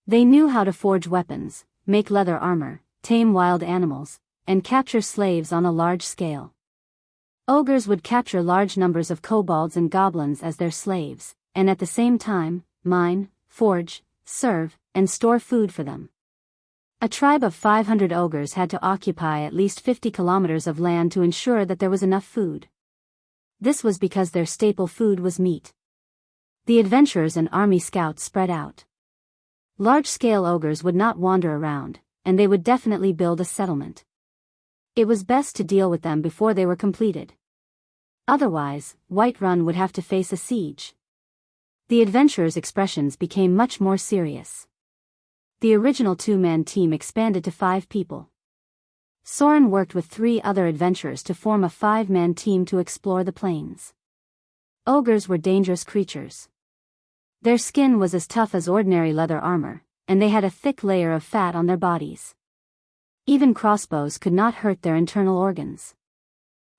They knew how to forge weapons, make leather armor, tame wild animals, and capture slaves on a large scale. Ogres would capture large numbers of kobolds and goblins as their slaves, and at the same time, mine, forge, serve, and store food for them. A tribe of 500 ogres had to occupy at least 50 kilometers of land to ensure that there was enough food. This was because their staple food was meat. The adventurers and army scouts spread out. Large-scale ogres would not wander around, and they would definitely build a settlement. It was best to deal with them before they were completed. Otherwise, Whiterun would have to face a siege. The adventurers' expressions became much more serious. The original two-man team expanded to 5 people. Soren worked with 3 other adventurers to form a 5-man team to explore the plains. Ogres were dangerous creatures. Their skin was as tough as ordinary leather armor, and they had a thick layer of fat on their bodies. Even crossbows could not hurt their internal organs.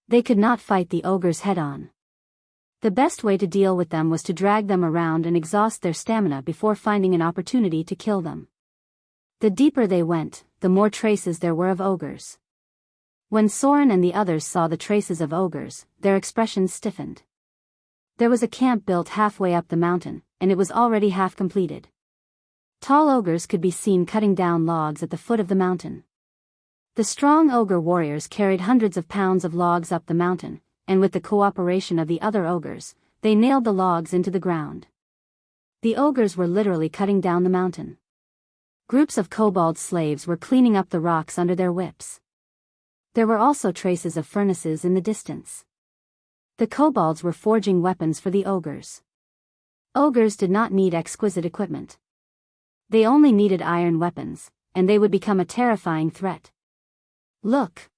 They could not fight the ogres head-on. The best way to deal with them was to drag them around and exhaust their stamina before finding an opportunity to kill them. The deeper they went, the more traces there were of ogres. When Soren and the others saw the traces of ogres, their expressions stiffened. There was a camp built halfway up the mountain, and it was already half completed. Tall ogres could be seen cutting down logs at the foot of the mountain. The strong ogre warriors carried hundreds of pounds of logs up the mountain, and with the cooperation of the other ogres, they nailed the logs into the ground. The ogres were literally cutting down the mountain. Groups of kobold slaves were cleaning up the rocks under their whips. There were also traces of furnaces in the distance. The kobolds were forging weapons for the ogres. Ogres did not need exquisite equipment. They only needed iron weapons, and they would become a terrifying threat. Look!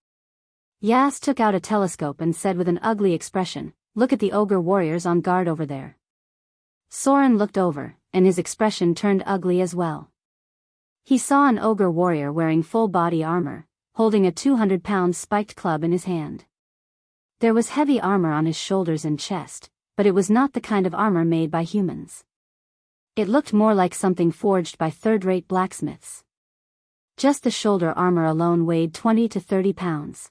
Yas took out a telescope and said with an ugly expression, "Look at the ogre warriors on guard over there." Soren looked over, and his expression turned ugly as well. He saw an ogre warrior wearing full body armor, holding a 200-pound spiked club in his hand. There was heavy armor on his shoulders and chest, but it was not the kind of armor made by humans. It looked more like something forged by third-rate blacksmiths. Just the shoulder armor alone weighed 20 to 30 pounds.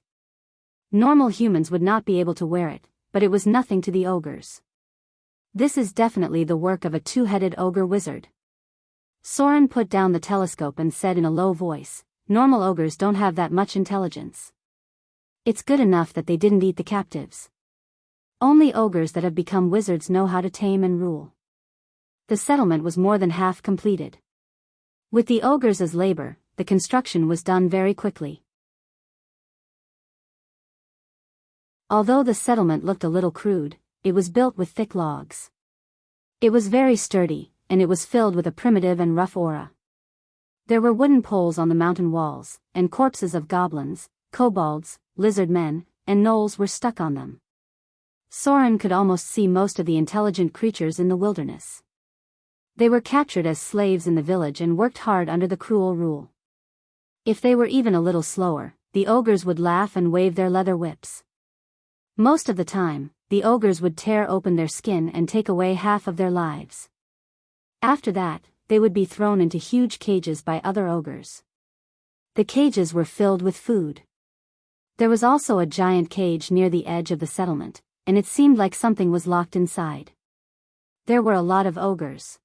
Normal humans would not be able to wear it, but it was nothing to the ogres. This is definitely the work of a two-headed ogre wizard. Soren put down the telescope and said in a low voice, "Normal ogres don't have that much intelligence. It's good enough that they didn't eat the captives. Only ogres that have become wizards know how to tame and rule." The settlement was more than half completed. With the ogres as labor, the construction was done very quickly. Although the settlement looked a little crude, it was built with thick logs. It was very sturdy, and it was filled with a primitive and rough aura. There were wooden poles on the mountain walls, and corpses of goblins, kobolds, lizard men, and gnolls were stuck on them. Soren could almost see most of the intelligent creatures in the wilderness. They were captured as slaves in the village and worked hard under the cruel rule. If they were even a little slower, the ogres would laugh and wave their leather whips. Most of the time, the ogres would tear open their skin and take away half of their lives. After that, they would be thrown into huge cages by other ogres. The cages were filled with food. There was also a giant cage near the edge of the settlement, and it seemed like something was locked inside. There were a lot of ogres.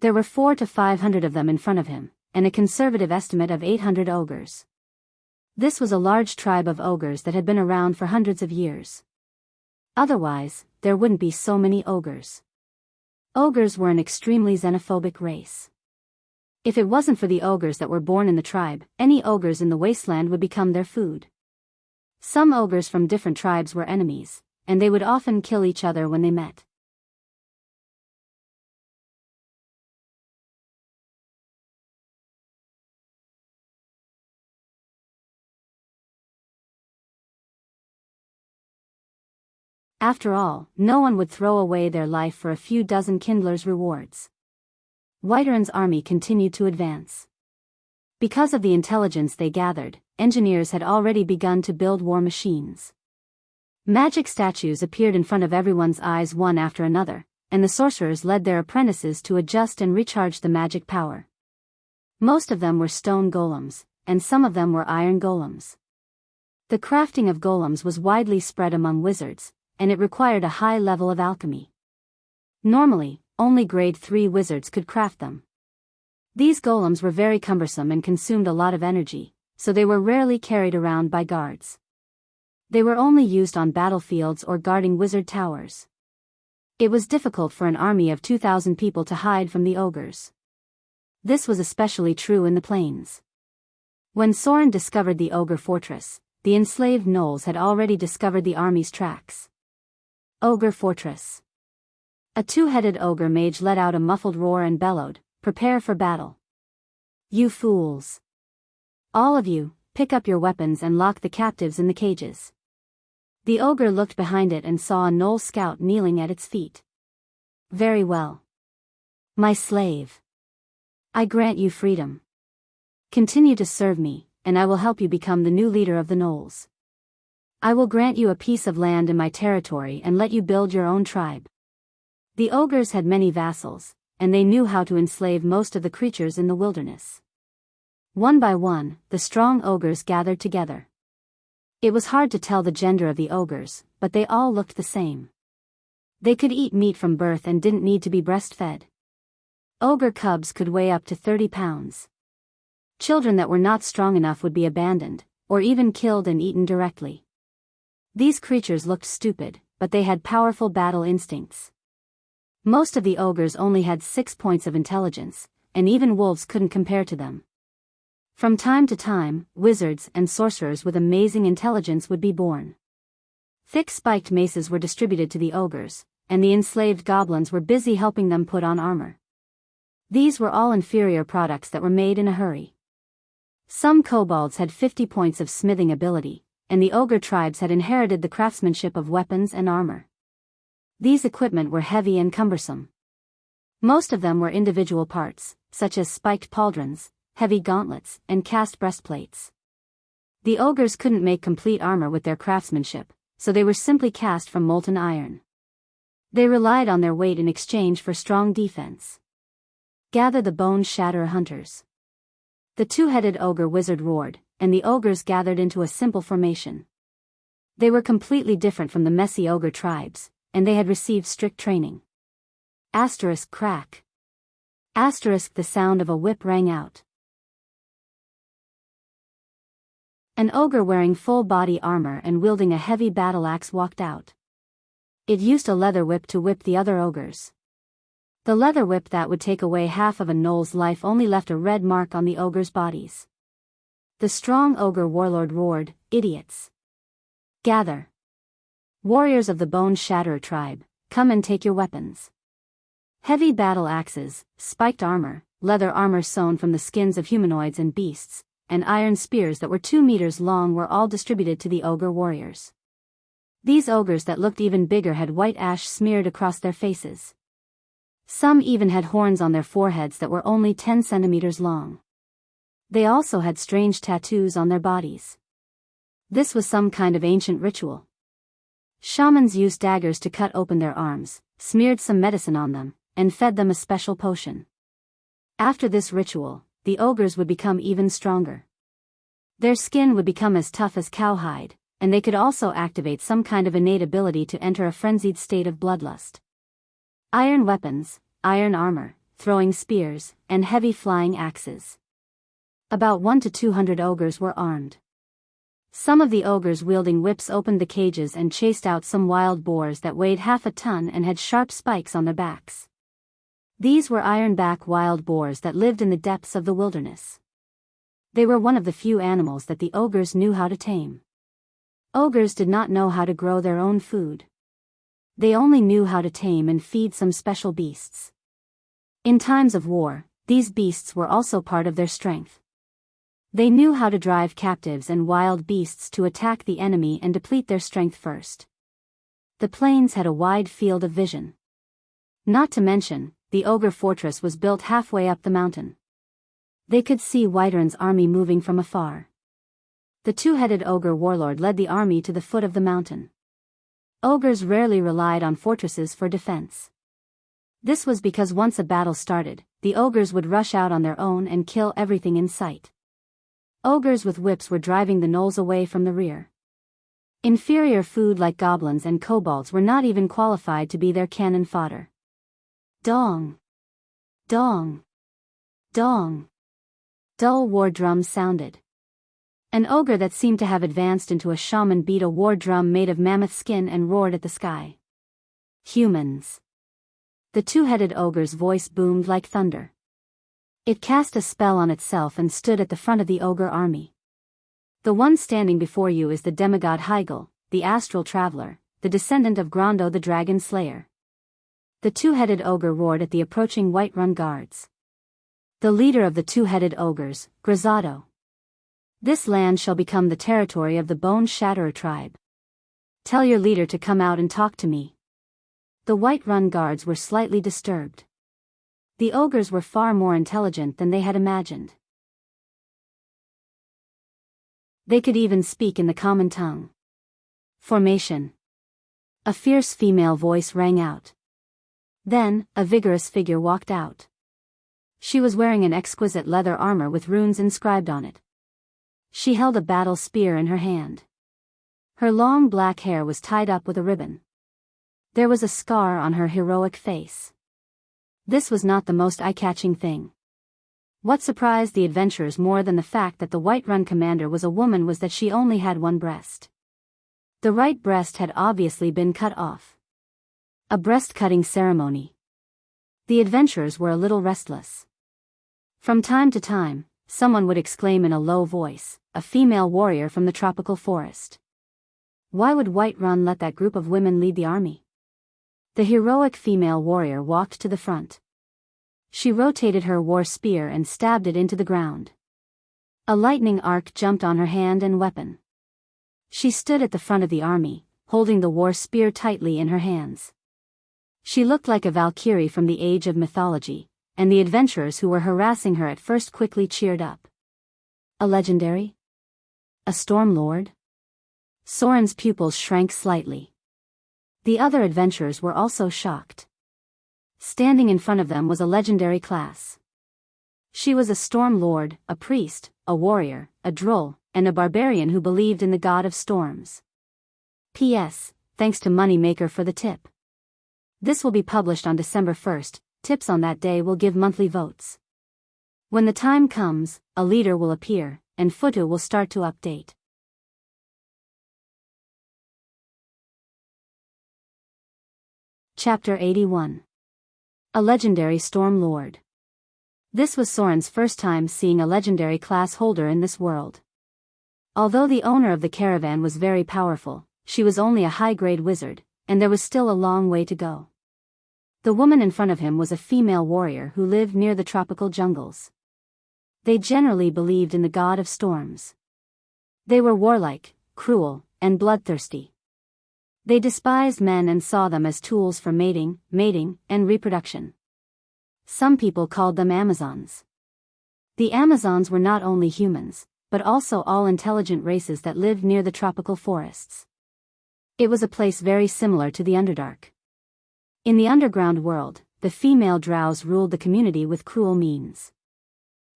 There were 400 to 500 of them in front of him, and a conservative estimate of 800 ogres. This was a large tribe of ogres that had been around for hundreds of years. Otherwise, there wouldn't be so many ogres. Ogres were an extremely xenophobic race. If it wasn't for the ogres that were born in the tribe, any ogres in the wasteland would become their food. Some ogres from different tribes were enemies, and they would often kill each other when they met. After all, no one would throw away their life for a few dozen kindlers' rewards. Whiterun's army continued to advance. Because of the intelligence they gathered, engineers had already begun to build war machines. Magic statues appeared in front of everyone's eyes one after another, and the sorcerers led their apprentices to adjust and recharge the magic power. Most of them were stone golems, and some of them were iron golems. The crafting of golems was widely spread among wizards, and it required a high level of alchemy. Normally, only grade 3 wizards could craft them. These golems were very cumbersome and consumed a lot of energy, so they were rarely carried around by guards. They were only used on battlefields or guarding wizard towers. It was difficult for an army of 2,000 people to hide from the ogres. This was especially true in the plains. When Soren discovered the ogre fortress, the enslaved gnolls had already discovered the army's tracks. Ogre Fortress. A two-headed ogre mage let out a muffled roar and bellowed, "Prepare for battle. You fools. All of you, pick up your weapons and lock the captives in the cages." The ogre looked behind it and saw a gnoll scout kneeling at its feet. "Very well. My slave. I grant you freedom. Continue to serve me, and I will help you become the new leader of the gnolls. I will grant you a piece of land in my territory and let you build your own tribe." The ogres had many vassals, and they knew how to enslave most of the creatures in the wilderness. One by one, the strong ogres gathered together. It was hard to tell the gender of the ogres, but they all looked the same. They could eat meat from birth and didn't need to be breastfed. Ogre cubs could weigh up to 30 pounds. Children that were not strong enough would be abandoned, or even killed and eaten directly. These creatures looked stupid, but they had powerful battle instincts. Most of the ogres only had 6 points of intelligence, and even wolves couldn't compare to them. From time to time, wizards and sorcerers with amazing intelligence would be born. Thick spiked maces were distributed to the ogres, and the enslaved goblins were busy helping them put on armor. These were all inferior products that were made in a hurry. Some kobolds had 50 points of smithing ability, and the ogre tribes had inherited the craftsmanship of weapons and armor. These equipment were heavy and cumbersome. Most of them were individual parts, such as spiked pauldrons, heavy gauntlets, and cast breastplates. The ogres couldn't make complete armor with their craftsmanship, so they were simply cast from molten iron. They relied on their weight in exchange for strong defense. Gather the bone shatter hunters. The two-headed ogre wizard roared, and the ogres gathered into a simple formation. They were completely different from the messy ogre tribes, and they had received strict training. Asterisk crack. Asterisk the sound of a whip rang out. An ogre wearing full body armor and wielding a heavy battle axe walked out. It used a leather whip to whip the other ogres. The leather whip that would take away half of a gnoll's life only left a red mark on the ogres' bodies. The strong ogre warlord roared, "Idiots! Gather! Warriors of the Bone Shatterer tribe, come and take your weapons." Heavy battle axes, spiked armor, leather armor sewn from the skins of humanoids and beasts, and iron spears that were 2 meters long were all distributed to the ogre warriors. These ogres that looked even bigger had white ash smeared across their faces. Some even had horns on their foreheads that were only 10 centimeters long. They also had strange tattoos on their bodies. This was some kind of ancient ritual. Shamans used daggers to cut open their arms, smeared some medicine on them, and fed them a special potion. After this ritual, the ogres would become even stronger. Their skin would become as tough as cowhide, and they could also activate some kind of innate ability to enter a frenzied state of bloodlust. Iron weapons, iron armor, throwing spears, and heavy flying axes. About 1 to 200 ogres were armed. Some of the ogres wielding whips opened the cages and chased out some wild boars that weighed half a ton and had sharp spikes on their backs. These were ironback wild boars that lived in the depths of the wilderness. They were one of the few animals that the ogres knew how to tame. Ogres did not know how to grow their own food. They only knew how to tame and feed some special beasts. In times of war, these beasts were also part of their strength. They knew how to drive captives and wild beasts to attack the enemy and deplete their strength first. The plains had a wide field of vision. Not to mention, the ogre fortress was built halfway up the mountain. They could see Whiterun's army moving from afar. The two-headed ogre warlord led the army to the foot of the mountain. Ogres rarely relied on fortresses for defense. This was because once a battle started, the ogres would rush out on their own and kill everything in sight. Ogres with whips were driving the gnolls away from the rear. Inferior food like goblins and kobolds were not even qualified to be their cannon fodder. Dong! Dong! Dong! Dull war drums sounded. An ogre that seemed to have advanced into a shaman beat a war drum made of mammoth skin and roared at the sky. Humans. The two-headed ogre's voice boomed like thunder. It cast a spell on itself and stood at the front of the ogre army. The one standing before you is the demigod Hygel, the astral traveler, the descendant of Grondo the dragon slayer. The two-headed ogre roared at the approaching Whiterun guards. The leader of the two-headed ogres, Grisado. This land shall become the territory of the Bone Shatterer tribe. Tell your leader to come out and talk to me. The Whiterun guards were slightly disturbed. The ogres were far more intelligent than they had imagined. They could even speak in the common tongue. Formation. A fierce female voice rang out. Then, a vigorous figure walked out. She was wearing an exquisite leather armor with runes inscribed on it. She held a battle spear in her hand. Her long black hair was tied up with a ribbon. There was a scar on her heroic face. This was not the most eye-catching thing. What surprised the adventurers more than the fact that the Whiterun commander was a woman was that she only had one breast. The right breast had obviously been cut off. A breast-cutting ceremony. The adventurers were a little restless. From time to time, someone would exclaim in a low voice, "A female warrior from the tropical forest." Why would Whiterun let that group of women lead the army? The heroic female warrior walked to the front. She rotated her war spear and stabbed it into the ground. A lightning arc jumped on her hand and weapon. She stood at the front of the army, holding the war spear tightly in her hands. She looked like a valkyrie from the age of mythology, and the adventurers who were harassing her at first quickly cheered up. A legendary? A storm lord? Soren's pupils shrank slightly. The other adventurers were also shocked. Standing in front of them was a legendary class. She was a storm lord, a priest, a warrior, a droll, and a barbarian who believed in the god of storms. P.S. Thanks to Moneymaker for the tip. This will be published on December 1st, tips on that day will give monthly votes. When the time comes, a leader will appear, and Futu will start to update. Chapter 81. A Legendary Storm Lord. This was Soren's first time seeing a legendary class holder in this world. Although the owner of the caravan was very powerful, she was only a high-grade wizard, and there was still a long way to go. The woman in front of him was a female warrior who lived near the tropical jungles. They generally believed in the god of storms. They were warlike, cruel, and bloodthirsty. They despised men and saw them as tools for mating, and reproduction. Some people called them Amazons. The Amazons were not only humans, but also all intelligent races that lived near the tropical forests. It was a place very similar to the Underdark. In the underground world, the female drows ruled the community with cruel means.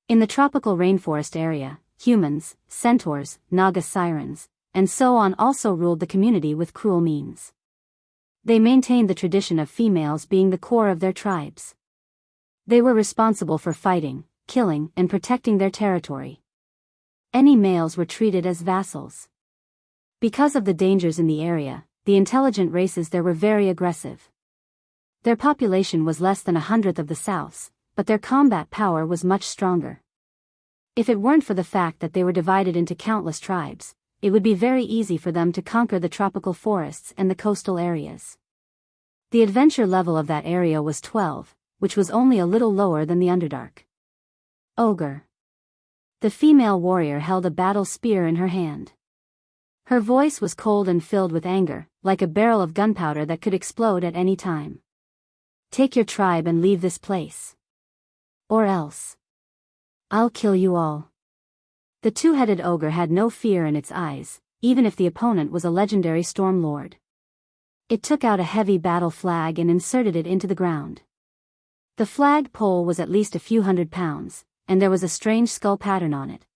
In the tropical rainforest area, humans, centaurs, naga sirens, and so on also ruled the community with cruel means. They maintained the tradition of females being the core of their tribes. They were responsible for fighting, killing, and protecting their territory. Any males were treated as vassals. Because of the dangers in the area, the intelligent races there were very aggressive. Their population was less than 1/100th of the South's, but their combat power was much stronger. If it weren't for the fact that they were divided into countless tribes, it would be very easy for them to conquer the tropical forests and the coastal areas. The adventure level of that area was 12, which was only a little lower than the Underdark. Ogre. The female warrior held a battle spear in her hand. Her voice was cold and filled with anger, like a barrel of gunpowder that could explode at any time. Take your tribe and leave this place. Or else. I'll kill you all. The two-headed ogre had no fear in its eyes, even if the opponent was a legendary storm lord. It took out a heavy battle flag and inserted it into the ground. The flag pole was at least a few 100 pounds, and there was a strange skull pattern on it.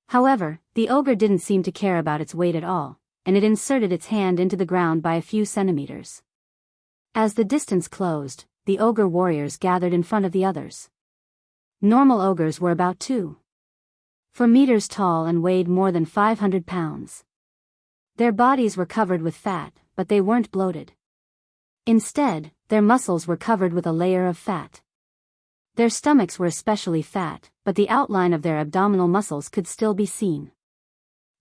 However, the ogre didn't seem to care about its weight at all, and it inserted its hand into the ground by a few centimeters. As the distance closed, the ogre warriors gathered in front of the others. Normal ogres were about 2 meters tall and weighed more than 500 pounds. Their bodies were covered with fat, but they weren't bloated. Instead, their muscles were covered with a layer of fat. Their stomachs were especially fat, but the outline of their abdominal muscles could still be seen.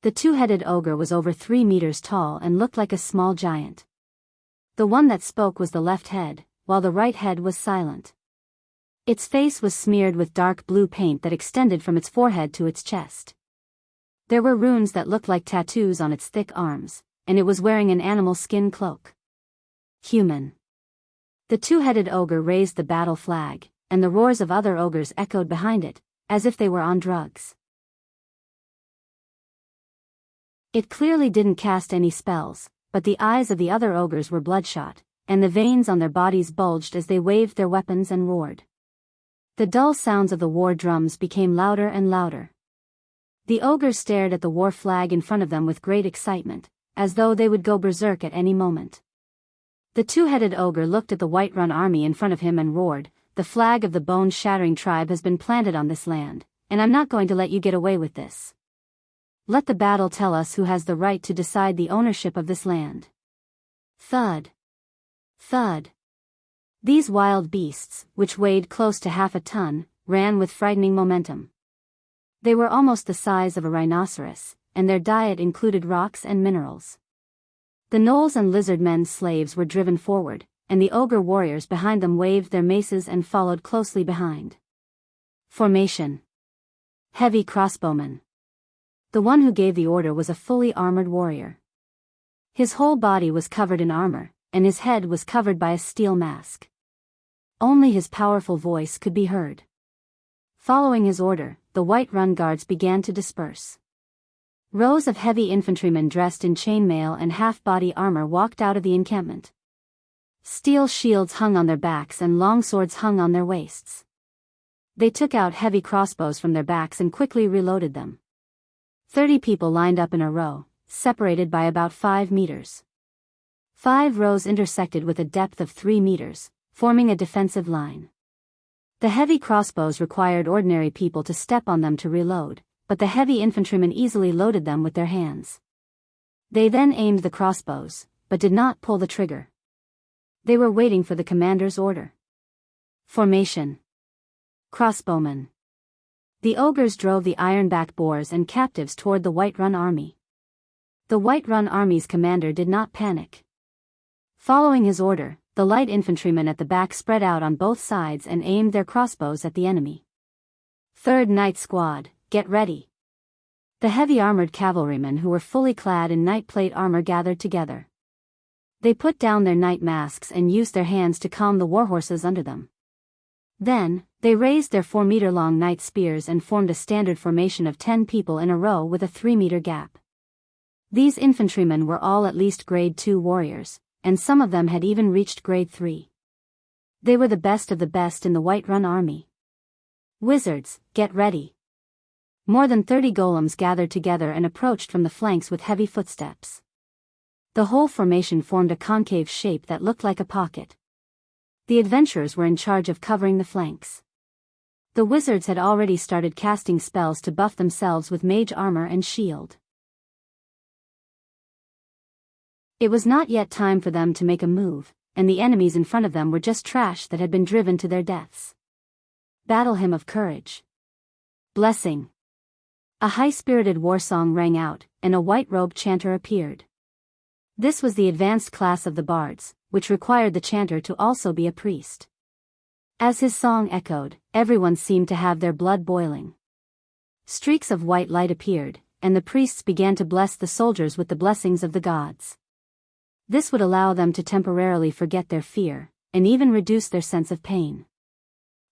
The two-headed ogre was over 3 meters tall and looked like a small giant. The one that spoke was the left head, while the right head was silent. Its face was smeared with dark blue paint that extended from its forehead to its chest. There were runes that looked like tattoos on its thick arms, and it was wearing an animal skin cloak. Human. The two-headed ogre raised the battle flag, and the roars of other ogres echoed behind it, as if they were on drugs. It clearly didn't cast any spells, but the eyes of the other ogres were bloodshot, and the veins on their bodies bulged as they waved their weapons and roared. The dull sounds of the war drums became louder and louder. The ogres stared at the war flag in front of them with great excitement, as though they would go berserk at any moment. The two-headed ogre looked at the Whiterun army in front of him and roared, "The flag of the bone-shattering tribe has been planted on this land, and I'm not going to let you get away with this. Let the battle tell us who has the right to decide the ownership of this land." Thud. Thud. These wild beasts, which weighed close to half a ton, ran with frightening momentum. They were almost the size of a rhinoceros, and their diet included rocks and minerals. The gnolls and lizard men's slaves were driven forward, and the ogre warriors behind them waved their maces and followed closely behind. Formation. Heavy crossbowman. The one who gave the order was a fully armored warrior. His whole body was covered in armor, and his head was covered by a steel mask. Only his powerful voice could be heard. Following his order, the Whiterun guards began to disperse. Rows of heavy infantrymen dressed in chainmail and half-body armor walked out of the encampment. Steel shields hung on their backs and long swords hung on their waists. They took out heavy crossbows from their backs and quickly reloaded them. 30 people lined up in a row, separated by about 5 meters. 5 rows intersected with a depth of 3 meters, forming a defensive line. The heavy crossbows required ordinary people to step on them to reload, but the heavy infantrymen easily loaded them with their hands. They then aimed the crossbows, but did not pull the trigger. They were waiting for the commander's order. Formation. Crossbowmen. The ogres drove the ironback boars and captives toward the Whiterun army. The Whiterun army's commander did not panic. Following his order, the light infantrymen at the back spread out on both sides and aimed their crossbows at the enemy. 3rd Night Squad, get ready. The heavy armored cavalrymen who were fully clad in night plate armor gathered together. They put down their night masks and used their hands to calm the warhorses under them. Then, they raised their 4-meter-long night spears and formed a standard formation of 10 people in a row with a 3-meter gap. These infantrymen were all at least grade 2 warriors, and some of them had even reached grade 3. They were the best of the best in the Whiterun army. Wizards, get ready. More than 30 golems gathered together and approached from the flanks with heavy footsteps. The whole formation formed a concave shape that looked like a pocket. The adventurers were in charge of covering the flanks. The wizards had already started casting spells to buff themselves with mage armor and shield. It was not yet time for them to make a move, and the enemies in front of them were just trash that had been driven to their deaths. Battle Hymn of Courage. Blessing. A high-spirited war song rang out, and a white-robed chanter appeared. This was the advanced class of the bards, which required the chanter to also be a priest. As his song echoed, everyone seemed to have their blood boiling. Streaks of white light appeared, and the priests began to bless the soldiers with the blessings of the gods. This would allow them to temporarily forget their fear, and even reduce their sense of pain.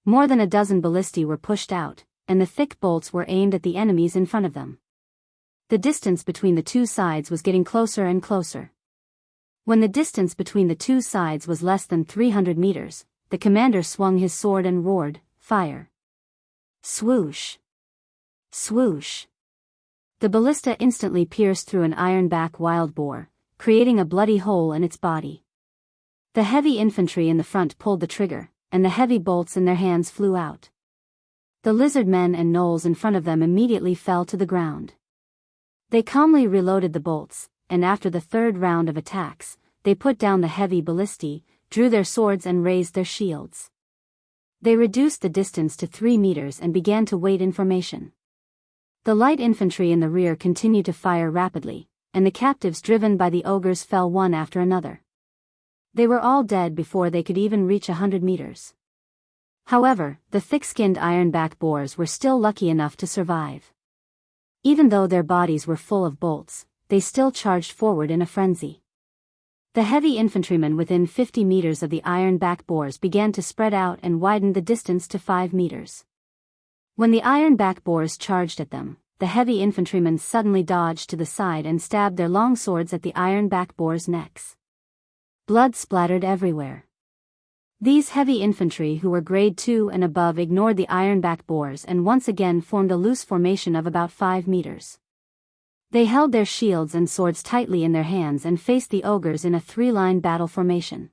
More than a dozen ballistae were pushed out, and the thick bolts were aimed at the enemies in front of them. The distance between the two sides was getting closer and closer. When the distance between the two sides was less than 300 meters, the commander swung his sword and roared, "Fire!" Swoosh! Swoosh! The ballista instantly pierced through an ironback wild boar, creating a bloody hole in its body. The heavy infantry in the front pulled the trigger, and the heavy bolts in their hands flew out. The lizard men and gnolls in front of them immediately fell to the ground. They calmly reloaded the bolts, and after the 3rd round of attacks, they put down the heavy ballistae, drew their swords and raised their shields. They reduced the distance to 3 meters and began to wait in formation. The light infantry in the rear continued to fire rapidly, and the captives driven by the ogres fell one after another. They were all dead before they could even reach 100 meters. However, the thick-skinned ironback boars were still lucky enough to survive. Even though their bodies were full of bolts, they still charged forward in a frenzy. The heavy infantrymen within 50 meters of the ironback boars began to spread out and widened the distance to 5 meters. When the ironback boars charged at them, the heavy infantrymen suddenly dodged to the side and stabbed their long swords at the ironback boars' necks. Blood splattered everywhere. These heavy infantry who were grade 2 and above ignored the ironback boars and once again formed a loose formation of about 5 meters. They held their shields and swords tightly in their hands and faced the ogres in a 3-line battle formation.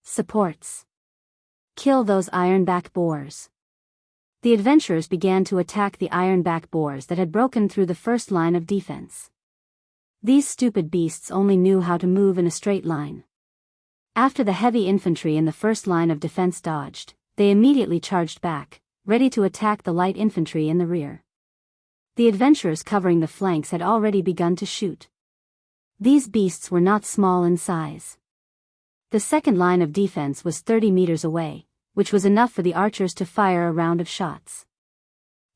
Supports. Kill those ironback boars. The adventurers began to attack the ironback boars that had broken through the first line of defense. These stupid beasts only knew how to move in a straight line. After the heavy infantry in the first line of defense dodged, they immediately charged back, ready to attack the light infantry in the rear. The adventurers covering the flanks had already begun to shoot. These beasts were not small in size. The second line of defense was 30 meters away, which was enough for the archers to fire a round of shots.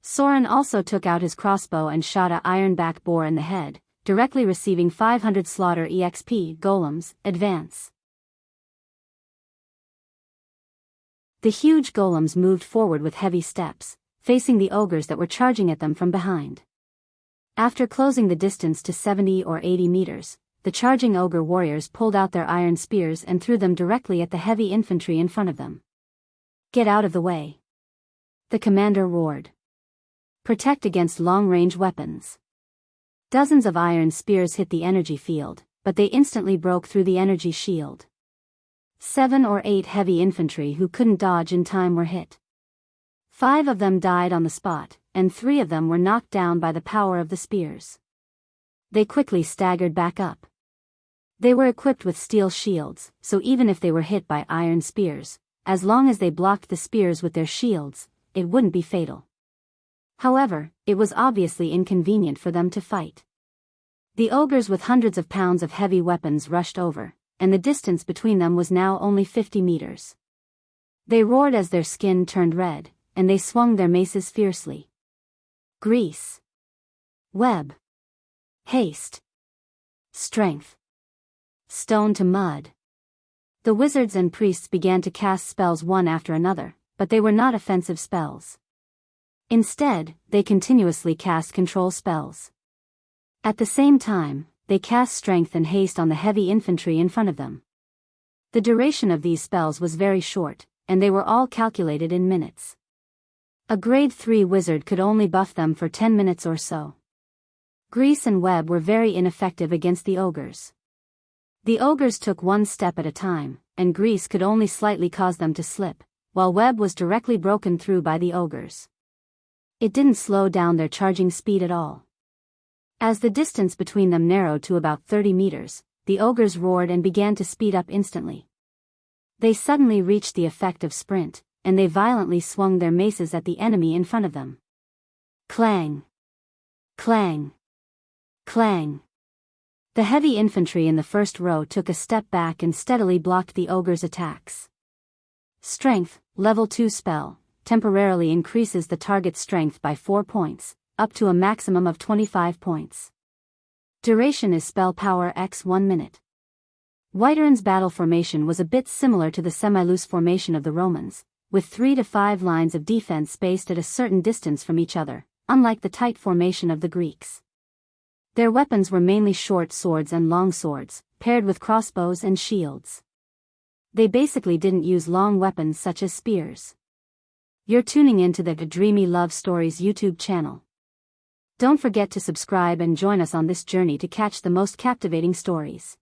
Soren also took out his crossbow and shot a ironback boar in the head, directly receiving 500 slaughter EXP golems, advance. The huge golems moved forward with heavy steps, facing the ogres that were charging at them from behind. After closing the distance to 70 or 80 meters, the charging ogre warriors pulled out their iron spears and threw them directly at the heavy infantry in front of them. "Get out of the way!" the commander roared. "Protect against long-range weapons." Dozens of iron spears hit the energy field, but they instantly broke through the energy shield. 7 or 8 heavy infantry who couldn't dodge in time were hit. 5 of them died on the spot, and 3 of them were knocked down by the power of the spears. They quickly staggered back up. They were equipped with steel shields, so even if they were hit by iron spears, as long as they blocked the spears with their shields, it wouldn't be fatal. However, it was obviously inconvenient for them to fight. The ogres with hundreds of pounds of heavy weapons rushed over, and the distance between them was now only 50 meters. They roared as their skin turned red, and they swung their maces fiercely. Grease. Web. Haste. Strength. Stone to mud. The wizards and priests began to cast spells one after another, but they were not offensive spells. Instead, they continuously cast control spells. At the same time, they cast strength and haste on the heavy infantry in front of them. The duration of these spells was very short, and they were all calculated in minutes. A grade 3 wizard could only buff them for 10 minutes or so. Grease and Web were very ineffective against the ogres. The ogres took one step at a time, and Grease could only slightly cause them to slip, while Web was directly broken through by the ogres. It didn't slow down their charging speed at all. As the distance between them narrowed to about 30 meters, the ogres roared and began to speed up instantly. They suddenly reached the effect of sprint, and they violently swung their maces at the enemy in front of them. Clang! Clang! Clang! The heavy infantry in the first row took a step back and steadily blocked the ogres' attacks. Strength, level 2 spell, temporarily increases the target's strength by 4 points, up to a maximum of 25 points. Duration is spell power x 1 minute. Whiteron's battle formation was a bit similar to the semi-loose formation of the Romans, with 3 to 5 lines of defense spaced at a certain distance from each other, unlike the tight formation of the Greeks. Their weapons were mainly short swords and long swords, paired with crossbows and shields. They basically didn't use long weapons such as spears. You're tuning into the Dreamy Love Stories YouTube channel. Don't forget to subscribe and join us on this journey to catch the most captivating stories.